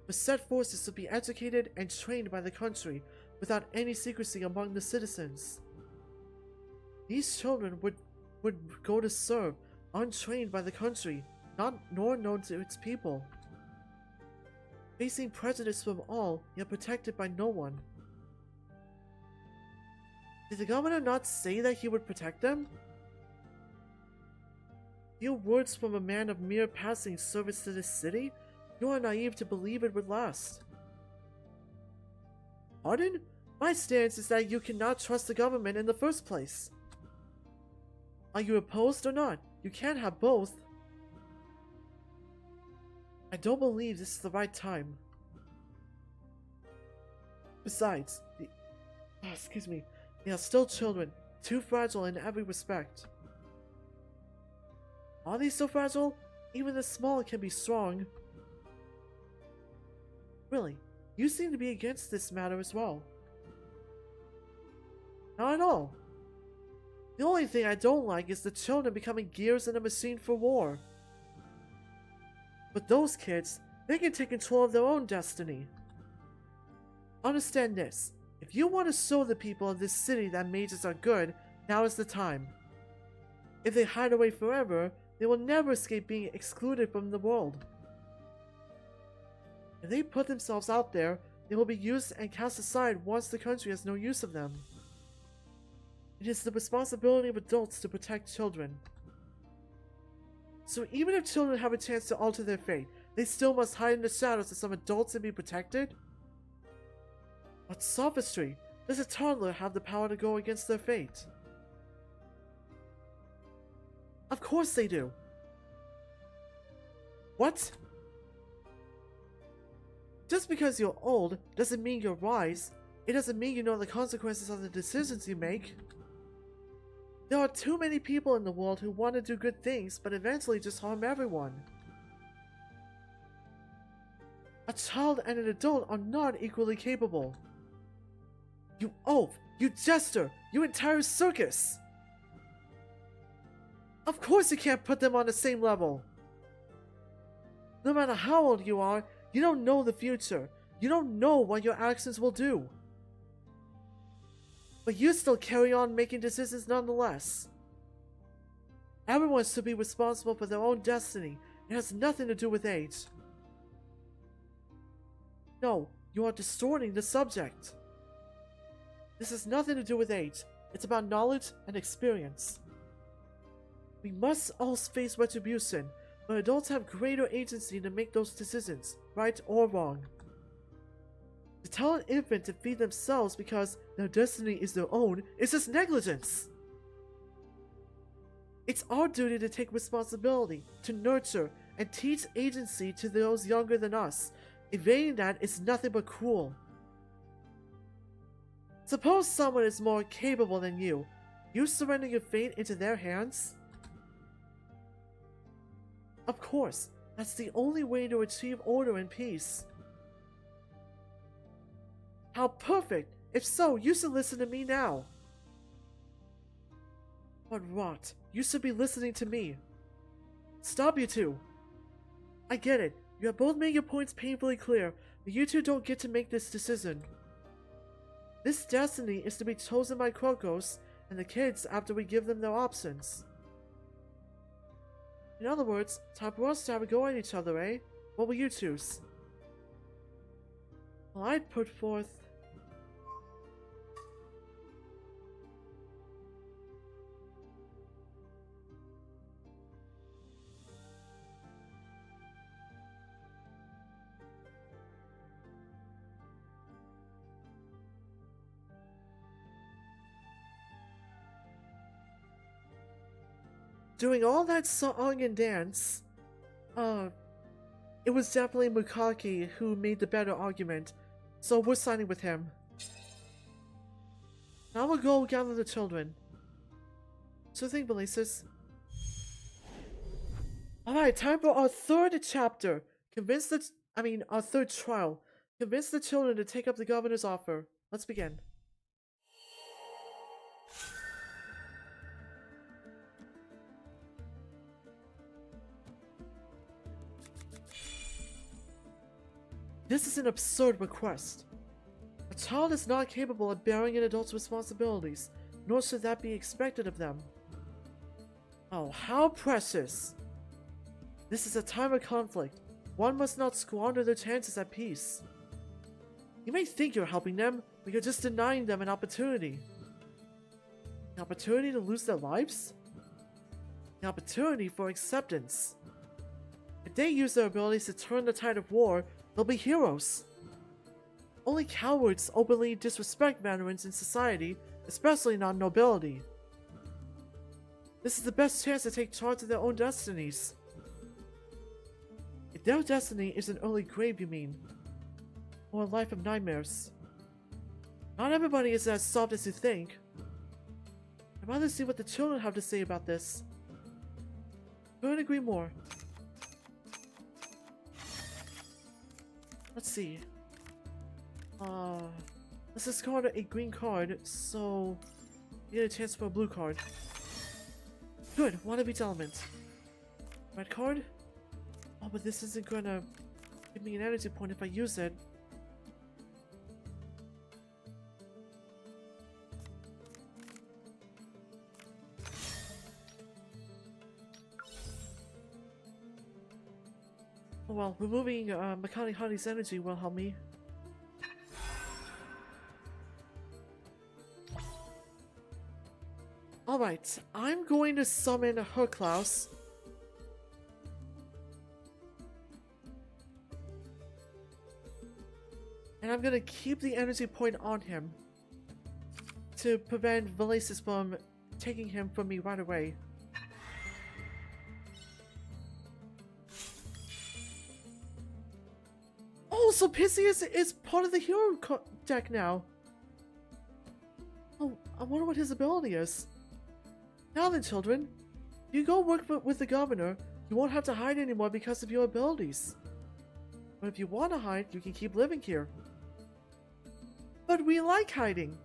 But said forces to be educated and trained by the country without any secrecy among the citizens. These children would go to serve untrained by the country, nor known to its people. Facing prejudice from all, yet protected by no one. Did the governor not say that he would protect them? Few words from a man of mere passing service to this city? You are naive to believe it would last. Pardon? My stance is that you cannot trust the government in the first place. Are you opposed or not? You can't have both. I don't believe this is the right time. Besides, they are still children, too fragile in every respect. Are they so fragile? Even the small can be strong. Really, you seem to be against this matter as well. Not at all. The only thing I don't like is the children becoming gears in a machine for war. But those kids, they can take control of their own destiny. Understand this. If you want to show the people of this city that mages are good, now is the time. If they hide away forever, they will never escape being excluded from the world. If they put themselves out there, they will be used and cast aside once the country has no use of them. It is the responsibility of adults to protect children. So even if children have a chance to alter their fate, they still must hide in the shadows of some adults and be protected? What sophistry! Does a toddler have the power to go against their fate? Of course they do! What? Just because you're old doesn't mean you're wise. It doesn't mean you know the consequences of the decisions you make. There are too many people in the world who want to do good things, but eventually just harm everyone. A child and an adult are not equally capable. You oaf! You jester! You entire circus! Of course you can't put them on the same level! No matter how old you are, you don't know the future. You don't know what your actions will do. But you still carry on making decisions nonetheless. Everyone should be responsible for their own destiny. It has nothing to do with age. No, you are distorting the subject. This has nothing to do with age. It's about knowledge and experience. We must all face retribution, but adults have greater agency to make those decisions, right or wrong. To tell an infant to feed themselves because their destiny is their own is just negligence. It's our duty to take responsibility, to nurture, and teach agency to those younger than us. Evading that is nothing but cruel. Suppose someone is more capable than you. You surrender your fate into their hands? Of course, that's the only way to achieve order and peace. How perfect! If so, you should listen to me now. What rot. You should be listening to me. Stop, you two. I get it. You have both made your points painfully clear, but you two don't get to make this decision. This destiny is to be chosen by Krokos and the kids after we give them their options. In other words, time for us to have a go at each other, eh? What will you choose? Well, I'd put forth... Doing all that song and dance, it was definitely Makari who made the better argument, so we're siding with him. Now we'll go gather the children. So think, Belisis. Alright, time for our third chapter. Our third trial. Convince the children to take up the governor's offer. Let's begin. This is an absurd request. A child is not capable of bearing an adult's responsibilities, nor should that be expected of them. Oh, how precious! This is a time of conflict. One must not squander their chances at peace. You may think you're helping them, but you're just denying them an opportunity. An opportunity to lose their lives? An opportunity for acceptance. If they use their abilities to turn the tide of war, they'll be heroes. Only cowards openly disrespect veterans in society, especially non-nobility. This is the best chance to take charge of their own destinies. If their destiny is an early grave, you mean? Or a life of nightmares. Not everybody is as soft as you think. I'd rather see what the children have to say about this. Couldn't agree more. Let's see. Let's discard a green card, so you get a chance for a blue card. Good, one of each element. Red card? Oh, but this isn't gonna give me an energy point if I use it. Oh well, removing Makari-Hari's energy will help me. Alright, I'm going to summon Herklaus. And I'm gonna keep the energy point on him to prevent Velasis from taking him from me right away. Oh, so Pisceus is part of the hero deck now. Oh, I wonder what his ability is. Now then, children, if you go work with the governor, you won't have to hide anymore because of your abilities. But if you want to hide, you can keep living here. But we like hiding.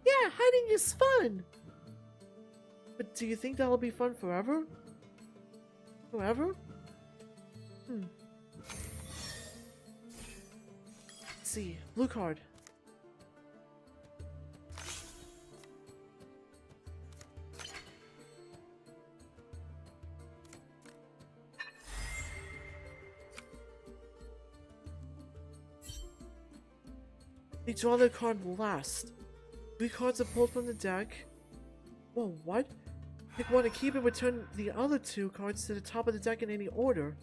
Yeah, hiding is fun! But do you think that'll be fun forever? Forever? Let's see. Blue card. They draw their card last. 3 cards are pulled from the deck. Whoa, what? Pick one to keep and return the other 2 cards to the top of the deck in any order.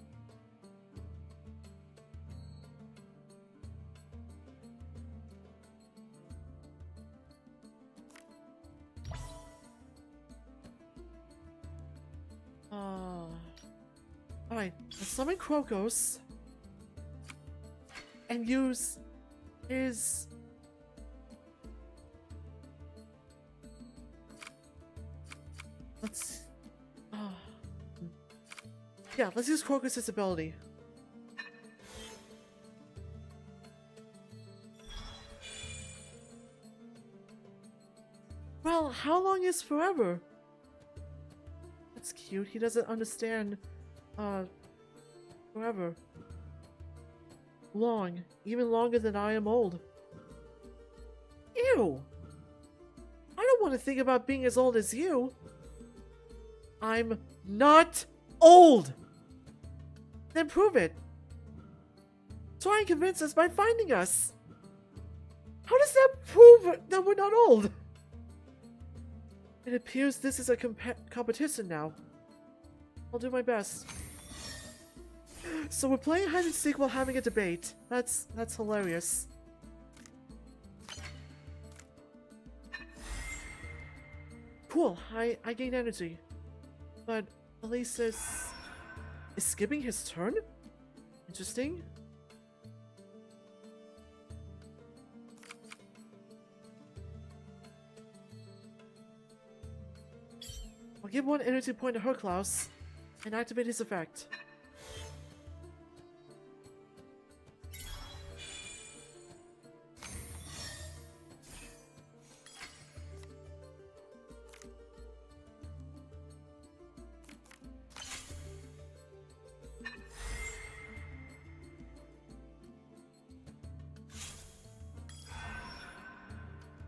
Alright, let's summon Krokos and use his... Yeah, let's use Krokos' ability. Well, how long is forever? That's cute. He doesn't understand, forever. Long. Even longer than I am old. Ew! I don't want to think about being as old as you. I'm not old! Then prove it. Try and convince us by finding us. How does that prove that we're not old? It appears this is a competition now. I'll do my best. So we're playing hide and seek while having a debate. That's hilarious. Cool, I gain energy. But Elisa is skipping his turn? Interesting. I'll give 1 energy point to Herklaus and activate his effect.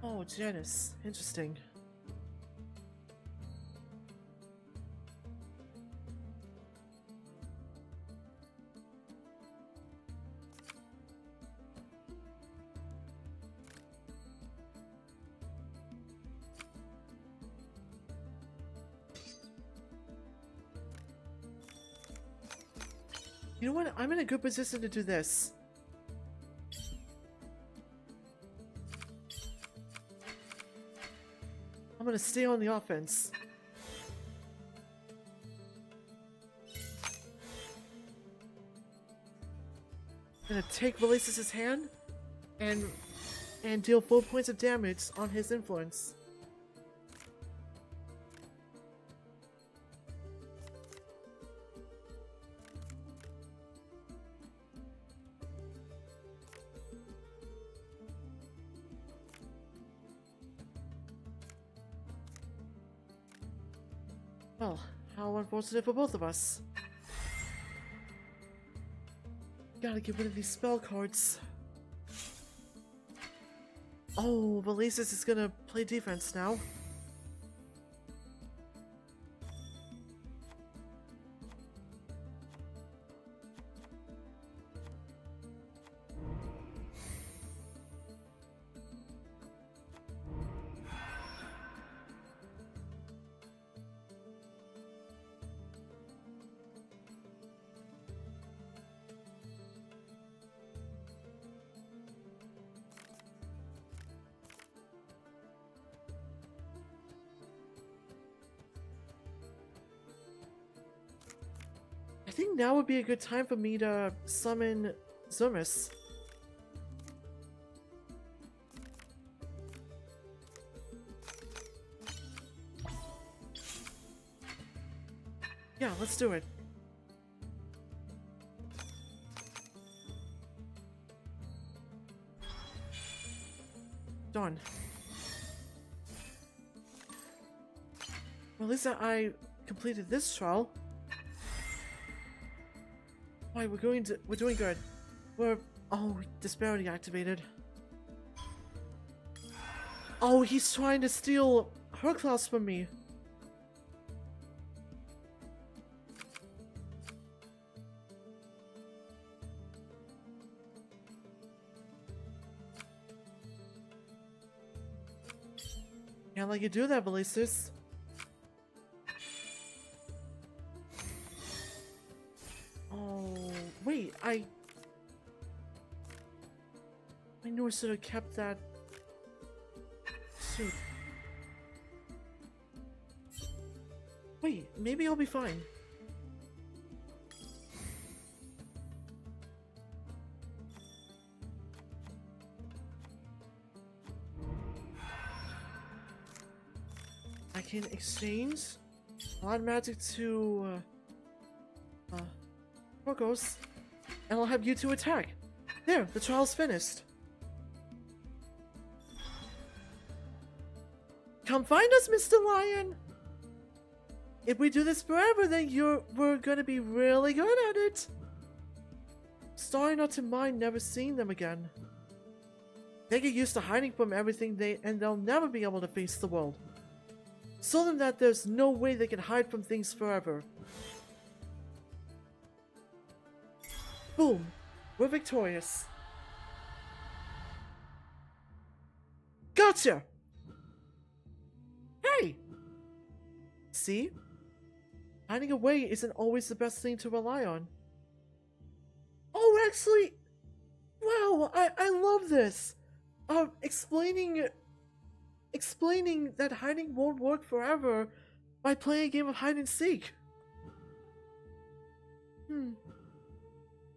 Oh, Janice. Interesting. You know what? I'm in a good position to do this. I'm gonna stay on the offense. I'm gonna take Valises' hand and deal 4 points of damage on his influence. Well, how unfortunate for both of us. Gotta get rid of these spell cards. Oh, Valises is gonna play defense now. I think now would be a good time for me to summon Zermus. Yeah, let's do it. Done. Well, at least I completed this trial. Alright, we're doing good. Oh, disparity activated. Oh, he's trying to steal her class from me. Can't let you do that, Valisis. Oh, wait, I knew I should have kept that suit. Wait, maybe I'll be fine. I can exchange a lot of magic to Porcos, and I'll have you two attack. There, the trial's finished. Come find us, Mr. Lion! If we do this forever, then we're gonna be really good at it. Sorry not to mind never seeing them again. They get used to hiding from everything and they'll never be able to face the world. Show them that there's no way they can hide from things forever. Boom! We're victorious. Gotcha! Hey! See? Hiding away isn't always the best thing to rely on. Oh, actually... Wow, I love this! Explaining that hiding won't work forever by playing a game of hide and seek.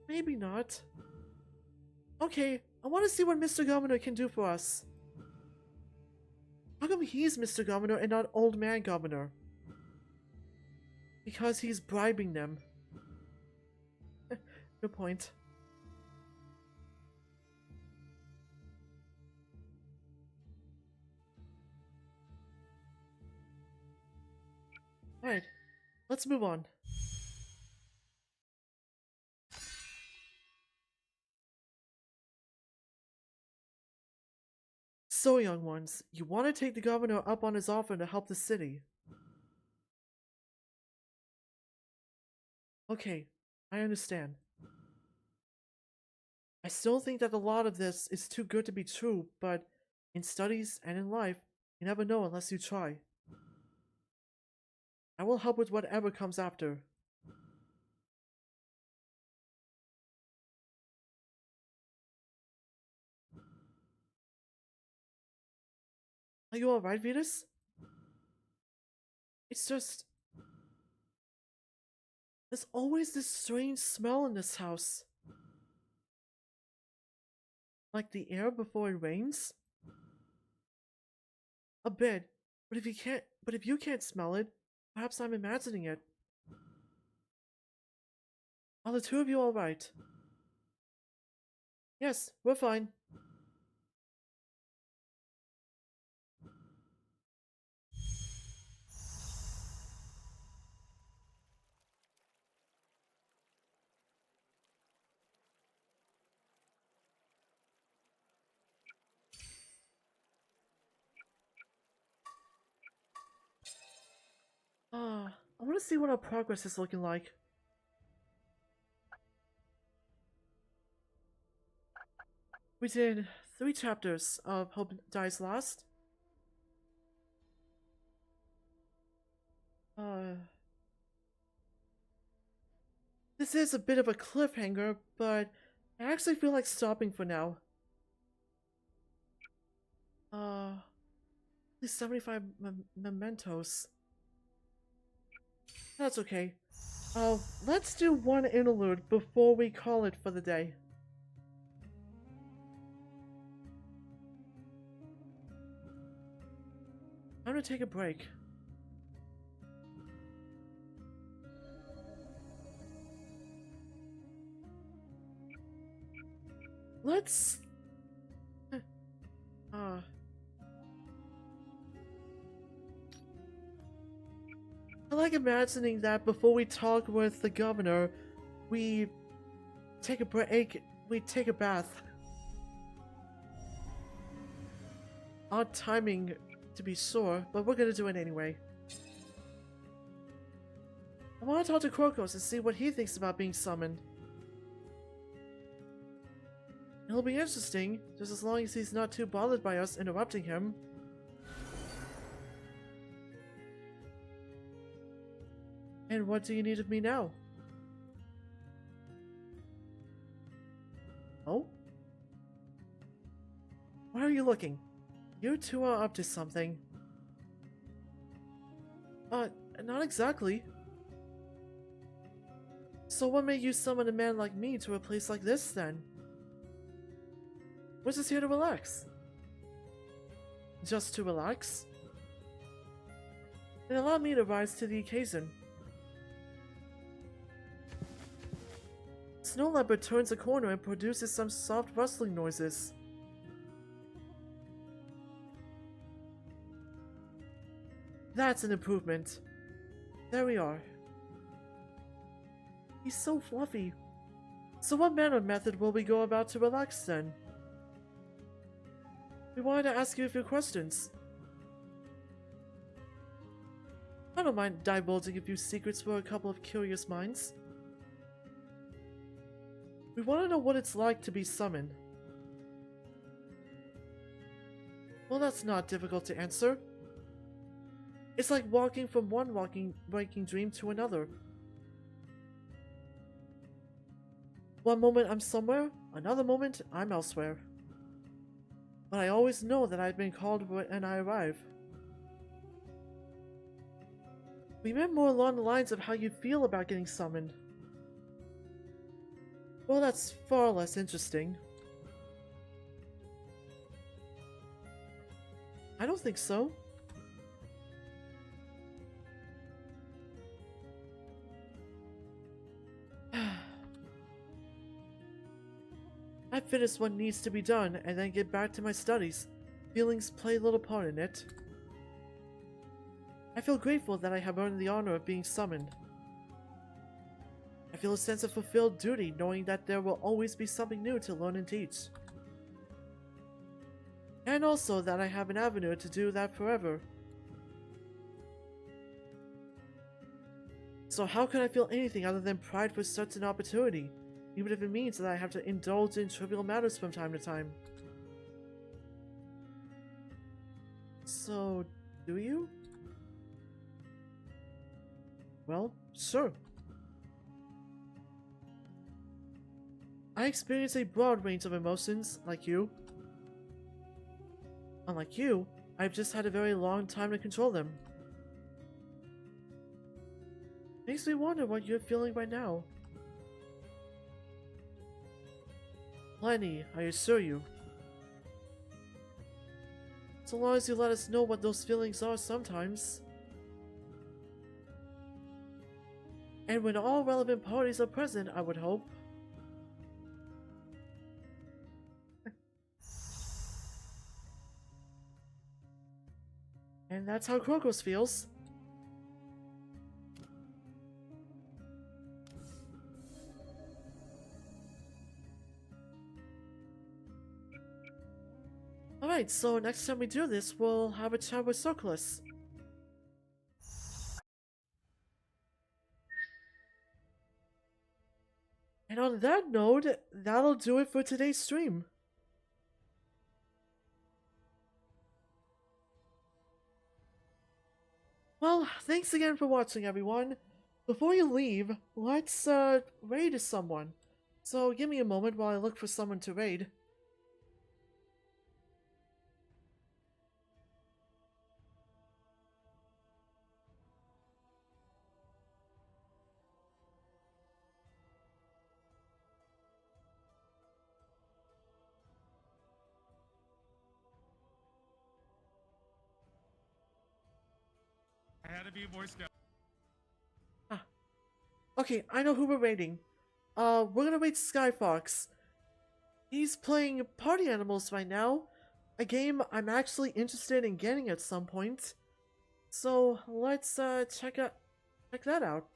Maybe not. Okay, I want to see what Mr. Governor can do for us. How come he's Mr. Governor and not Old Man Governor? Because he's bribing them. Good point. Alright, let's move on. So, young ones, you want to take the governor up on his offer to help the city. Okay, I understand. I still think that a lot of this is too good to be true, but in studies and in life, you never know unless you try. I will help with whatever comes after. Are you alright, Venus? It's just... There's always this strange smell in this house. Like the air before it rains? A bit, but if you can't smell it, perhaps I'm imagining it. Are the two of you alright? Yes, we're fine. I want to see what our progress is looking like. We did 3 chapters of Hope Dies Last. This is a bit of a cliffhanger, but I actually feel like stopping for now. At least 75 mementos. That's okay. Let's do one interlude before we call it for the day. I'm gonna take a break. Let's... like imagining that before we talk with the governor, we take a break, we take a bath. Odd timing, to be sure, but we're gonna do it anyway. I want to talk to Krokos and see what he thinks about being summoned. It'll be interesting, just as long as he's not too bothered by us interrupting him. And what do you need of me now? Oh? Why are you looking? You two are up to something. Not exactly. So what made you summon a man like me to a place like this, then? We're just here to relax. Just to relax? Then allow me to rise to the occasion. Snow Leopard turns a corner and produces some soft rustling noises. That's an improvement. There we are. He's so fluffy. So what manner of method will we go about to relax then? We wanted to ask you a few questions. I don't mind divulging a few secrets for a couple of curious minds. We want to know what it's like to be summoned. Well, that's not difficult to answer. It's like walking from one waking dream to another. One moment I'm somewhere, another moment I'm elsewhere. But I always know that I've been called when I arrive. We meant more along the lines of how you feel about getting summoned. Well, that's far less interesting. I don't think so. I finish what needs to be done and then get back to my studies. Feelings play a little part in it. I feel grateful that I have earned the honor of being summoned. I feel a sense of fulfilled duty knowing that there will always be something new to learn and teach. And also that I have an avenue to do that forever. So how can I feel anything other than pride for such an opportunity, even if it means that I have to indulge in trivial matters from time to time? So, do you? Well, sure. I experience a broad range of emotions, like you. Unlike you, I've just had a very long time to control them. Makes me wonder what you're feeling right now. Plenty, I assure you. So long as you let us know what those feelings are sometimes. And when all relevant parties are present, I would hope. And that's how Krokos feels. Alright, so next time we do this, we'll have a chat with Circulus. And on that note, that'll do it for today's stream. Well, thanks again for watching, everyone. Before you leave, let's raid someone. So give me a moment while I look for someone to raid. I had to be a Boy Scout. Ah. Okay, I know who we're raiding. We're gonna raid Skyfox. He's playing Party Animals right now, a game I'm actually interested in getting at some point. So let's check out check that out.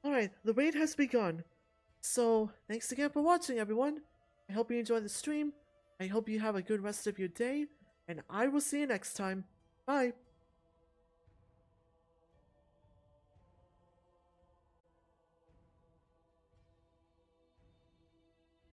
Alright, the raid has begun. So, thanks again for watching, everyone. I hope you enjoyed the stream. I hope you have a good rest of your day. And I will see you next time. Bye.